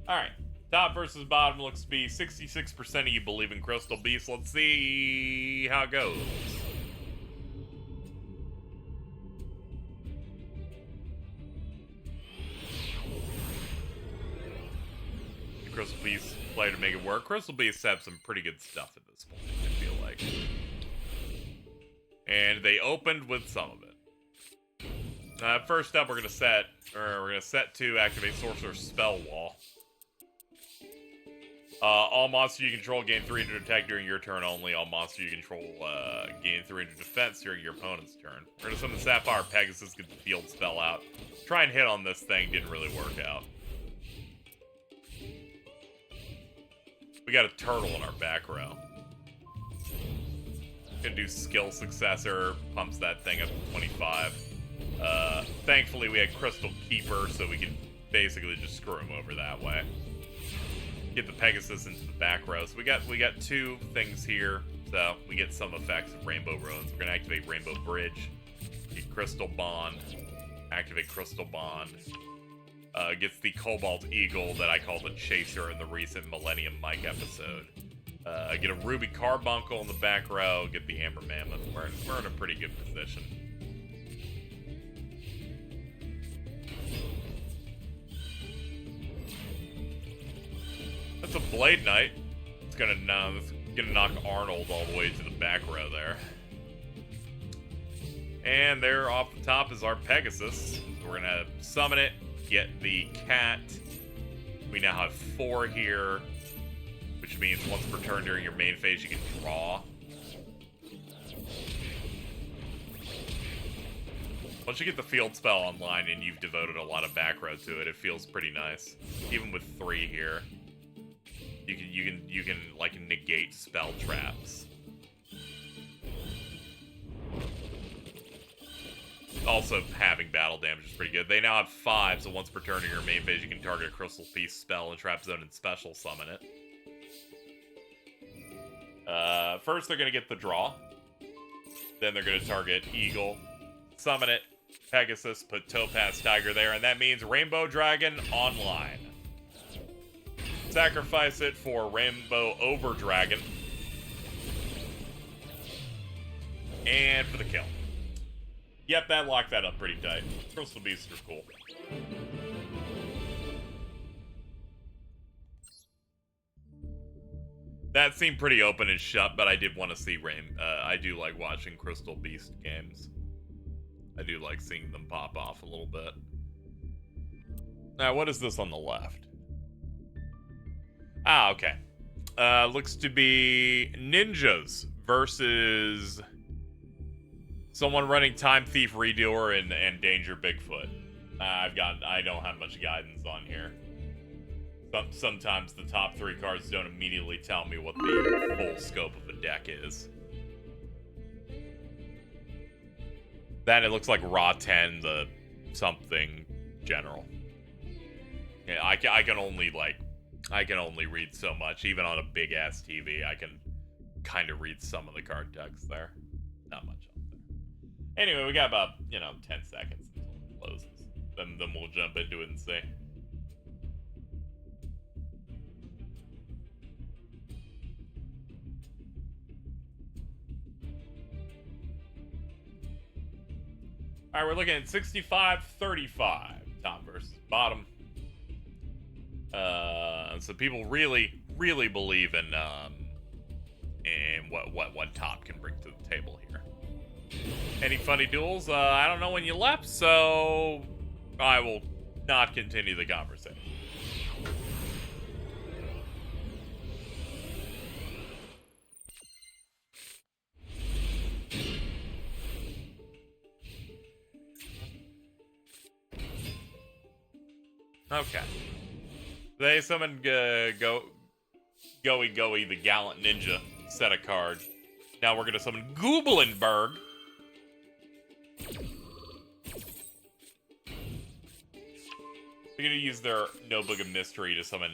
A: Alright. Top versus bottom looks to be 66% of you believe in Crystal Beast. Let's see how it goes. The Crystal Beast play to make it work. Crystal Beasts have some pretty good stuff at this point, I feel like. And they opened with some of it. First up, we're gonna set to activate Sorcerer's Spell Wall. All monsters you control gain 300 attack during your turn only. All monsters you control gain 300 defense during your opponent's turn. We're gonna summon Sapphire Pegasus, get the field spell out. Try and hit on this thing, didn't really work out. We got a turtle in our back row. Gonna do Skill Successor, pumps that thing up to 25. Thankfully we had Crystal Keeper, so we can basically just screw him over that way. Get the Pegasus into the back row. So we got two things here. So we get some effects of Rainbow Ruins. We're gonna activate Rainbow Bridge. Get Crystal Bond. Activate Crystal Bond. Gets the Cobalt Eagle that I call the Chaser in the recent Millennium Mike episode. Get a Ruby Carbuncle in the back row. Get the Amber Mammoth. We're in a pretty good position. That's a Blade Knight. It's gonna knock Arnold all the way to the back row there. And there off the top is our Pegasus. We're gonna summon it, get the cat. We now have 4 here, which means once per turn during your main phase you can draw. Once you get the field spell online and you've devoted a lot of back row to it, it feels pretty nice. Even with 3 here. You can like negate spell traps. Also, having battle damage is pretty good. They now have 5, so once per turn in your main phase, you can target a Crystal Beast spell and Trap Zone and special summon it. First, they're going to get the draw. Then they're going to target Eagle, summon it, Pegasus, put Topaz Tiger there, and that means Rainbow Dragon online. Sacrifice it for Rainbow Over Dragon. And for the kill. Yep, that locked that up pretty tight. Crystal Beasts are cool. That seemed pretty open and shut, but I did want to see I do like watching Crystal Beast games. I do like seeing them pop off a little bit. Now, what is this on the left? Ah, okay. Looks to be ninjas versus someone running Time Thief Redoer and Danger Bigfoot. I don't have much guidance on here. Sometimes the top 3 cards don't immediately tell me what the full scope of a deck is. Then it looks like Raw 10, the something general. Yeah, I can only read so much. Even on a big ass TV, I can kind of read some of the card text there. Not much up there. Anyway, we got about 10 seconds until it closes. Then we'll jump into it and see. Alright, we're looking at 65-35. Top versus bottom. So people really believe in what top can bring to the table here. Any funny duels? I don't know when you left, so I will not continue the conversation. Okay. They summoned Goate, the Gallant Ninja set of card. Now we're gonna summon Gooblenberg. We're gonna use their Notebook of Mystery to summon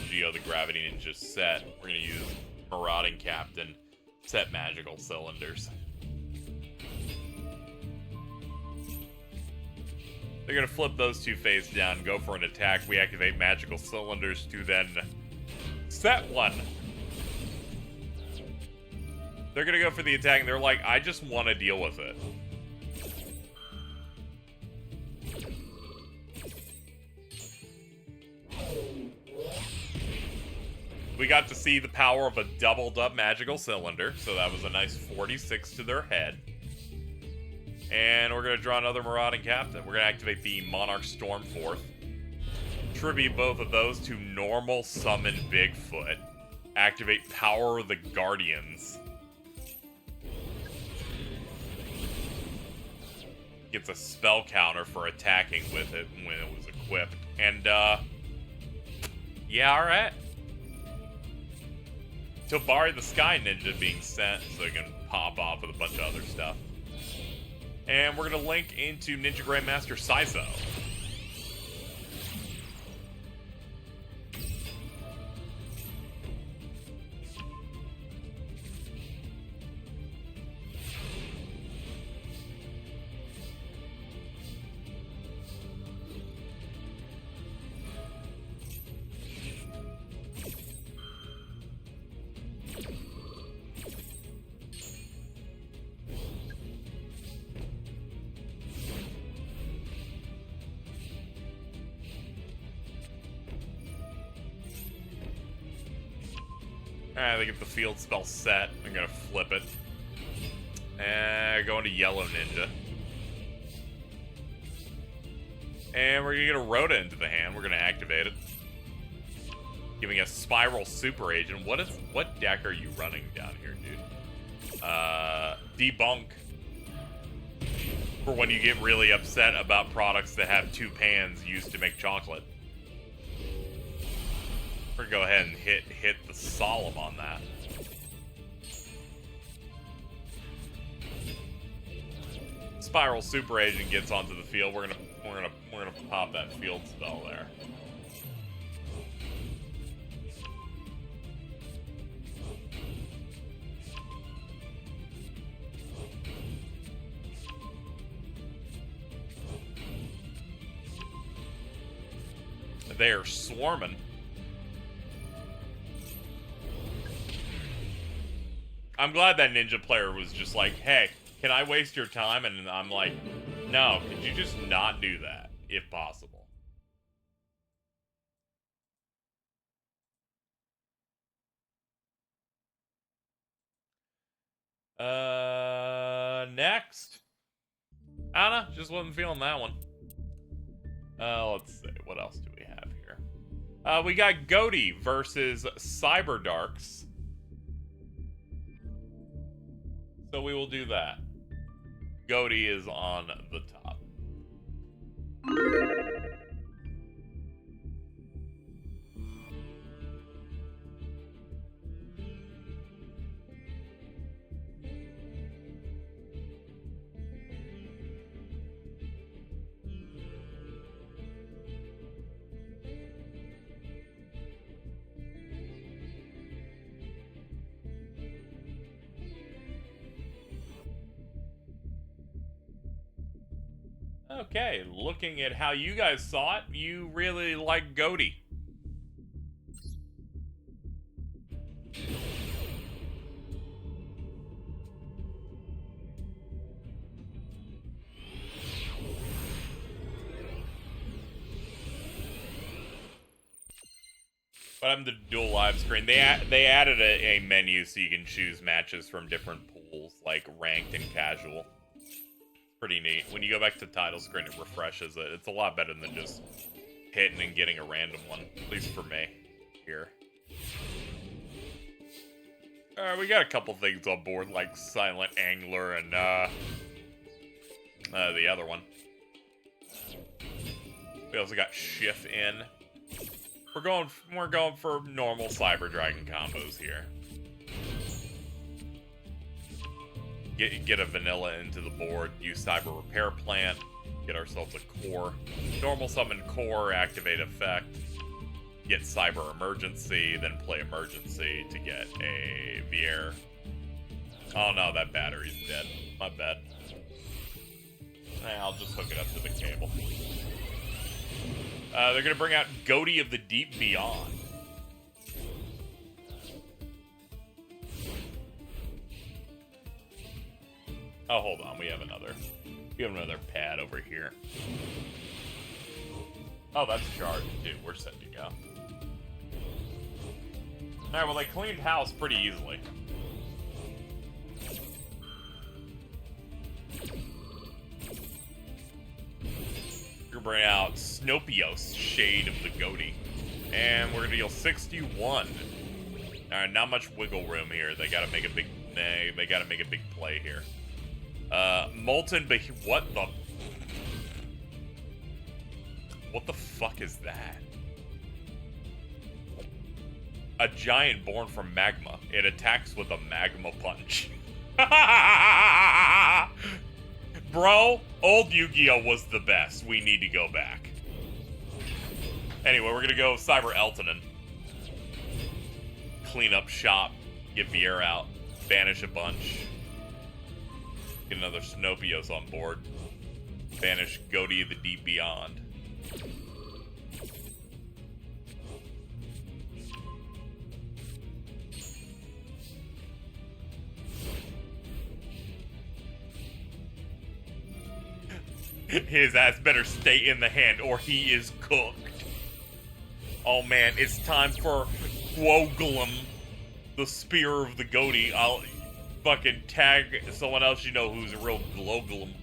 A: Geo the Gravity Ninja set. We're gonna use Marauding Captain, set Magical Cylinders. They're gonna flip those two face down, go for an attack. We activate Magical Cylinders to then set one. They're gonna go for the attack, and they're like, I just want to deal with it. We got to see the power of a doubled up Magical Cylinder, so that was a nice 46 to their head. And we're going to draw another Marauding Captain. We're going to activate the Monarch Stormforth. Tribute both of those to normal summon Bigfoot. Activate Power of the Guardians. Gets a spell counter for attacking with it when it was equipped. And, yeah, alright. Tobari the Sky Ninja being sent so it can pop off with a bunch of other stuff. And we're going to link into Ninja Grandmaster Saizo. Alright, they get the field spell set. I'm gonna flip it. And go into Yellow Ninja. And we're gonna get a Rhoda into the hand. We're gonna activate it. Giving us Spiral Super Agent. What deck are you running down here, dude? Debunk. For when you get really upset about products that have two pans used to make chocolate. We're gonna go ahead and hit the Solemn on that. Spiral Super Agent gets onto the field. We're gonna pop that field spell there. They're swarming. I'm glad that ninja player was just like, hey, can I waste your time? And I'm like, no, could you just not do that, if possible? Next. I don't know, just wasn't feeling that one. Let's see, what else do we have here? We got Goate versus Cyberdarks. So we will do that. Goate is on the top. Okay, looking at how you guys saw it, you really like Goate. But I'm the Duel live screen. They added a menu so you can choose matches from different pools, like ranked and casual. Pretty neat. When you go back to the title screen, it refreshes it. It's a lot better than just hitting and getting a random one, at least for me here. Alright, we got a couple things on board, like Silent Angler and the other one. We also got Shift in. We're going for normal Cyber Dragon combos here. Get a vanilla into the board, use Cyber Repair Plant, get ourselves a core. Normal summon core, activate effect, get Cyber Emergency, then play Emergency to get a Vier. Oh no, that battery's dead. My bad. I'll just hook it up to the cable. They're gonna bring out Goate of the Deep Beyond. Oh, hold on. We have another pad over here. Oh, that's charged. Dude, we're set to go. Alright, well, they cleaned house pretty easily. We're gonna bring out Snopios, Shade of the Goate. And we're gonna deal 61. Alright, not much wiggle room here. They gotta make a big play here. Molten what the fuck is that? A giant born from magma. It attacks with a magma punch. Bro, old Yu-Gi-Oh was the best. We need to go back. Anyway, we're gonna go Cyber Eltonin. Clean up shop. Get Vier out. Banish a bunch. Get another Snopios on board. Banish Goate of the Deep Beyond. His ass better stay in the hand or he is cooked. Oh man, it's time for Gwogulum, the Spear of the Goate. I'll fucking tag someone else you know who's a real Glogulum.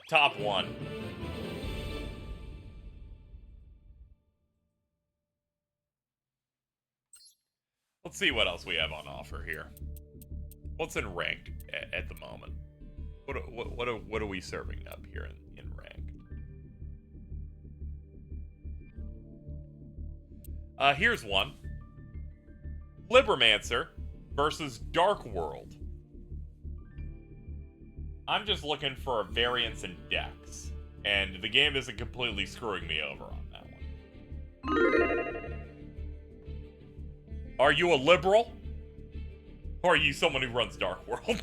A: Top one. Let's see what else we have on offer here. What's in ranked at the moment? What are we serving up here in ranked? Here's one. Libromancer versus Dark World. I'm just looking for a variance in decks, and the game isn't completely screwing me over on that one. Are you a liberal? Or are you someone who runs Dark World?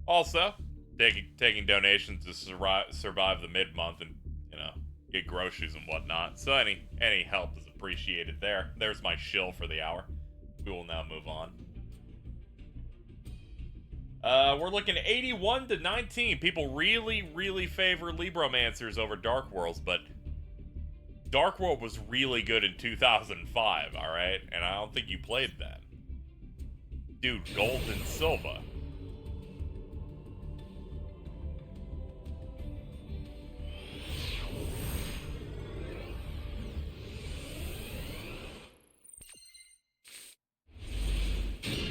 A: Also, taking donations to survive the mid-month and, you know, get groceries and whatnot. So any help is appreciated there. There's my shill for the hour. We will now move on. We're looking at 81 to 19. People really favor Libromancers over Dark Worlds, but Dark World was really good in 2005, alright? And I don't think you played that. Dude, Gold and Silva.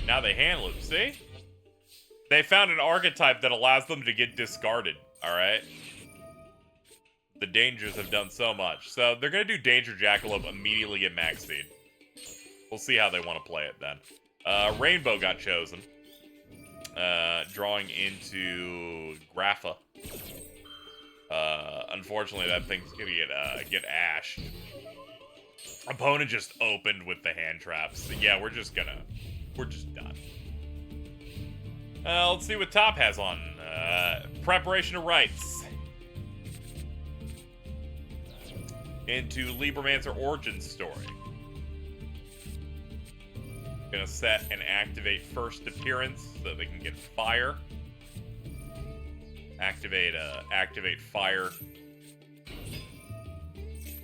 A: Now they hand loop, see? They found an archetype that allows them to get discarded, alright? The Dangers have done so much. So they're going to do Danger Jackalope, immediately get Max Seed. We'll see how they want to play it then. Rainbow got chosen. Drawing into Grapha. Unfortunately, that thing's going to get ashed. Opponent just opened with the hand traps. Yeah, we're just done. Let's see what Top has on. Preparation of Rites. Into Libromancer Origin Story. Gonna set and activate first appearance so they can get fire. Activate fire.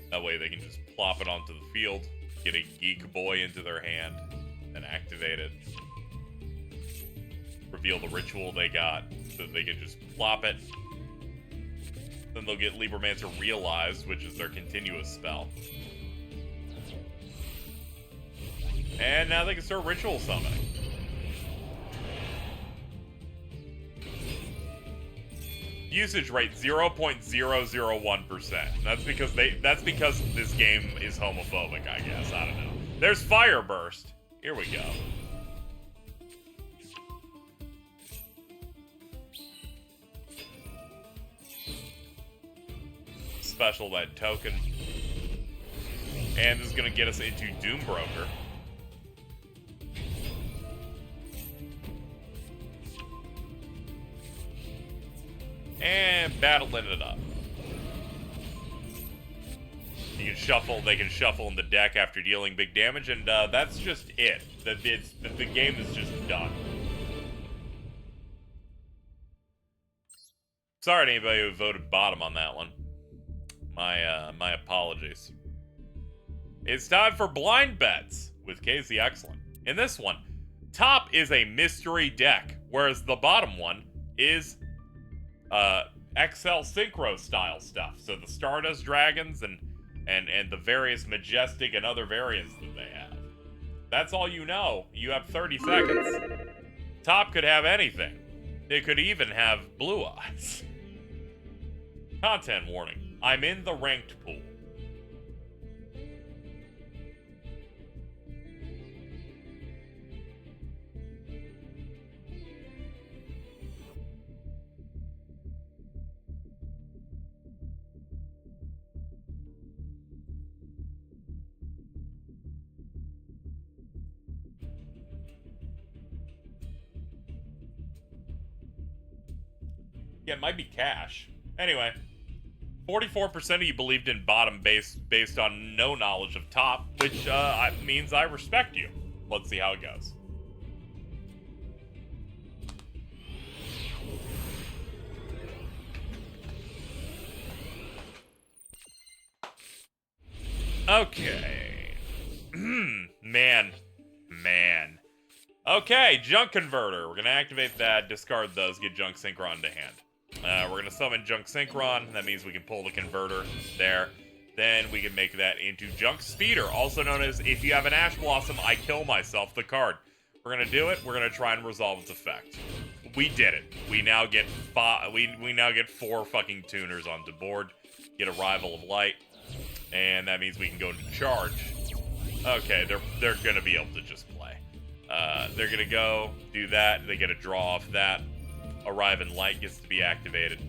A: That way they can just plop it onto the field. Get a Geek Boy into their hand. Then activate it. Reveal the ritual they got so they can just plop it. Then they'll get Libromancer Realized, which is their continuous spell. And now they can start Ritual Summoning. Usage rate 0.001%. That's because this game is homophobic, I guess. I don't know. There's Fire Burst. Here we go. Special that token. And this is gonna get us into Doombroker. And battling it up. You can shuffle, they can shuffle in the deck after dealing big damage, and that's just it. The game is just done. Sorry to anybody who voted bottom on that one. My apologies. It's time for blind bets with KZXcellent. In this one, top is a mystery deck, whereas the bottom one is XL Synchro style stuff. So the Stardust Dragons and the various Majestic and other variants that they have. That's all you know. You have 30 seconds. Top could have anything. It could even have blue eyes. Content warning. I'm in the ranked pool. Yeah, it might be cash. Anyway, 44% of you believed in bottom based on no knowledge of top, which means I respect you. Let's see how it goes. Okay. Man. Okay, Junk Converter. We're going to activate that, discard those, get Junk Synchron to hand. We're going to summon Junk Synchron. That means we can pull the Converter there. Then we can make that into Junk Speeder, also known as if you have an Ash Blossom, I kill myself, the card. We're going to do it. We're going to try and resolve its effect. We did it. We now get we now get 4 fucking tuners onto board. Get Arrival of Light. And that means we can go into charge. Okay, they're going to be able to just play. They're going to go do that. They get a draw off that. Arrive in Light gets to be activated.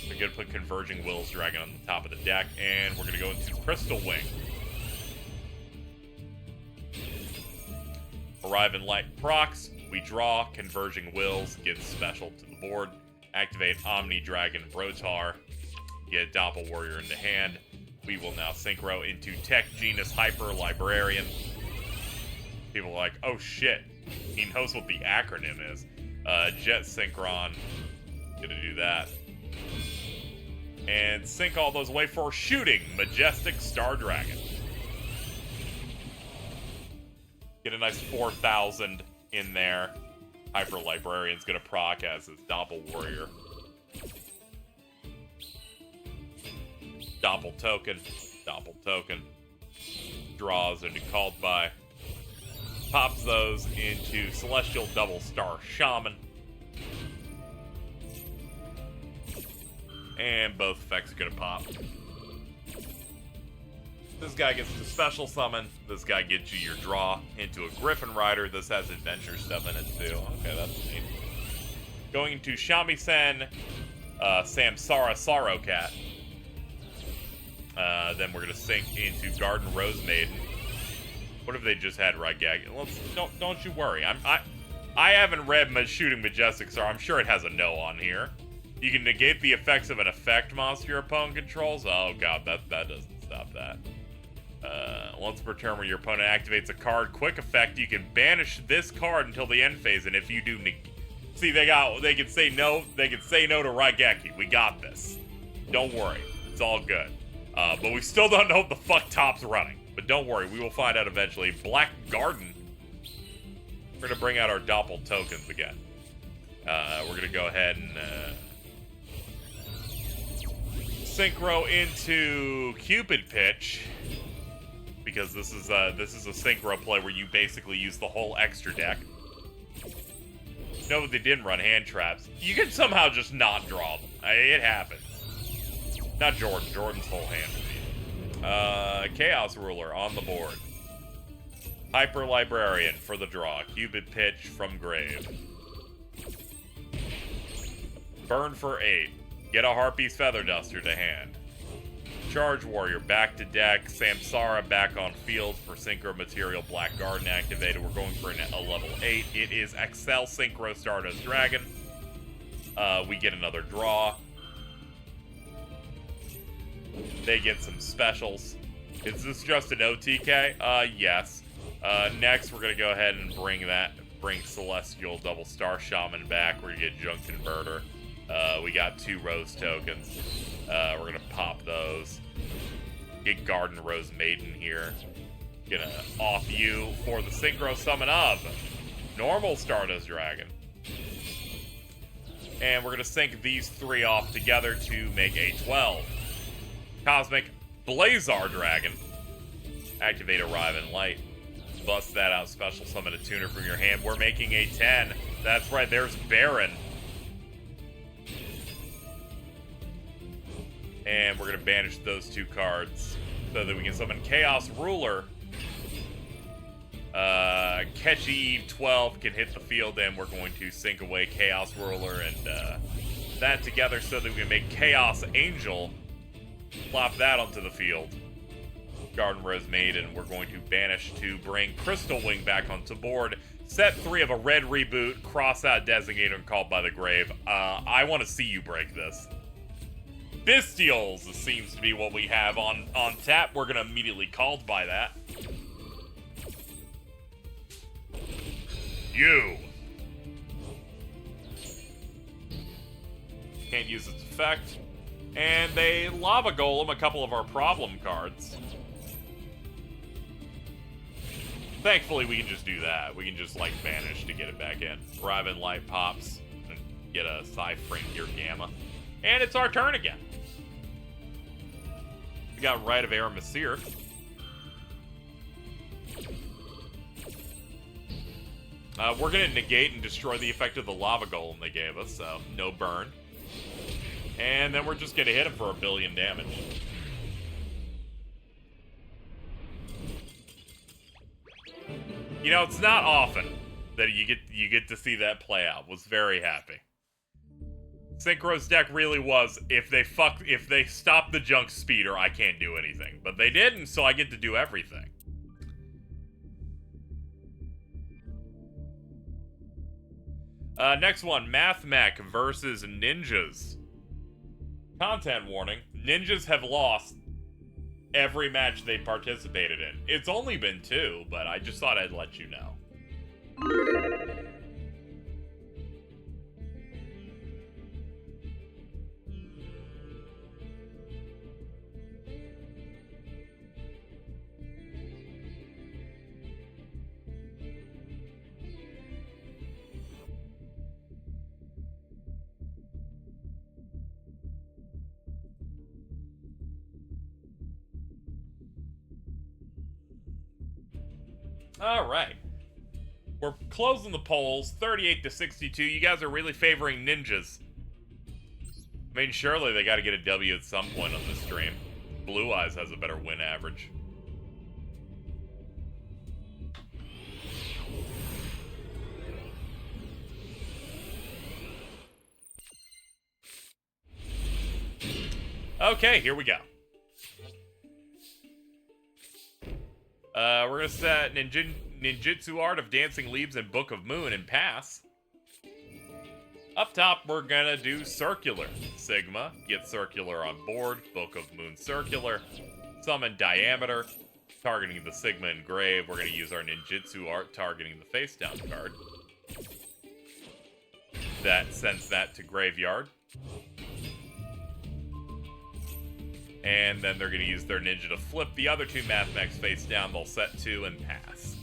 A: We're going to put Converging Wills Dragon on the top of the deck, and we're going to go into Crystal Wing. Arrive in Light procs. We draw. Converging Wills gets special to the board. Activate Omni Dragon Brotar. Get Doppel Warrior into hand. We will now Synchro into Tech Genus Hyper Librarian. People are like, oh shit, he knows what the acronym is. Jet Synchron. Gonna do that. And sync all those away for Shooting Majestic Star Dragon. Get a nice 4,000 in there. Hyper Librarian's gonna proc as his Doppel Warrior. Doppel Token. Draws into Called By. Pops those into Celestial Double Star Shaman. And both effects are gonna pop. This guy gets to special summon. This guy gets you your draw into a Griffin Rider. This has adventure stuff in it too. Okay, that's neat. Going into Shamisen, Samsara Sorrow Cat. Then we're gonna sink into Garden Rose Maiden. What if they just had Raigag? Don't you worry. I haven't read Shooting Majestic Star. I'm sure it has a no on here. You can negate the effects of an effect monster your opponent controls. Oh god, that doesn't stop that. Once per turn where your opponent activates a card, quick effect, you can banish this card until the end phase, and if you do see, they can say no to Raigeki. We got this. Don't worry. It's all good. But we still don't know what the fuck Top's running. But don't worry, we will find out eventually. Black Garden. We're going to bring out our Doppel tokens again. We're going to go ahead and Synchro into Cupid Pitch, because this is a Synchro play where you basically use the whole extra deck. No, they didn't run hand traps. You can somehow just not draw them. It happens. Not Jordan. Jordan's whole hand. Chaos Ruler on the board. Hyper Librarian for the draw. Cupid Pitch from grave. Burn for 8. Get a Harpy's Feather Duster to hand. Charge Warrior back to deck. Samsara back on field for Synchro Material Black Garden activated. We're going for a level 8. It is Excel Synchro Stardust Dragon. We get another draw. They get some specials. Is this just an OTK? Yes. Next, we're going to go ahead and bring Celestial Double Star Shaman back. We're going to get Junk Converter. We got 2 Rose tokens. We're going to pop those. Get Garden Rose Maiden here. Gonna off you for the Synchro summon of normal Stardust Dragon. And we're going to sync these 3 off together to make a 12. Cosmic Blazar Dragon. Activate Arrive in Light. Bust that out, special summon a tuner from your hand. We're making a 10. That's right, there's Baron. And we're going to banish those 2 cards so that we can summon Chaos Ruler. Catchy Eve 12 can hit the field, and we're going to sync away Chaos Ruler and that together so that we can make Chaos Angel. Plop that onto the field. Garden Rose Maiden, we're going to banish to bring Crystal Wing back onto board. Set 3 of a red reboot, cross out Designator and Called by the Grave. I want to see you break this. Bestials seems to be what we have on tap. We're going to immediately Called by that. You. Can't use its effect. And they Lava Golem a couple of our problem cards. Thankfully, we can just do that. We can just, like, banish to get it back in. Arrive in Light pops and get a Cyframe Gear Gamma. And it's our turn again. We got Rite of Aramesir. We're going to negate and destroy the effect of the Lava Golem they gave us, so no burn. And then we're just going to hit him for 1 billion damage. You know, it's not often that you get to see that play out. Was very happy. Synchro's deck really was, if they stop the junk speeder, I can't do anything. But they didn't, so I get to do everything. Next one, Mathmech versus Ninjas. Content warning, Ninjas have lost every match they participated in. It's only been 2, but I just thought I'd let you know. All right. We're closing the polls, 38 to 62. You guys are really favoring Ninjas. I mean, surely they got to get a W at some point on this stream. Blue Eyes has a better win average. Okay, here we go. We're going to set Ninjutsu Art of Dancing Leaves and Book of Moon and pass. Up top, we're going to do Circular. Sigma, get Circular on board. Book of Moon Circular. Summon Diameter, targeting the Sigma and Grave. We're going to use our Ninjutsu Art targeting the face down card. That sends that to Graveyard. And then they're going to use their ninja to flip the other 2 Mathmechs face down. They'll set 2 and pass.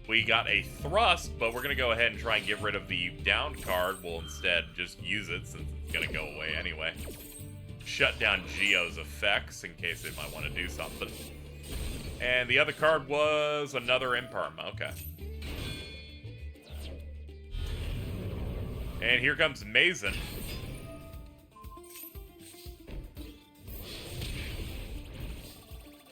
A: We got a Thrust, but we're going to go ahead and try and get rid of the down card. We'll instead just use it since it's going to go away anyway. shut down Geo's effects in case they might want to do something. And the other card was another Imperm. Okay. And here comes Mazen.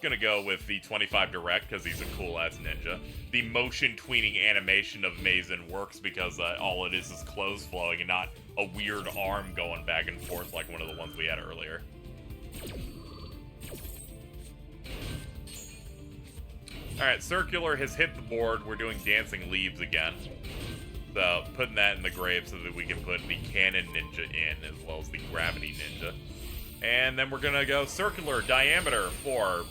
A: Gonna go with the 25 direct because he's a cool ass ninja. The motion tweening animation of Mazen works because all it is clothes flowing and not a weird arm going back and forth like one of the ones we had earlier. Alright, Circular has hit the board. We're doing Dancing Leaves again. So, putting that in the grave so that we can put the Cannon Ninja in, as well as the Gravity Ninja. And then we're gonna go Circular Diameter for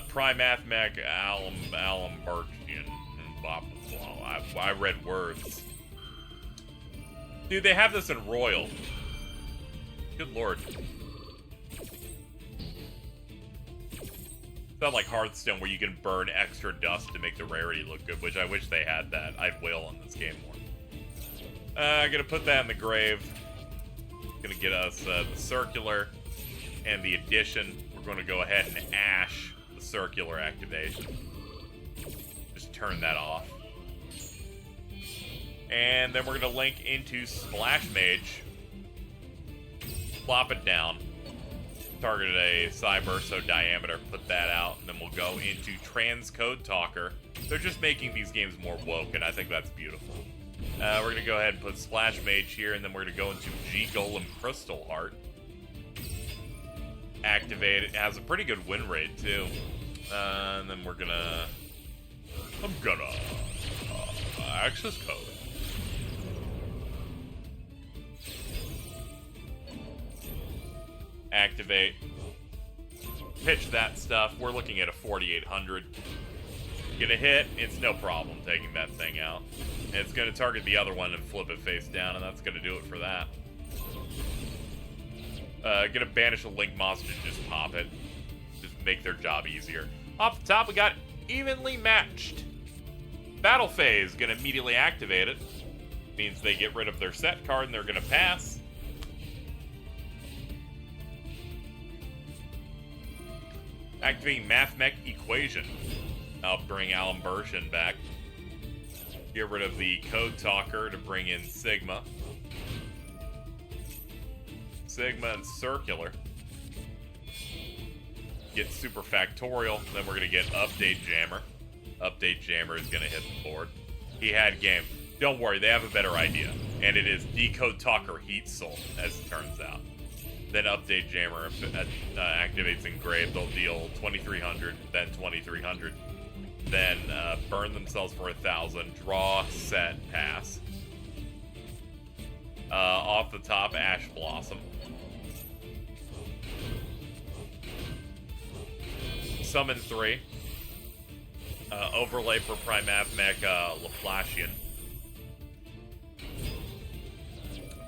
A: Prime Mathmech, Alambertian, and blah, blah, blah. I read words. Dude, they have this in Royal. Good lord. It's not like Hearthstone where you can burn extra dust to make the rarity look good, which I wish they had that. I'd wail on this game more. I'm gonna put that in the grave. Gonna get us the Circular and the Addition. We're gonna go ahead and Ash the Circular activation. Just turn that off. And then we're gonna link into Splash Mage. Plop it down. Target a Cyberso Diameter, put that out, and then we'll go into Transcode Talker. They're just making these games more woke, and I think that's beautiful. We're going to go ahead and put Splash Mage here, and then we're going to go into G-Golem Crystal Heart. Activate it. It has a pretty good win rate, too. And then we're going to... I'm gonna... access code. Activate. Pitch that stuff. We're looking at a 4,800. Gonna hit. It's no problem taking that thing out. And it's gonna target the other one and flip it face down, and that's gonna do it for that. Gonna banish a Link monster and just pop it. Just make their job easier. Off the top, we got Evenly Matched. Battle Phase. Gonna immediately activate it. Means they get rid of their set card and they're gonna pass. Activating Mathmech Equation. I'll bring Alambertian back. Get rid of the Code Talker to bring in Sigma. Sigma and Circular. Get Super Factorial. Then we're going to get Update Jammer. Update Jammer is going to hit the board. He had game. Don't worry, they have a better idea. And it is Decode Talker Heat Soul, as it turns out. Then Update Jammer activates Engrave. They'll deal 2,300, then 2,300. Then burn themselves for 1,000. Draw, set, pass. Off the top, Ash Blossom. Summon 3. Overlay for Prime Mathmech Laplacian.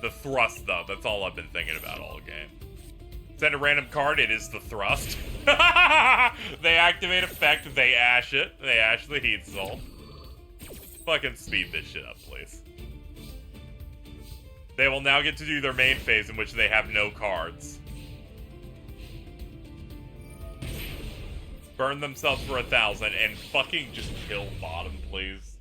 A: The thrust, though. That's all I've been thinking about all game. Send a random card. It is the thrust. They activate effect. They ash it. They ash the Heat Soul. Fucking speed this shit up, please. They will now get to do their main phase in which they have no cards. Burn themselves for 1,000 and fucking just kill bottom, please.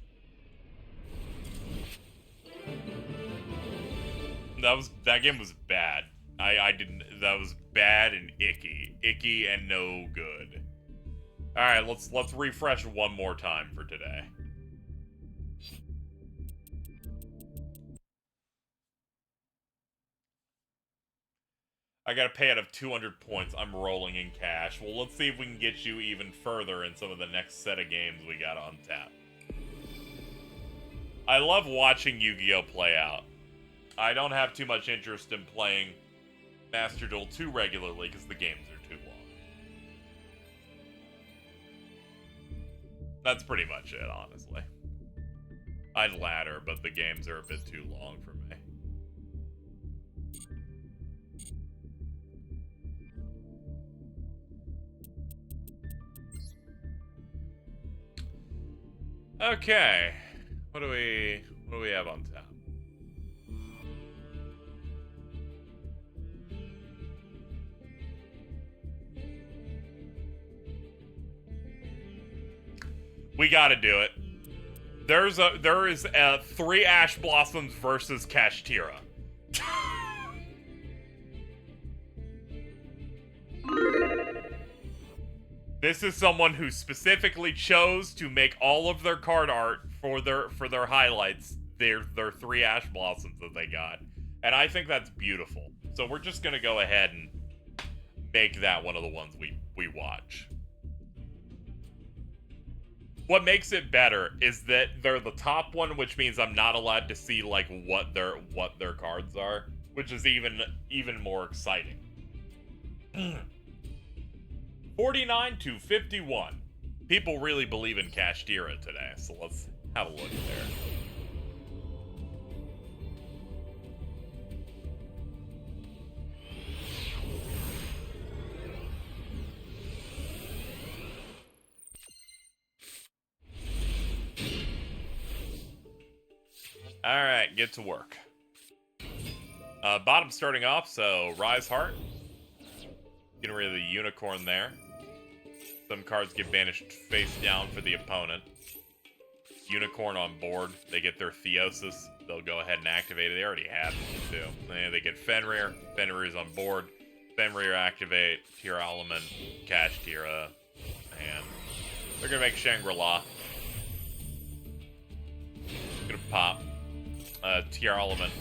A: That game was bad. That was bad and icky and no good. All right, let's refresh one more time for today. I got a payout of 200 points. I'm rolling in cash. Well, let's see if we can get you even further in some of the next set of games we got on tap. I love watching Yu-Gi-Oh! Play out. I don't have too much interest in playing Master Duel too regularly because the games are too long. That's pretty much it, honestly. I'd ladder, but the games are a bit too long for me. Okay. What do we have on tap? We gotta do it. There is 3 Ash Blossoms versus Kashtira. This is someone who specifically chose to make all of their card art for their highlights their 3 Ash Blossoms that they got. And I think that's beautiful. So we're just gonna go ahead and make that one of the ones we watch. What makes it better is that they're the top one, which means I'm not allowed to see like what their cards are, which is even more exciting. 49-51. People really believe in Kashtira today, so let's have a look there. Alright, get to work. Bottom starting off, so Rise Heart. Getting rid of the Unicorn there. Some cards get banished face down for the opponent. Unicorn on board. They get their Theosis. They'll go ahead and activate it. They already have it, too. And they get Fenrir. Fenrir's on board. Fenrir activate. Tira Element. Kashtira. And they're going to make Shangri-La. Gonna pop. Tira Element.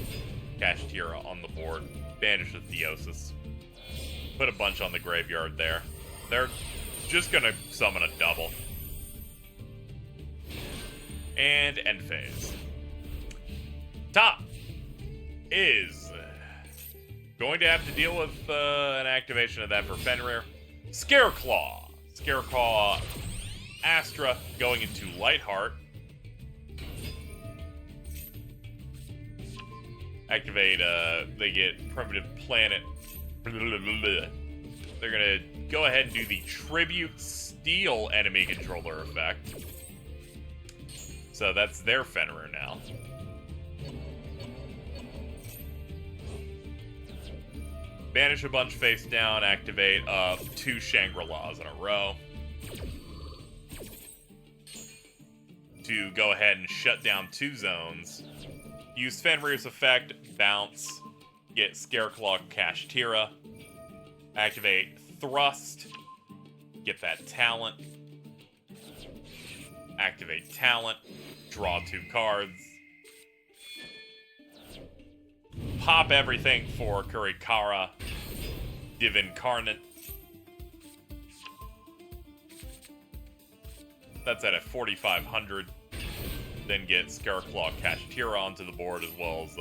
A: Kashtira on the board. Banish the Theosis. Put a bunch on the graveyard there. They're just gonna summon a double. And end phase. Top is going to have to deal with an activation of that for Fenrir. Scareclaw. Scareclaw Astra going into Lightheart. Activate, they get Primitive Planet. They're gonna go ahead and do the Tribute Steal enemy controller effect. So that's their Fenrir now. Banish a bunch face down, activate 2 Shangri-Las in a row. To go ahead and shut down 2 zones. Use Fenrir's effect, bounce, get Scareclaw Kashtira, activate Thrust, get that talent, activate talent, draw 2 cards, pop everything for Kurikara, Div Incarnate. That's at a 4,500. Then get Scareclaw Kashtira onto the board as well as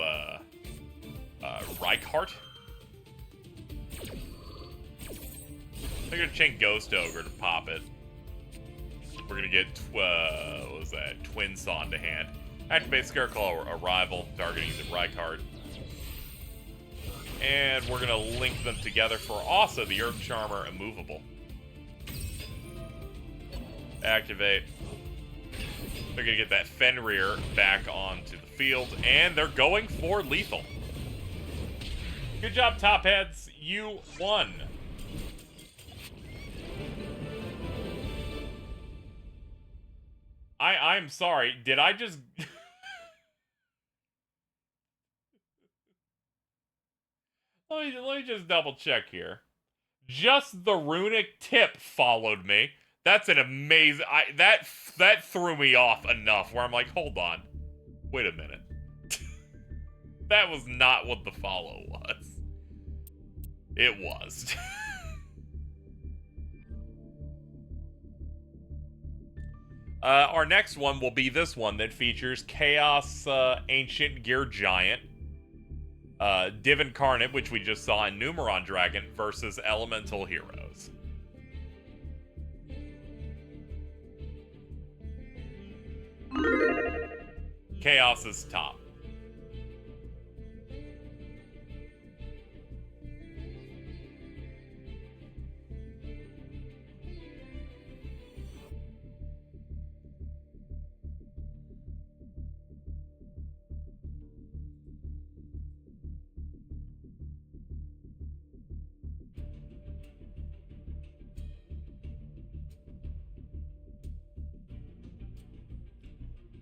A: Reichart. They're gonna chain Ghost Ogre to pop it. We're gonna get what was that? Twin Saw into hand. Activate Scareclaw Arrival, targeting the Reichart. And we're gonna link them together for also the Earth Charmer Immovable. Activate. They're going to get that Fenrir back onto the field, and they're going for lethal. Good job, Top Heads. You won. I'm sorry. Did I just... let me just double check here. Just the runic tip followed me. That's an amazing... that threw me off enough where I'm like, hold on. Wait a minute. That was not what the follow was. It was. Our next one will be this one that features Chaos Ancient Gear Giant, Div Incarnate, which we just saw in Numeron Dragon, versus Elemental Heroes. Chaos is top.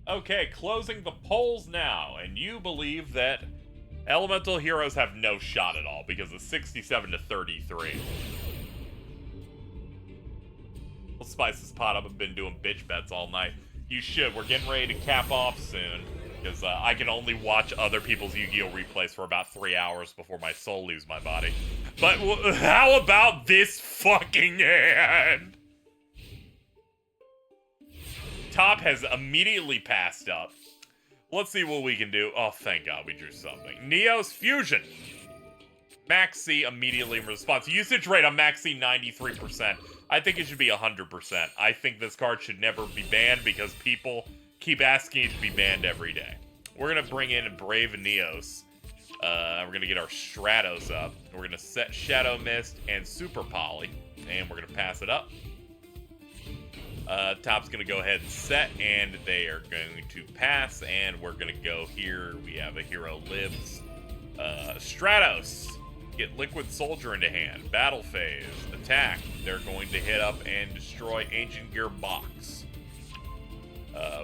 A: Okay, closing the polls now, and you believe that elemental heroes have no shot at all because it's 67 to 33. We'll spice this pot up. I've been doing bitch bets all night. You should. We're getting ready to cap off soon because I can only watch other people's Yu-Gi-Oh! Replays for about 3 hours before my soul leaves my body. But how about this fucking hand? Top has immediately passed up. Let's see what we can do. Oh, thank God we drew something. Neo's Fusion. Max C immediately in response. Usage rate on Max C, 93%. I think it should be 100%. I think this card should never be banned because people keep asking it to be banned every day. We're going to bring in Brave Neos. We're going to get our Stratos up. We're going to set Shadow Mist and Super Poly. And we're going to pass it up. Top's going to go ahead and set, and they are going to pass, and we're going to go here. We have a hero lives. Stratos. Get Liquid Soldier into hand. Battle phase. Attack. They're going to hit up and destroy Ancient Gear Box.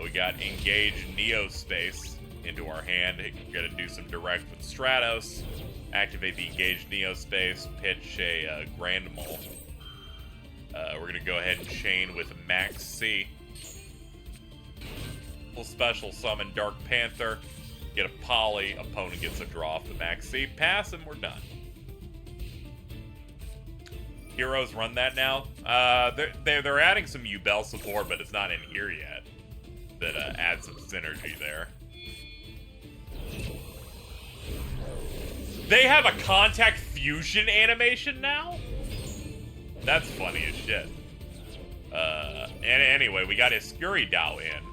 A: We got Engage Neo Space into our hand. We're going to do some direct with Stratos. Activate the Engage Neo Space. Pitch a Grand Mole. We're going to go ahead and chain with Max C. We'll special summon Dark Panther. Get a Poly. Opponent gets a draw off the Max C. Pass, and we're done. Heroes run that now. They're adding some Ubel support, but it's not in here yet. That adds some synergy there. They have a Contact Fusion animation now? That's funny as shit. And anyway, we got Escuridao in.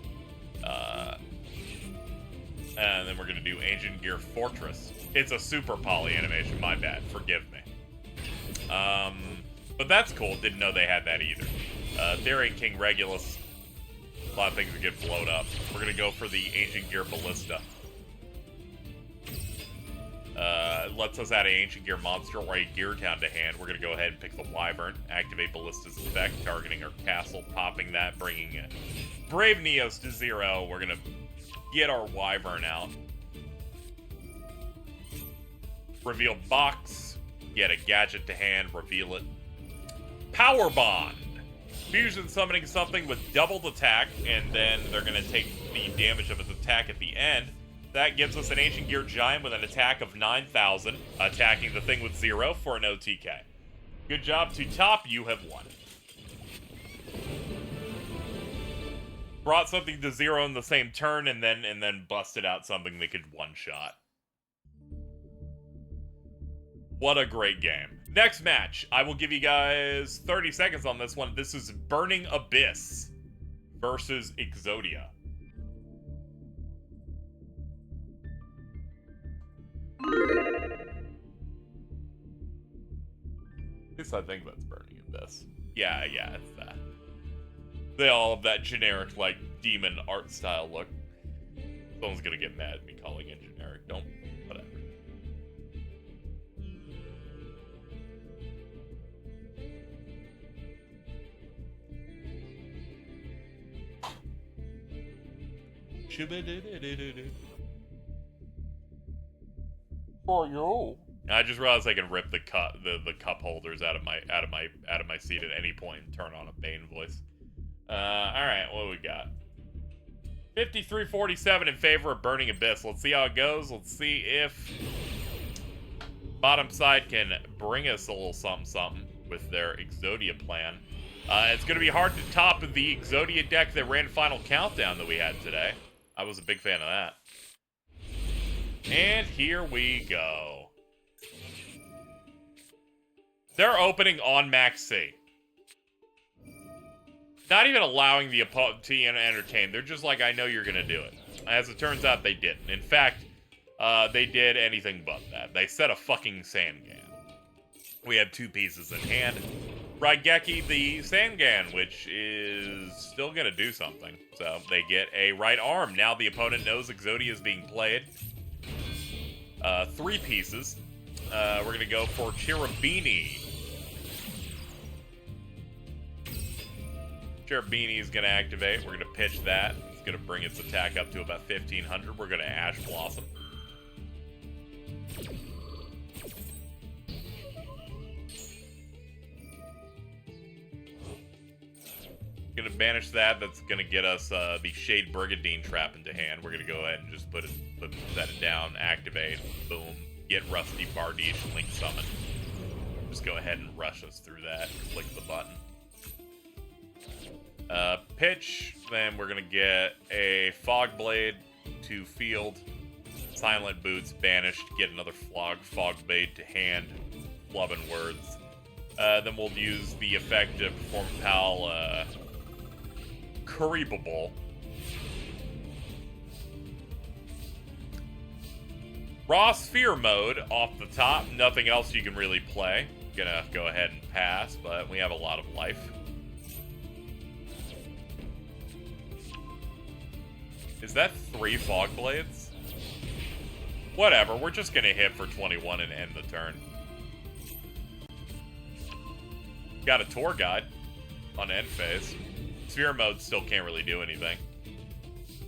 A: And then we're gonna do Ancient Gear Fortress. It's a Super Poly animation, my bad, forgive me. But that's cool, didn't know they had that either. Theory King Regulus. A lot of things that get blown up. We're gonna go for the Ancient Gear Ballista. Lets us add an Ancient Gear monster or a Gear Town to hand. We're going to go ahead and pick the Wyvern, activate Ballista's effect, targeting our castle, popping that, bringing in Brave Neos to 0. We're going to get our Wyvern out. Reveal box, get a gadget to hand, reveal it. Power Bond. Fusion summoning something with doubled attack, and then they're going to take the damage of its attack at the end. That gives us an Ancient Gear Giant with an attack of 9,000, attacking the thing with 0 for an OTK. Good job to Top, you have won. Brought something to 0 in the same turn, and then busted out something that could one-shot. What a great game. Next match, I will give you guys 30 seconds on this one. This is Burning Abyss versus Exodia. At least I think that's Burning Abyss. Yeah, it's that. They all have that generic, like, demon art style look. Someone's gonna get mad at me calling it generic. Don't. Whatever. Oh, yo. I just realized I can rip the cup holders out of my seat at any point and turn on a Bane voice. All right, what do we got? 53-47 in favor of Burning Abyss. Let's see how it goes. Let's see if bottom side can bring us a little something with their Exodia plan. It's going to be hard to top the Exodia deck that ran Final Countdown that we had today. I was a big fan of that. And here we go. They're opening on Max C. Not even allowing the opponent to entertain. They're just like, I know you're going to do it. As it turns out, they didn't. In fact, they did anything but that. They set a fucking Sangan. We have 2 pieces in hand. Raigeki the Sangan, which is still going to do something. So they get a right arm. Now the opponent knows Exodia is being played. 3 pieces. We're going to go for Cherubini. Cherubini is going to activate. We're going to pitch that. It's going to bring its attack up to about 1500. We're going to Ash Blossom. Going to banish that. That's going to get us the Shade Brigandine trap into hand. We're going to go ahead and just set it down, activate, boom, get Rusty Bardiche, Link Summon. Just go ahead and rush us through that. Click the button. Pitch, then we're gonna get a Fog Blade to field, Silent Boots banished, get another Fog Blade to hand, Flubbin' Words. Then we'll use the effect of Perform Pal, Creepable. Raw Sphere mode off the top, nothing else you can really play. Gonna go ahead and pass, but we have a lot of life. Is that 3 Fog Blades? Whatever, we're just gonna hit for 21 and end the turn. Got a Tour Guide on end phase. Sphere mode still can't really do anything.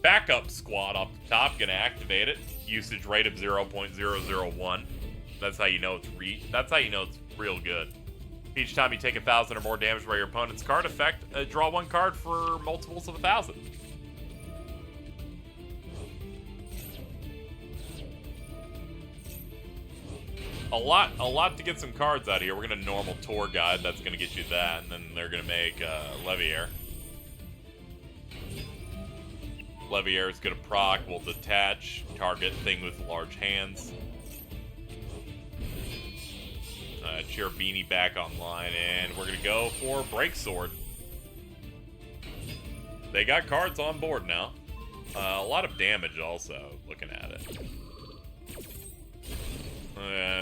A: Backup Squad off the top, gonna activate it. Usage rate of 0.001. That's how you know it's real good. Each time you take 1,000 or more damage by your opponent's card effect, draw 1 card for multiples of 1,000. A lot to get some cards out of here. We're gonna normal Tour Guide, that's gonna get you that, and then they're gonna make Leviair. Leviair is gonna proc, we'll detach, target thing with large hands. Cherubini back online, and we're gonna go for Break Sword. They got cards on board now. A lot of damage also, looking at it.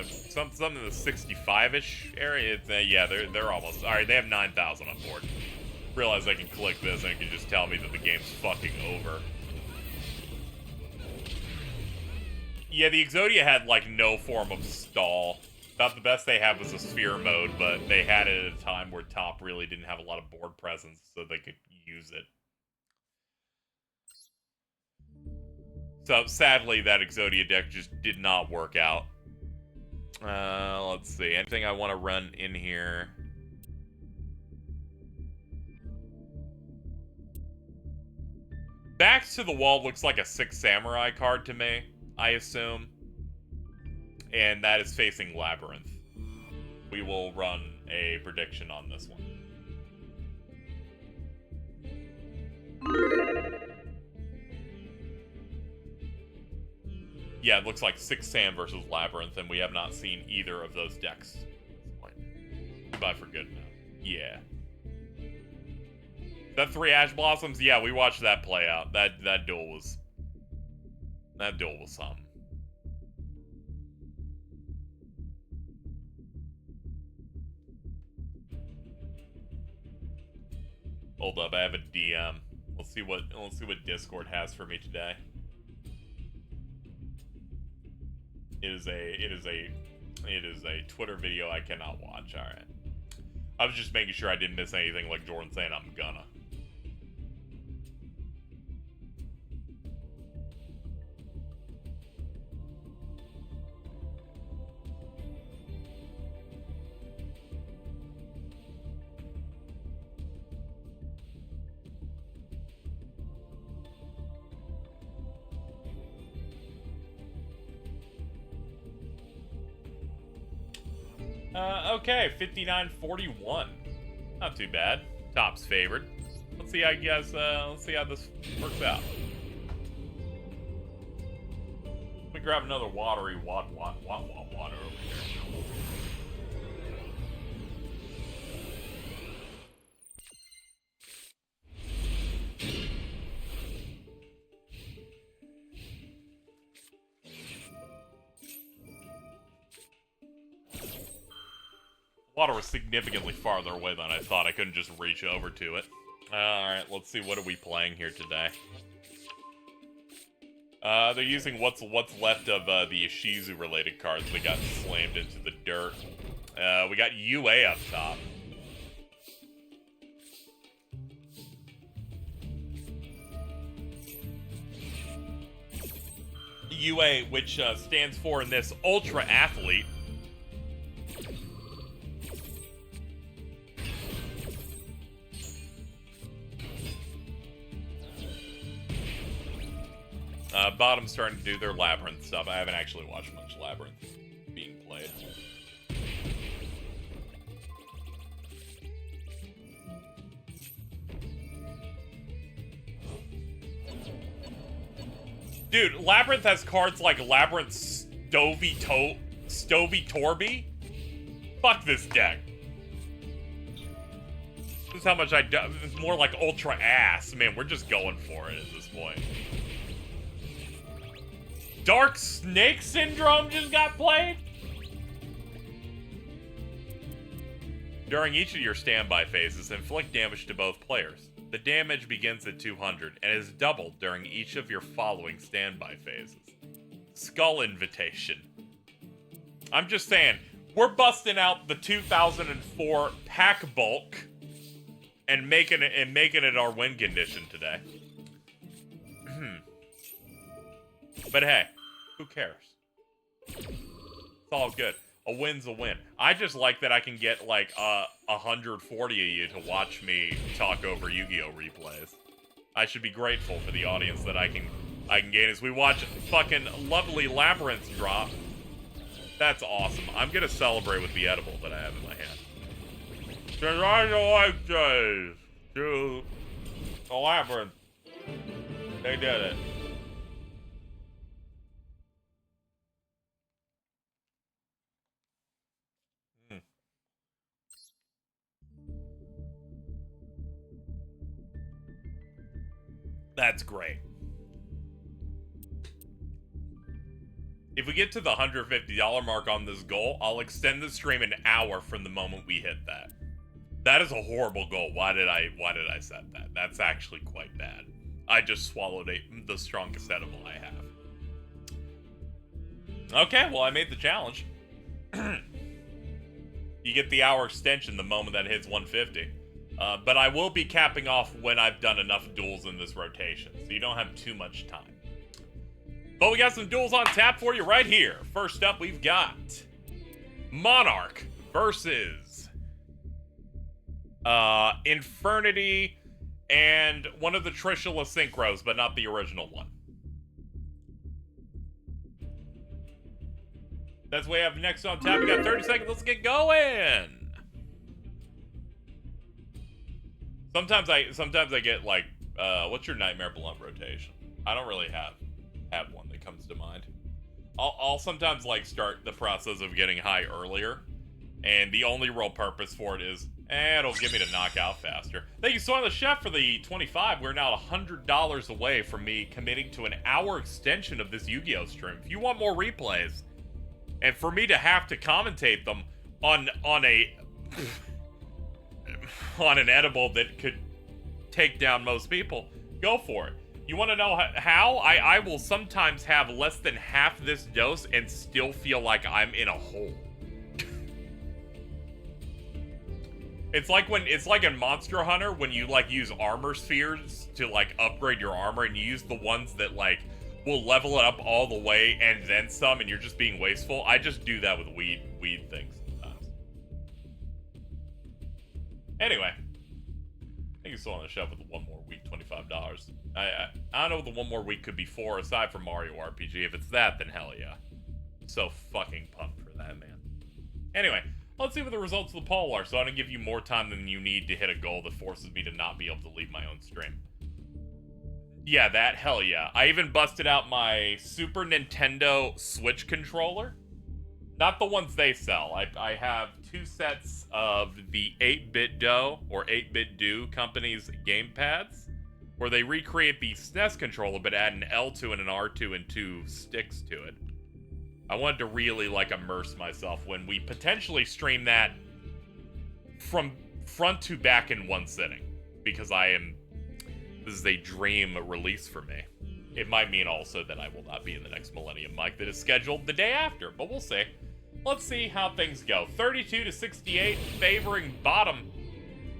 A: Something in the 65-ish area. Yeah, they're almost... Alright, they have 9,000 on board. Realize I can click this and it can just tell me that the game's fucking over. Yeah, the Exodia had, like, no form of stall. About the best they had was a Sphere mode, but they had it at a time where top really didn't have a lot of board presence, so they could use it. So, sadly, that Exodia deck just did not work out. Let's see. Anything I want to run in here? Back to the Wall looks like a 6 Samurai card to me, I assume. And that is facing Labyrinth. We will run a prediction on this one. Yeah, it looks like 6 Sam versus Labyrinth, and we have not seen either of those decks. Goodbye for good now. Yeah. That 3 Ash Blossoms, yeah, we watched that play out. That duel was something. Hold up, I have a DM. Let's see what Discord has for me today. It is a Twitter video I cannot watch. All right. I was just making sure I didn't miss anything, like Jordan saying I'm gonna. Okay, 59-41. Not too bad. Top's favored. Let's see how this works out. Let me grab another water over here. Water was significantly farther away than I thought. I couldn't just reach over to it. Alright, let's see. What are we playing here today? They're using what's left of the Ishizu-related cards. They got slammed into the dirt. We got UA up top. UA, which stands for in this Ultra Athlete. Bottom's starting to do their Labyrinth stuff. I haven't actually watched much Labyrinth being played. Dude, Labyrinth has cards like Labyrinth Stovey Torby. Fuck this deck. This is how much it's more like Ultra Ass. Man, we're just going for it at this point. Dark Snake Syndrome just got played? During each of your standby phases, inflict damage to both players. The damage begins at 200 and is doubled during each of your following standby phases. Skull Invitation. I'm just saying, we're busting out the 2004 pack bulk and making it our win condition today. But hey, who cares? It's all good. A win's a win. I just like that I can get like 140 of you to watch me talk over Yu-Gi-Oh replays. I should be grateful for the audience that I can gain as we watch fucking lovely Labyrinth drop. That's awesome. I'm gonna celebrate with the edible that I have in my hand. Cause I don't like this. Dude. The Labyrinth. They did it. That's great. If we get to the $150 mark on this goal, I'll extend the stream an hour from the moment we hit that. That is a horrible goal. Why did I set that? That's actually quite bad. I just swallowed the strongest edible I have. Okay, well, I made the challenge. You get the hour extension the moment that hits 150. But I will be capping off when I've done enough duels in this rotation, so you don't have too much time. But we got some duels on tap for you right here. First up, we've got Monarch versus Infernity and one of the Trishula Synchros, but not the original one. That's what we have next on tap. We got 30 seconds. Let's get going. Sometimes I get like, what's your Nightmare Blunt rotation? I don't really have one that comes to mind. I'll sometimes like start the process of getting high earlier, and the only real purpose for it is, it'll get me to knock out faster. Thank you, Soil the Chef, for the 25. We're now $100 away from me committing to an hour extension of this Yu-Gi-Oh stream. If you want more replays, and for me to have to commentate them on an edible that could take down most people, go for it. You want to know how? I will sometimes have less than half this dose and still feel like I'm in a hole. It's like in Monster Hunter when you like use armor spheres to like upgrade your armor, and you use the ones that like will level it up all the way and then some, and you're just being wasteful. I just do that with weed things sometimes. Anyway, thank you, Still on the Shelf, with the one more week, $25. I don't know what the one more week could be for, aside from Mario RPG. If it's that, then hell yeah. So fucking pumped for that, man. Anyway, let's see what the results of the poll are, so I don't give you more time than you need to hit a goal that forces me to not be able to leave my own stream. Yeah, that, hell yeah. I even busted out my Super Nintendo Switch controller. Not the ones they sell. I have 2 sets of the 8-Bit Do, or 8-Bit Do company's gamepads, where they recreate the SNES controller but add an L2 and an R2 and 2 sticks to it. I wanted to really like immerse myself when we potentially stream that from front to back in one sitting, because this is a dream release for me. It might mean also that I will not be in the next Millennium Mic that is scheduled the day after, but we'll see. Let's see how things go. 32-68 favoring bottom.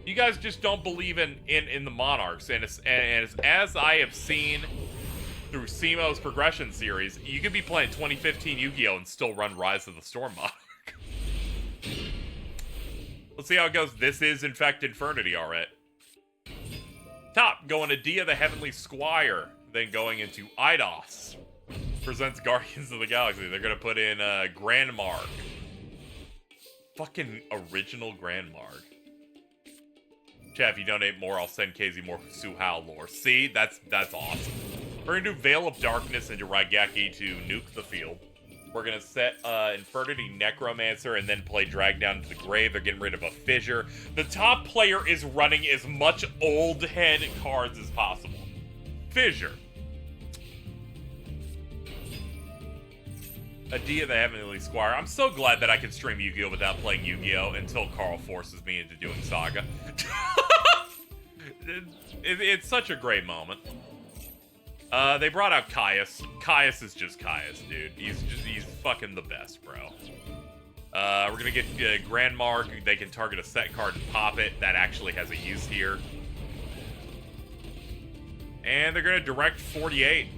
A: You guys just don't believe in the Monarchs, and as I have seen through SEMO's progression series, you could be playing 2015 Yu-Gi-Oh! And still run Rise of the Storm Monarch. Let's see how it goes. This is, in fact, Infernity, alright. Top, going to Dia the Heavenly Squire, then going into Eidos. Presents Guardians of the Galaxy. They're gonna put in Grand Mark. Fucking original Grand Mark. Chat, if you donate more, I'll send KZ more Suhao lore. See? That's awesome. We're gonna do Veil of Darkness into Raigeki to nuke the field. We're gonna set Infernity Necromancer and then play Drag Down to the Grave. They're getting rid of a Fissure. The top player is running as much old head cards as possible. Fissure. Adia the Heavenly Squire. I'm so glad that I can stream Yu-Gi-Oh! Without playing Yu-Gi-Oh! Until Carl forces me into doing Saga. It's such a great moment. They brought out Caius. Caius is just Caius, dude. He's fucking the best, bro. We're gonna get Grand Mark. They can target a set card and pop it. That actually has a use here. And they're gonna direct 48.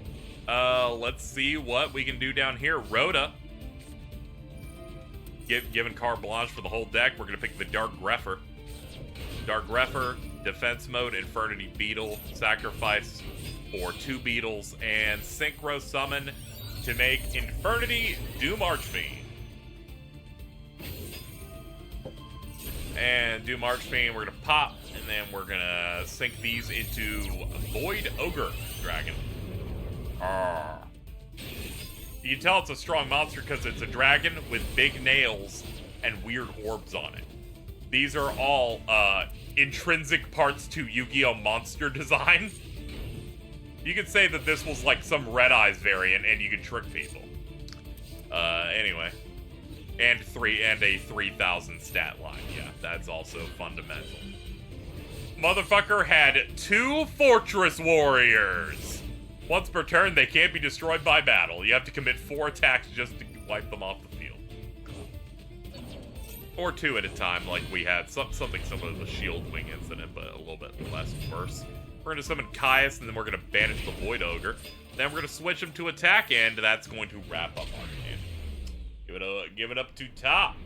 A: Let's see what we can do down here. Rhoda. Given carte blanche for the whole deck, we're gonna pick the Dark Greffer. Dark Greffer, defense mode, Infernity Beetle, sacrifice for 2 beetles, and Synchro summon to make Infernity Doom Archfiend. And Doom Archfiend, we're gonna pop, and then we're gonna sink these into Void Ogre Dragon. You can tell it's a strong monster because it's a dragon with big nails and weird orbs on it. These are all intrinsic parts to Yu-Gi-Oh! Monster design. You could say that this was like some Red Eyes variant and you could trick people. Anyway. And a 3,000 stat line. Yeah, that's also fundamental. Motherfucker had 2 Fortress Warriors. Once per turn, they can't be destroyed by battle. You have to commit 4 attacks just to wipe them off the field. Or 2 at a time, like we had something similar to the Shield Wing incident, but a little bit less worse. We're going to summon Caius, and then we're going to banish the Void Ogre. Then we're going to switch him to attack, and that's going to wrap up our game. Give it up to top.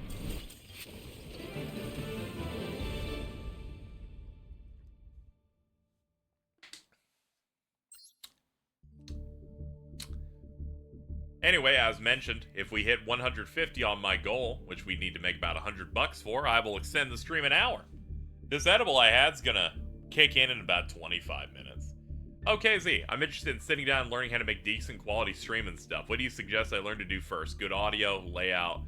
A: Anyway, as mentioned, if we hit 150 on my goal, which we need to make about $100 for, I will extend the stream an hour. This edible I had's gonna kick in about 25 minutes. Okay, Z, I'm interested in sitting down and learning how to make decent quality stream and stuff. What do you suggest I learn to do first? Good audio, layout,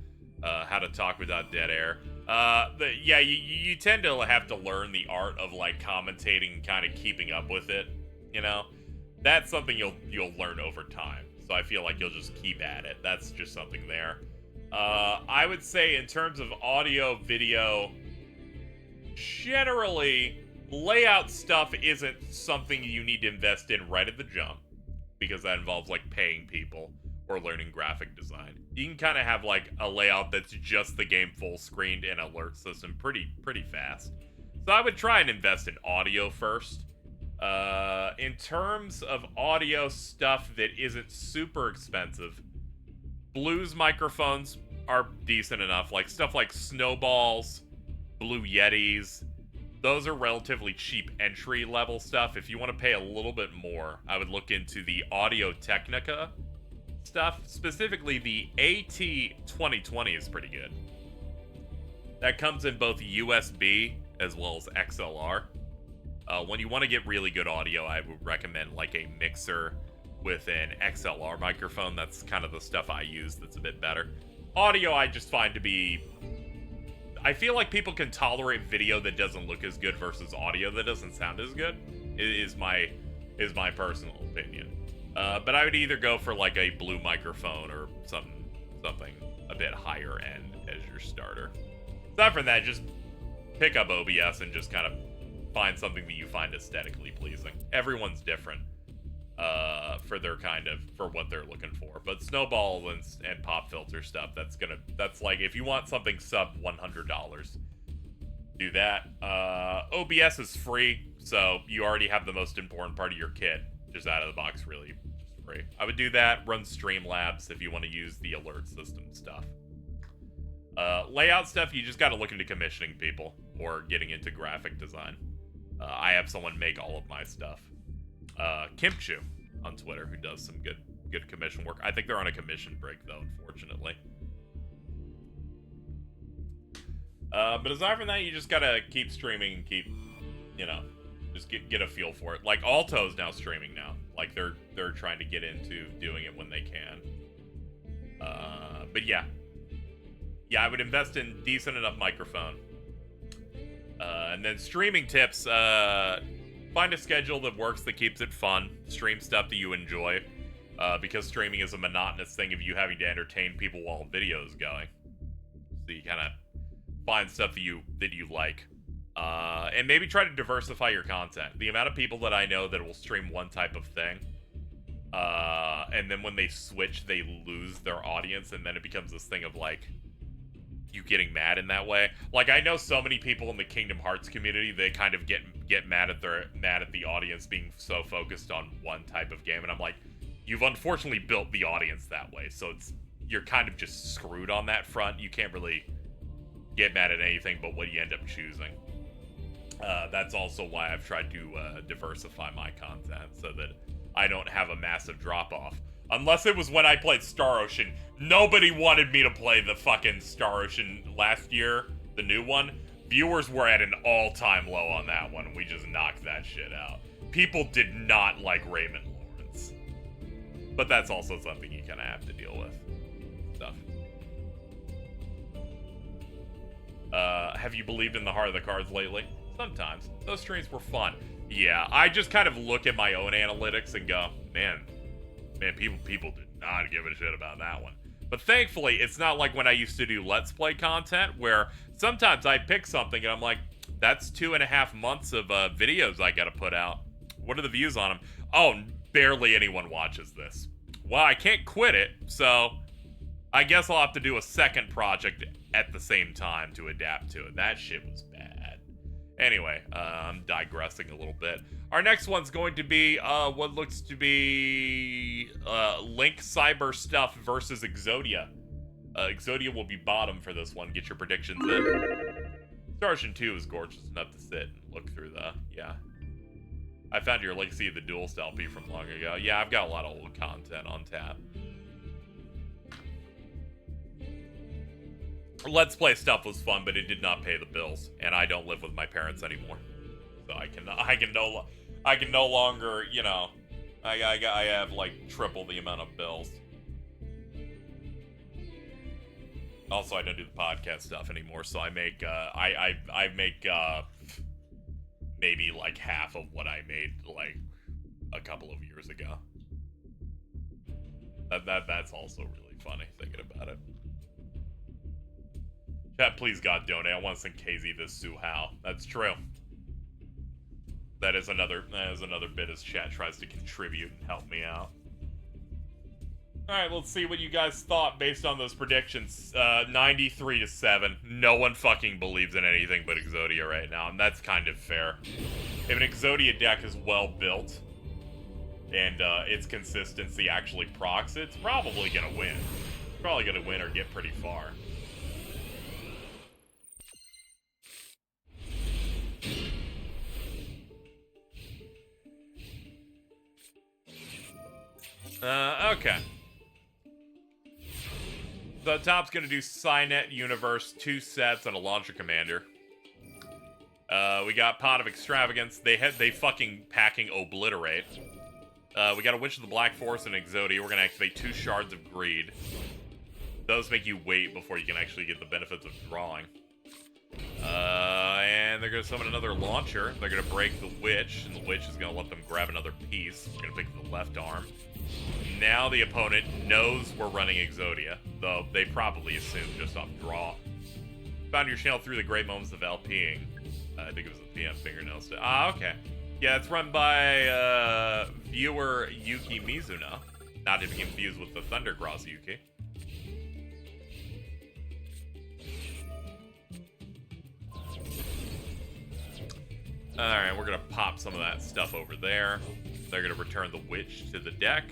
A: how to talk without dead air. Yeah, you tend to have to learn the art of like commentating and kind of keeping up with it, you know? That's something you'll learn over time. So I feel like you'll just keep at it. That's just something there. I would say in terms of audio, video, generally, layout stuff isn't something you need to invest in right at the jump, because that involves, like, paying people or learning graphic design. You can kind of have, like, a layout that's just the game full screened and alert system pretty fast. So I would try and invest in audio first. In terms of audio stuff that isn't super expensive, Blues microphones are decent enough. Like stuff like Snowballs, Blue Yetis, those are relatively cheap entry level stuff. If you want to pay a little bit more, I would look into the Audio Technica stuff. Specifically, the AT2020 is pretty good. That comes in both USB as well as XLR. When you want to get really good audio, I would recommend like a mixer with an XLR microphone. That's kind of the stuff I use that's a bit better. Audio I just find to be... I feel like people can tolerate video that doesn't look as good versus audio that doesn't sound as good, is my personal opinion. But I would either go for like a Blue microphone or something a bit higher end as your starter. Aside from that, just pick up OBS and just kind of find something that you find aesthetically pleasing. Everyone's different for what they're looking for. But Snowball and pop filter stuff, that's like, if you want something sub $100, do that. OBS is free, so you already have the most important part of your kit just out of the box, really free. I would do that, run Streamlabs if you want to use the alert system stuff. Layout stuff, you just gotta look into commissioning people or getting into graphic design. I have someone make all of my stuff. Kimchu on Twitter, who does some good commission work. I think they're on a commission break, though, unfortunately. But aside from that, you just gotta keep streaming and keep, you know, just get a feel for it. Like, Alto's now streaming now. Like, they're trying to get into doing it when they can. But yeah. Yeah, I would invest in decent enough microphone. And then streaming tips, find a schedule that works, that keeps it fun. Stream stuff that you enjoy. Because streaming is a monotonous thing of you having to entertain people while the video is going. So you kind of find stuff that you like. And maybe try to diversify your content. The amount of people that I know that will stream one type of thing, and then when they switch, they lose their audience, and then it becomes this thing of, like, you getting mad in that way. Like, I know so many people in the Kingdom Hearts community, they kind of get mad at the audience being so focused on one type of game, and I'm like, you've unfortunately built the audience that way, so you're kind of just screwed on that front. You can't really get mad at anything but what you end up choosing. That's also why I've tried to diversify my content so that I don't have a massive drop-off. Unless it was when I played Star Ocean. Nobody wanted me to play the fucking Star Ocean last year, the new one. Viewers were at an all-time low on that one. We just knocked that shit out. People did not like Raymond Lawrence. But that's also something you kind of have to deal with. Stuff. Have you believed in the heart of the cards lately? Sometimes. Those streams were fun. Yeah, I just kind of look at my own analytics and go, man, people did not give a shit about that one. But thankfully, it's not like when I used to do Let's Play content, where sometimes I pick something and I'm like, that's 2.5 months of videos I gotta put out. What are the views on them? Oh, barely anyone watches this. Well, I can't quit it, so I guess I'll have to do a second project at the same time to adapt to it. That shit was bad. Anyway, I'm digressing a little bit. Our next one's going to be what looks to be Link Cyber Stuff versus Exodia. Exodia will be bottom for this one. Get your predictions in. Star Ocean 2 is gorgeous enough to sit and look through the... Yeah. I found your Legacy of the Duel LP from long ago. Yeah, I've got a lot of old content on tap. Let's Play stuff was fun, but it did not pay the bills, and I don't live with my parents anymore, so I can no longer, you know, I have like triple the amount of bills. Also, I don't do the podcast stuff anymore, so I make I make maybe like half of what I made like a couple of years ago. That's also really funny thinking about it. Chat, please God donate. I want to send KZ this Su Hao. That's true. That is another bit as chat tries to contribute and help me out. Alright, let's see what you guys thought based on those predictions. 93-7. No one fucking believes in anything but Exodia right now, and that's kind of fair. If an Exodia deck is well built, and its consistency actually procs, it's probably gonna win. It's probably gonna win or get pretty far. Okay. The top's gonna do Cynet Universe, 2 sets, and a Launcher Commander. We got Pot of Extravagance. They fucking packing Obliterate. We got a Witch of the Black Forest and Exodia. We're gonna activate 2 Shards of Greed. Those make you wait before you can actually get the benefits of drawing. And they're gonna summon another Launcher. They're gonna break the Witch, and the Witch is gonna let them grab another piece. We're gonna pick the left arm. Now the opponent knows we're running Exodia, though they probably assume just off draw. Found your channel through the great moments of LPing. I think it was the PM fingernails. Okay. Yeah, it's run by viewer Yuki Mizuno. Not to be confused with the Thundercross Yuki. Alright, we're gonna pop some of that stuff over there. They're going to return the Witch to the deck.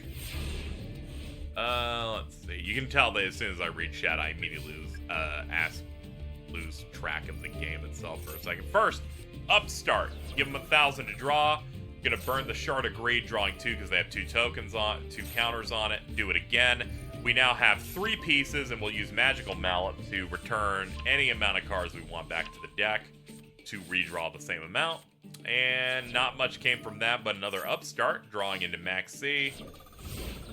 A: Let's see. You can tell that as soon as I read chat, I immediately lose track of the game itself for a second. First, Upstart. Give them 1,000 to draw. Gonna burn the Shard of Greed, drawing 2 because they have 2 counters on it. Do it again. We now have 3 pieces, and we'll use Magical Mallet to return any amount of cards we want back to the deck to redraw the same amount. And not much came from that, but another Upstart, drawing into Max C.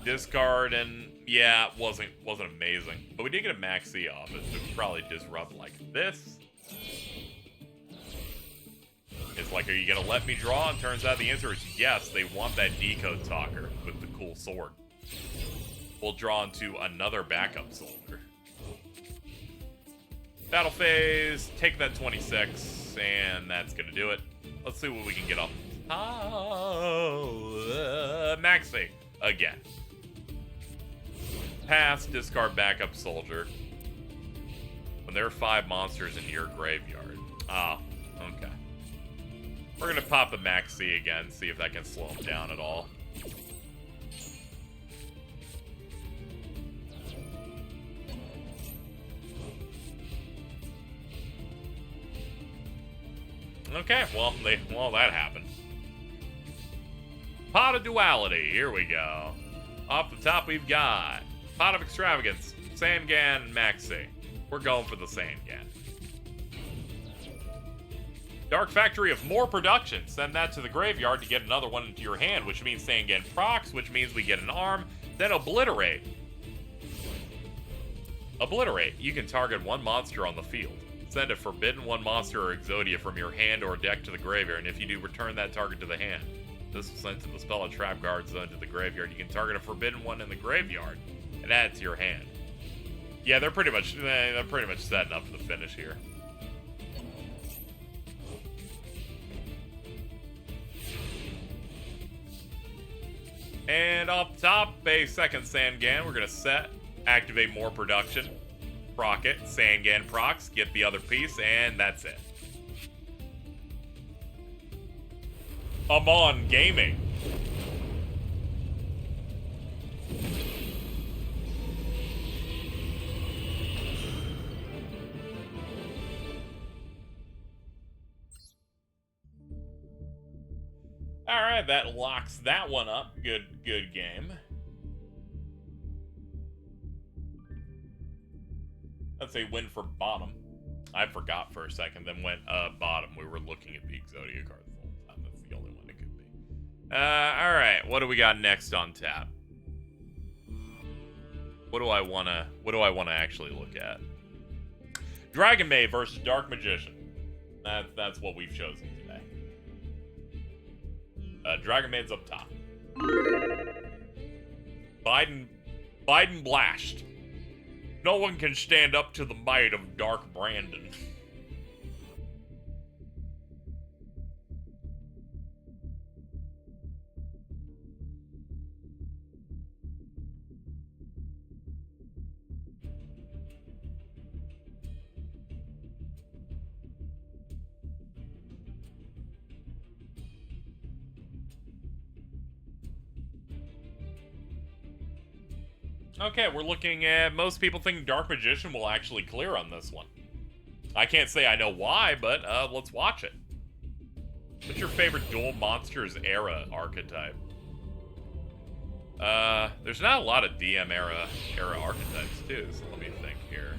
A: Discard, and yeah, it wasn't amazing. But we did get a Max C off it, so we could probably disrupt like this. It's like, are you gonna let me draw? And turns out the answer is yes. They want that Decode Talker with the cool sword. We'll draw into another backup soldier. Battle phase, take that 26, and that's gonna do it. Let's see what we can get up. Maxi again. Pass, discard backup soldier. When there are 5 monsters in your graveyard. Oh, okay. We're gonna pop the Maxi again, see if that can slow him down at all. Okay, well, that happened. Pot of Duality, here we go. Off the top we've got Pot of Extravagance, Sangan, and Maxi. We're going for the Sangan. Dark Factory of more production. Send that to the graveyard to get another one into your hand, which means Sangan procs, which means we get an arm. Then Obliterate. Obliterate. You can target 1 monster on the field. Send a Forbidden 1 monster or Exodia from your hand or deck to the graveyard, and if you do, return that target to the hand. This will send to the spell a trap guard zone to the graveyard. You can target a Forbidden 1 in the graveyard and add it to your hand. Yeah, they're pretty much setting up for the finish here. And off the top, a second Sangan. We're going to set, activate more production, proc it, Sangan procs, get the other piece, and that's it. Amon Gaming. Alright, that locks that one up. Good game. That's a win for bottom. I forgot for a second, then went bottom. We were looking at the Exodia card the whole time. That's the only one it could be. Alright, what do we got next on tap? What do I wanna actually look at? Dragonmaid versus Dark Magician. That's what we've chosen today. Dragonmaid's up top. Biden Blast. No one can stand up to the might of Dark Brandon. Okay, we're looking at... Most people think Dark Magician will actually clear on this one. I can't say I know why, but let's watch it. What's your favorite Duel Monsters era archetype? There's not a lot of DM era archetypes, too, so let me think here.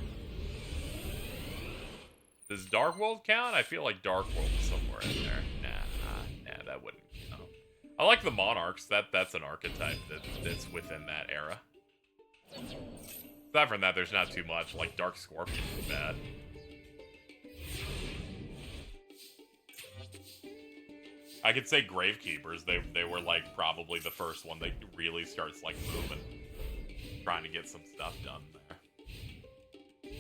A: Does Dark World count? I feel like Dark World is somewhere in there. Nah, that wouldn't count. I like the Monarchs. That's an archetype that's within that era. Aside from that, there's not too much. Like, Dark Scorpion is bad. I could say Gravekeepers. They were, like, probably the first one that really starts, like, moving. Trying to get some stuff done there.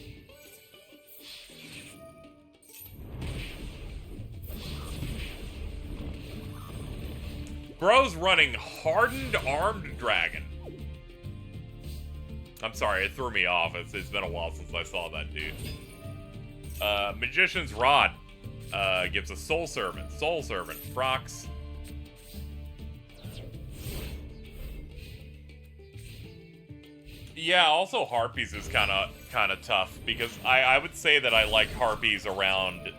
A: Bro's running Hardened Armed Dragon. I'm sorry, it threw me off. It's been a while since I saw that dude. Magician's Rod gives a Soul Servant. Soul Servant procs. Yeah, also Harpies is kind of tough, because I would say that I like Harpies around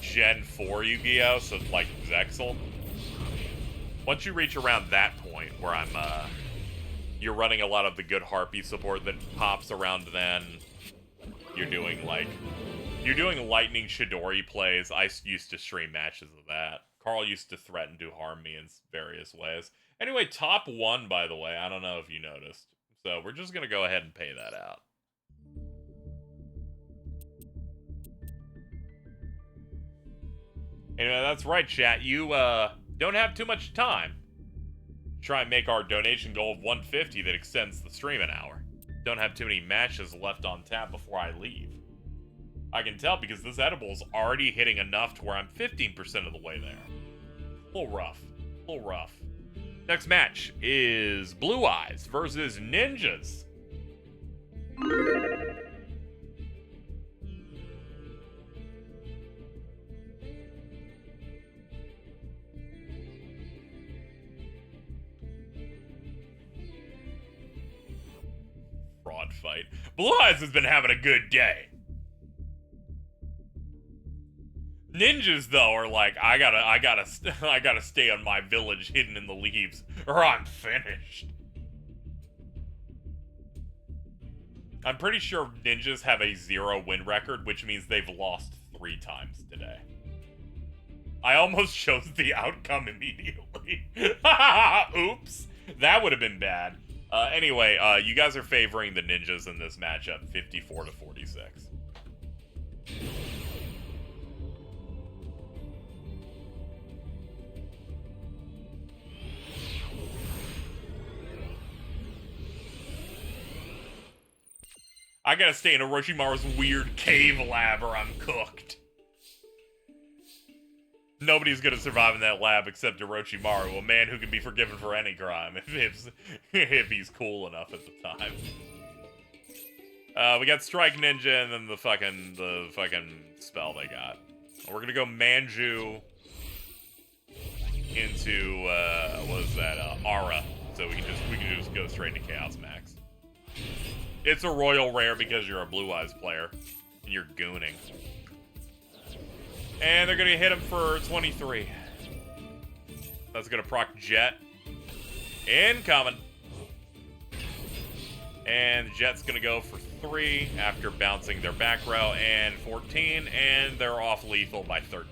A: Gen 4 Yu-Gi-Oh, so like Zexal. Once you reach around that point where you're running a lot of the good Harpy support that pops around then, you're doing Lightning Chidori plays. I used to stream matches of that. Carl used to threaten to harm me in various ways. Anyway, top 1, by the way. I don't know if you noticed. So we're just going to go ahead and pay that out. Anyway, that's right, chat. You don't have too much time. Try and make our donation goal of 150 that extends the stream an hour. Don't have too many matches left on tap before I leave. I can tell because this edible is already hitting enough to where I'm 15% of the way there. A little rough. A little rough. Next match is Blue Eyes versus Ninjas. Fraud fight. Blue Eyes has been having a good day. Ninjas, though, are like, I gotta stay on my village hidden in the leaves, or I'm finished. I'm pretty sure Ninjas have a 0 win record, which means they've lost 3 times today. I almost chose the outcome immediately. Oops. That would have been bad. Anyway, you guys are favoring the Ninjas in this matchup, 54-46. I gotta stay in Orochimaru's weird cave lab or I'm cooked. Nobody's gonna survive in that lab except Orochimaru, a man who can be forgiven for any crime if he's cool enough at the time. We got Strike Ninja and then the fucking spell they got. We're gonna go Manju into what is that? Aura. So we can just go straight to Chaos Max. It's a royal rare because you're a Blue Eyes player and you're gooning. And they're gonna hit him for 23. That's gonna proc Jet. Incoming. And Jet's gonna go for 3 after bouncing their back row and 14, and they're off lethal by 13.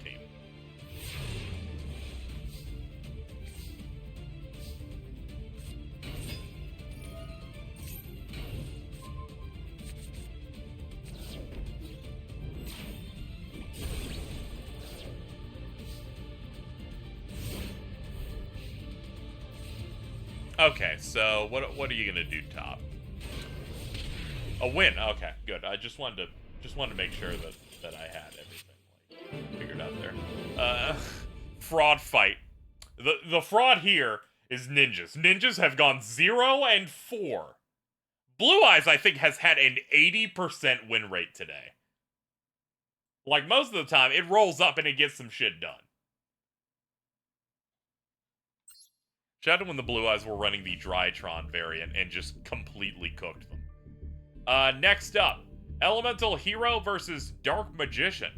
A: Okay, so what are you gonna do, top? A win. Okay, good. I just wanted to make sure that I had everything figured out there. Fraud fight. The fraud here is Ninjas. Ninjas have gone 0 and 4. Blue Eyes, I think, has had an 80% win rate today. Like most of the time, it rolls up and it gets some shit done. Shout out when the Blue Eyes were running the Drytron variant and just completely cooked them. Next up, Elemental Hero versus Dark Magician.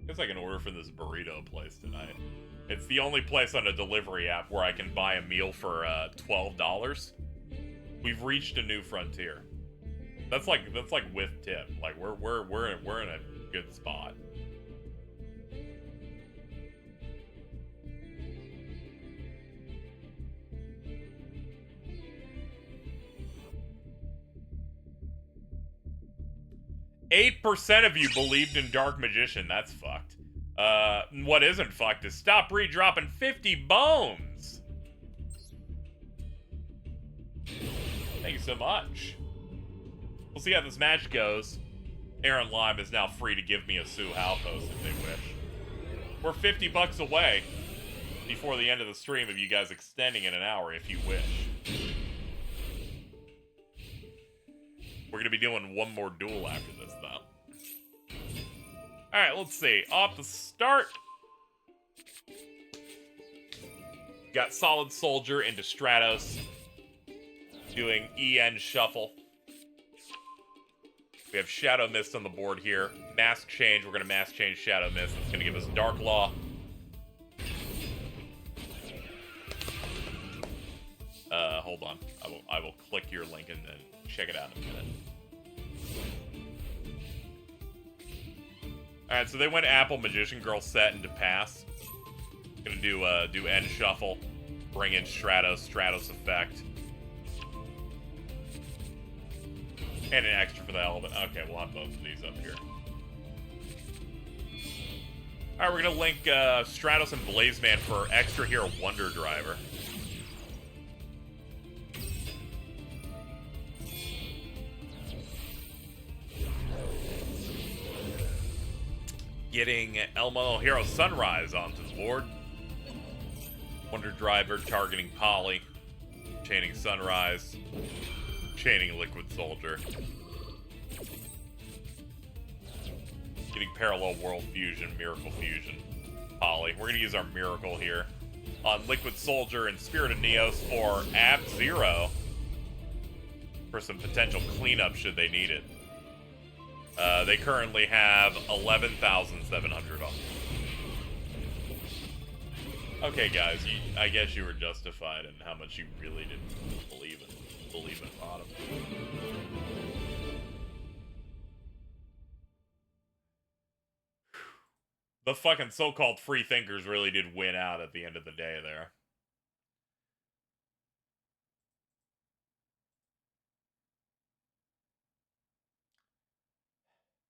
A: Guess I can order from this burrito place tonight. It's the only place on a delivery app where I can buy a meal for $12. We've reached a new frontier. That's like with tip. Like we're in a good spot. %8 of you believed in Dark Magician. That's fucked. What isn't fucked is stop redropping 50 bones. Thank you so much. We'll see how this match goes. Aaron Lime is now free to give me a Sue Hal post if they wish. We're $50 away before the end of the stream of you guys extending it an hour if you wish. We're going to be doing one more duel after this, though. Alright, let's see. Off the start, got Solid Soldier into Stratos, doing EN Shuffle. We have Shadow Mist on the board here. Mask Change, we're going to Mask Change Shadow Mist. It's going to give us Dark Law. Hold on. I will click your link and then check it out in a minute. Alright, so they went Apple Magician Girl set into pass. Gonna do End Shuffle, bring in Stratos effect. And an extra for the element. Okay, we'll have both of these up here. Alright, we're gonna link Stratos and Blazeman for extra here, Wonder Driver. Getting Elemental Hero Sunrise onto the board. Wonder Driver targeting Poly. Chaining Sunrise. Chaining Liquid Soldier. Getting Parallel World Fusion, Miracle Fusion, Poly. We're going to use our Miracle here on Liquid Soldier and Spirit of Neos for Ab-Zero for some potential cleanup should they need it. They currently have 11,700 on. Okay, guys, I guess you were justified in how much you really didn't believe in bottom. The fucking so-called free thinkers really did win out at the end of the day there.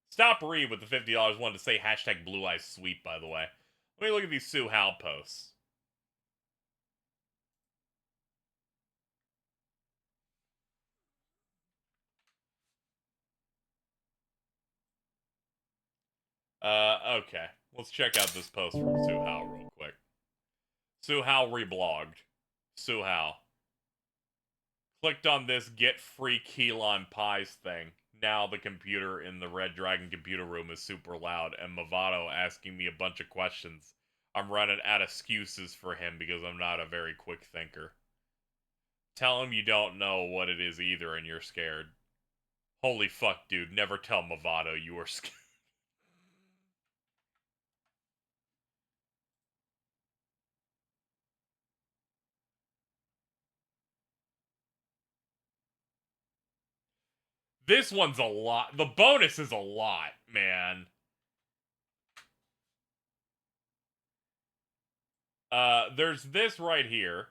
A: Stop Reed with the $50 wanted to say hashtag Blue Eyes Sweep, by the way. Let me look at these Sue Hal posts. Okay. Let's check out this post from Sue Hal real quick. Sue Hal reblogged. Sue Hal. Clicked on this get free Keylon Pies thing. Now the computer in the Red Dragon computer room is super loud, and Movado asking me a bunch of questions. I'm running out of excuses for him because I'm not a very quick thinker. Tell him you don't know what it is either and you're scared. Holy fuck, dude. Never tell Movado you are scared. This one's a lot. The bonus is a lot, man. There's this right here.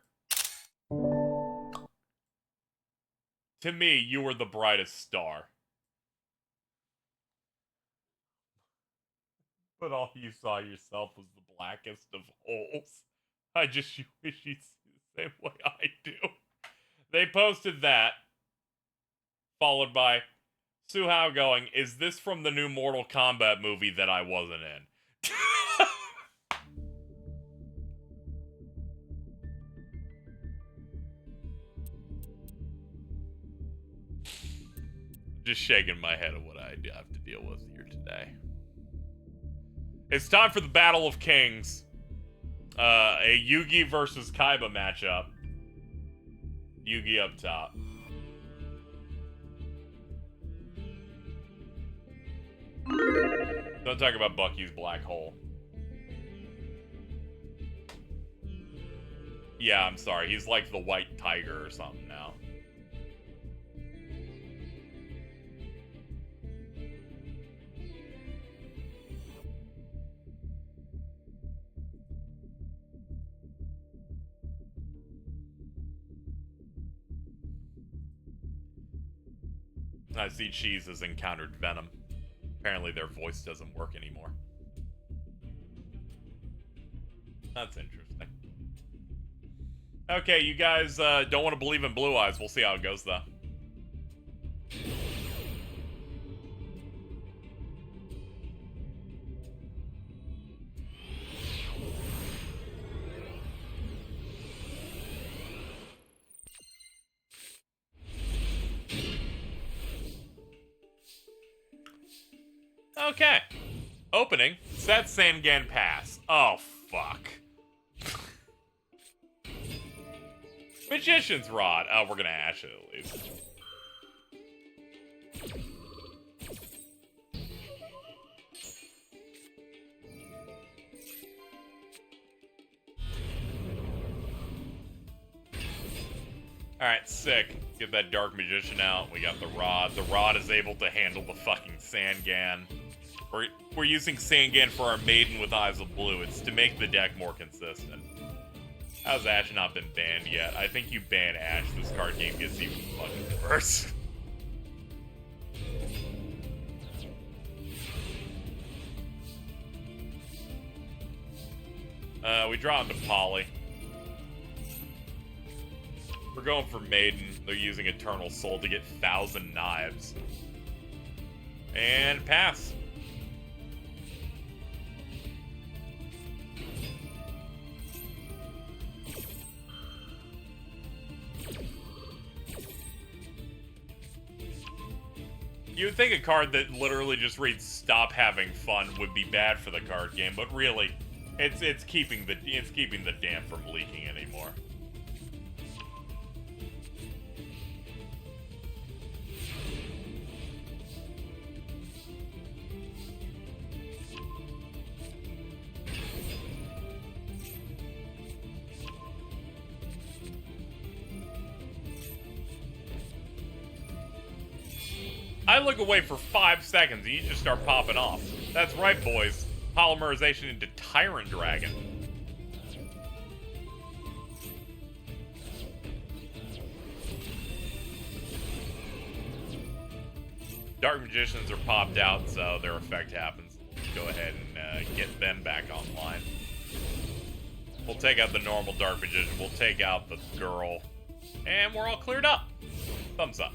A: To me, you were the brightest star. But all you saw yourself was the blackest of holes. I just wish you'd see the same way I do. They posted that. Followed by Sue Hao going, is this from the new Mortal Kombat movie that I wasn't in? Just shaking my head at what I have to deal with here today. It's time for the Battle of Kings. A Yugi versus Kaiba matchup. Yugi up top. Don't talk about Bucky's black hole. Yeah, I'm sorry. He's like the white tiger or something now. I see Cheese has encountered Venom. Apparently their voice doesn't work anymore. That's interesting. Okay, you guys don't want to believe in Blue Eyes. We'll see how it goes, though. Okay. Opening. Set Sangan Pass. Oh, fuck. Magician's Rod. Oh, we're gonna Ash it at least. Alright, sick. Get that Dark Magician out. We got the Rod. The Rod is able to handle the fucking Sangan. We're using Sangan for our Maiden with Eyes of Blue. It's to make the deck more consistent. How's Ash not been banned yet? I think you ban Ash, this card game gets even fucking worse. We draw into Poly. We're going for Maiden. They're using Eternal Soul to get 1,000 Knives. And pass. You would think a card that literally just reads "Stop having fun" would be bad for the card game, but really, it's keeping the dam from leaking anymore. I look away for 5 seconds and you just start popping off. That's right, boys. Polymerization into Tyrant Dragon. Dark Magicians are popped out, so their effect happens. Go ahead and get them back online. We'll take out the normal Dark Magician. We'll take out the girl. And we're all cleared up. Thumbs up.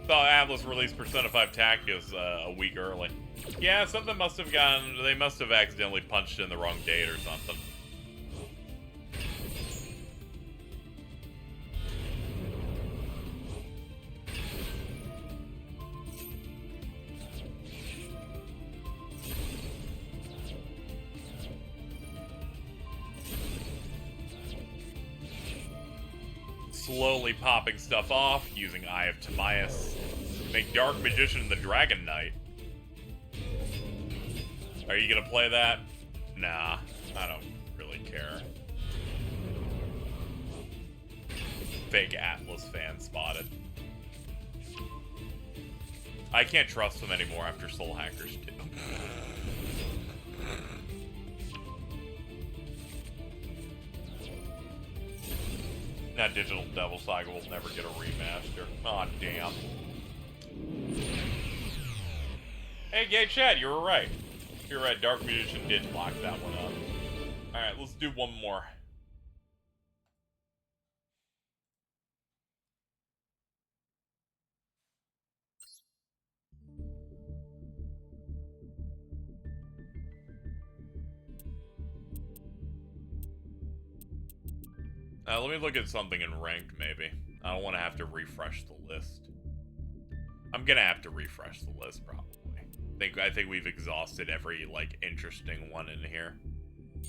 A: Saw Atlas release Persona 5 Tactics a week early. Yeah, something must have gone. They must have accidentally punched in the wrong date or something. Slowly popping stuff off, using Eye of Timaeus. Make Dark Magician the Dragon Knight. Are you gonna play that? Nah, I don't really care. Fake Atlas fan spotted. I can't trust them anymore after Soul Hackers 2. That Digital Devil Saga will never get a remaster. Aw, oh, damn. Hey, Gay Chad, you were right. You're right, Dark Magician did lock that one up. Alright, let's do one more. Let me look at something in ranked, maybe. I don't want to have to refresh the list. I'm gonna have to refresh the list, probably. I think we've exhausted every, like, interesting one in here.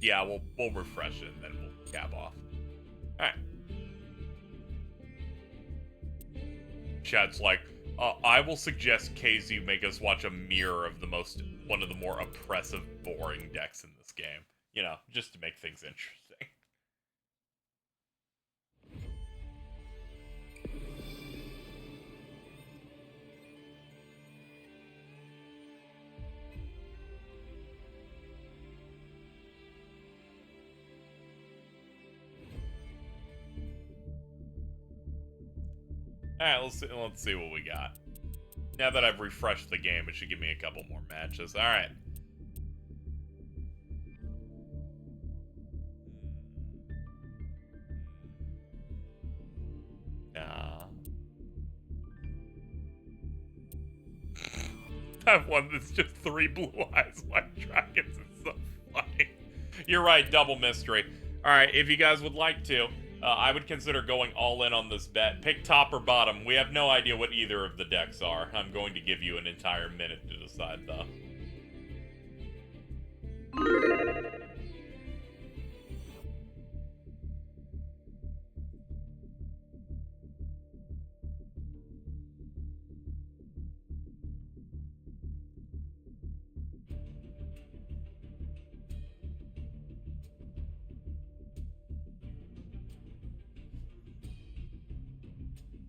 A: Yeah, we'll refresh it, and then we'll cap off. Alright. Chat's like, I will suggest KZ make us watch a mirror of one of the more oppressive, boring decks in this game. You know, just to make things interesting. Alright, let's see what we got. Now that I've refreshed the game, it should give me a couple more matches. Alright. I have one that's just 3 blue eyes, white dragons. It's so funny. You're right, double mystery. Alright, if you guys would like to, I would consider going all in on this bet. Pick top or bottom. We have no idea what either of the decks are. I'm going to give you an entire minute to decide, though.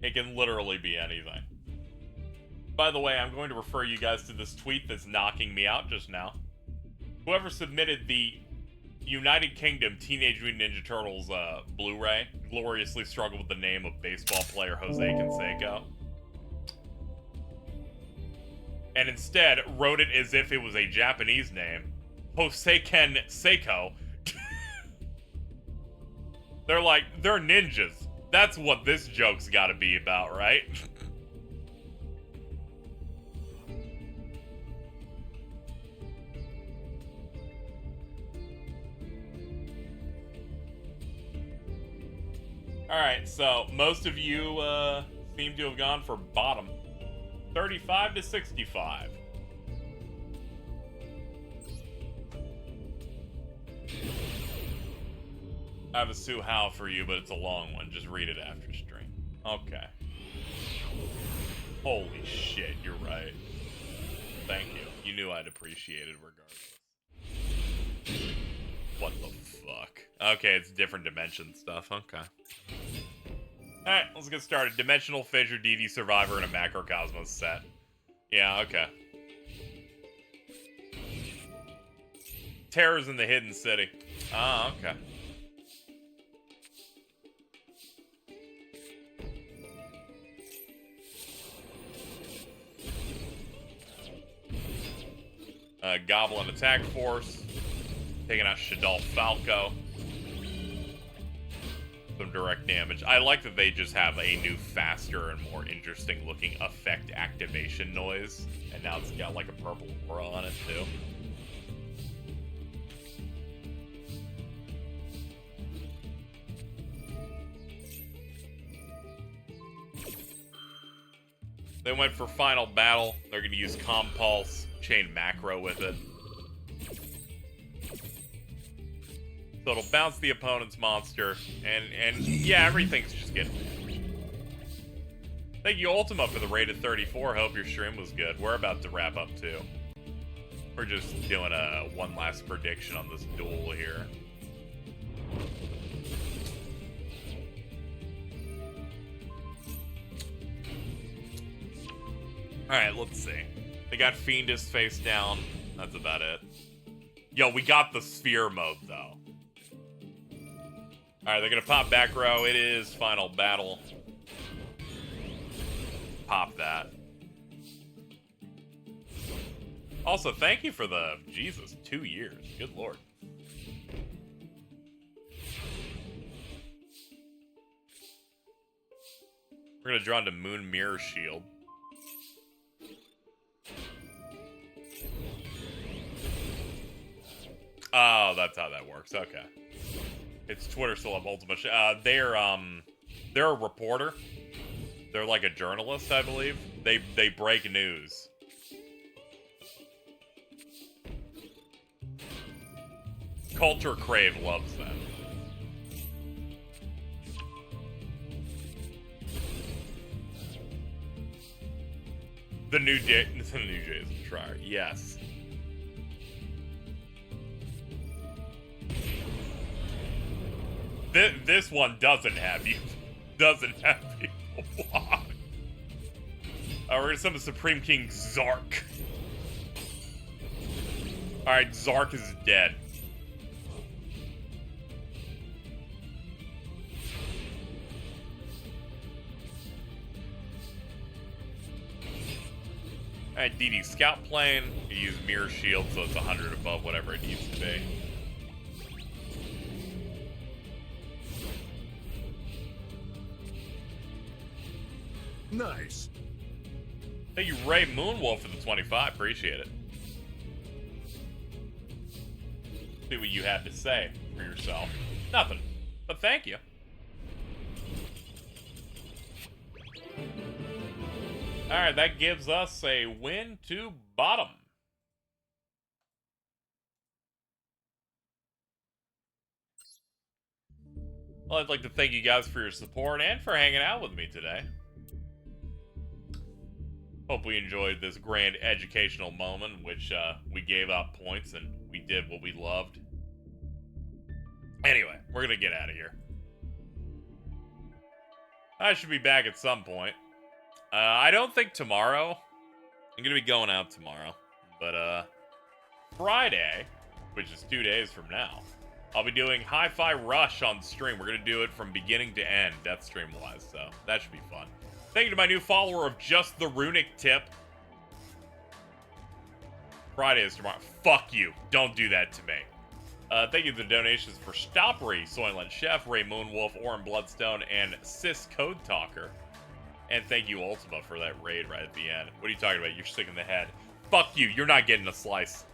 A: It can literally be anything. By the way, I'm going to refer you guys to this tweet that's knocking me out just now. Whoever submitted the United Kingdom Teenage Mutant Ninja Turtles Blu-ray gloriously struggled with the name of baseball player Jose Canseco. And instead wrote it as if it was a Japanese name. Jose Ken Seiko. They're like, they're ninjas. That's what this joke's gotta be about, right? Alright, so most of you seem to have gone for bottom. 35 to 65. I have a Sue How for you, but it's a long one. Just read it after stream. Okay. Holy shit, you're right. Thank you. You knew I'd appreciate it regardless. What the fuck? Okay, it's different dimension stuff. Okay. Alright, let's get started. Dimensional Fissure, DD Survivor, and a Macrocosmos set. Yeah, okay. Terrors in the Hidden City. Ah, okay. Goblin Attack Force. Taking out Shadal Falco. Some direct damage. I like that they just have a new, faster, and more interesting looking effect activation noise. And now it's got like a purple aura on it too. They went for Final Battle. They're going to use Compulse, chain Macro with it. So it'll bounce the opponent's monster, and yeah, everything's just getting damaged. Thank you, Ultima, for the rated 34. Hope your stream was good. We're about to wrap up, too. We're just doing one last prediction on this duel here. Alright, let's see. They got Fiendus face down. That's about it. Yo, we got the Sphere mode, though. Alright, they're gonna pop back row. It is Final Battle. Pop that. Also, thank you for the, Jesus, 2 years. Good lord. We're gonna draw into Moon Mirror Shield. Oh, that's how that works. Okay. It's Twitter still up Ultima. They're a reporter. They're like a journalist, I believe. They break news. Culture Crave loves them. The new Jason Schreier, yes. This one doesn't have you. Doesn't have people blocked. We're gonna summon Supreme King Zark. Alright, Zark is dead. Alright, DD Scout Plane. You use Mirror Shield, so it's 100 above whatever it needs to be.
B: Nice.
A: Thank you, Ray Moonwolf, for the 25. Appreciate it. See what you had to say for yourself. Nothing. But thank you. Alright, that gives us a win to bottom. Well, I'd like to thank you guys for your support and for hanging out with me today. Hope we enjoyed this grand educational moment in which we gave out points and we did what we loved. Anyway, we're gonna get out of here. I should be back at some point. I don't think tomorrow. I'm gonna be going out tomorrow. But Friday, which is 2 days from now, I'll be doing Hi-Fi Rush on stream. We're gonna do it from beginning to end, Death Stream-wise, so that should be fun. Thank you to my new follower of Just the Runic Tip. Friday is tomorrow. Fuck you. Don't do that to me. Thank you to the donations for Stoppery, Soylent Chef, Ray Moonwolf, Oren Bloodstone, and Sis Code Talker. And thank you, Ultima, for that raid right at the end. What are you talking about? You're sick in the head. Fuck you. You're not getting a slice.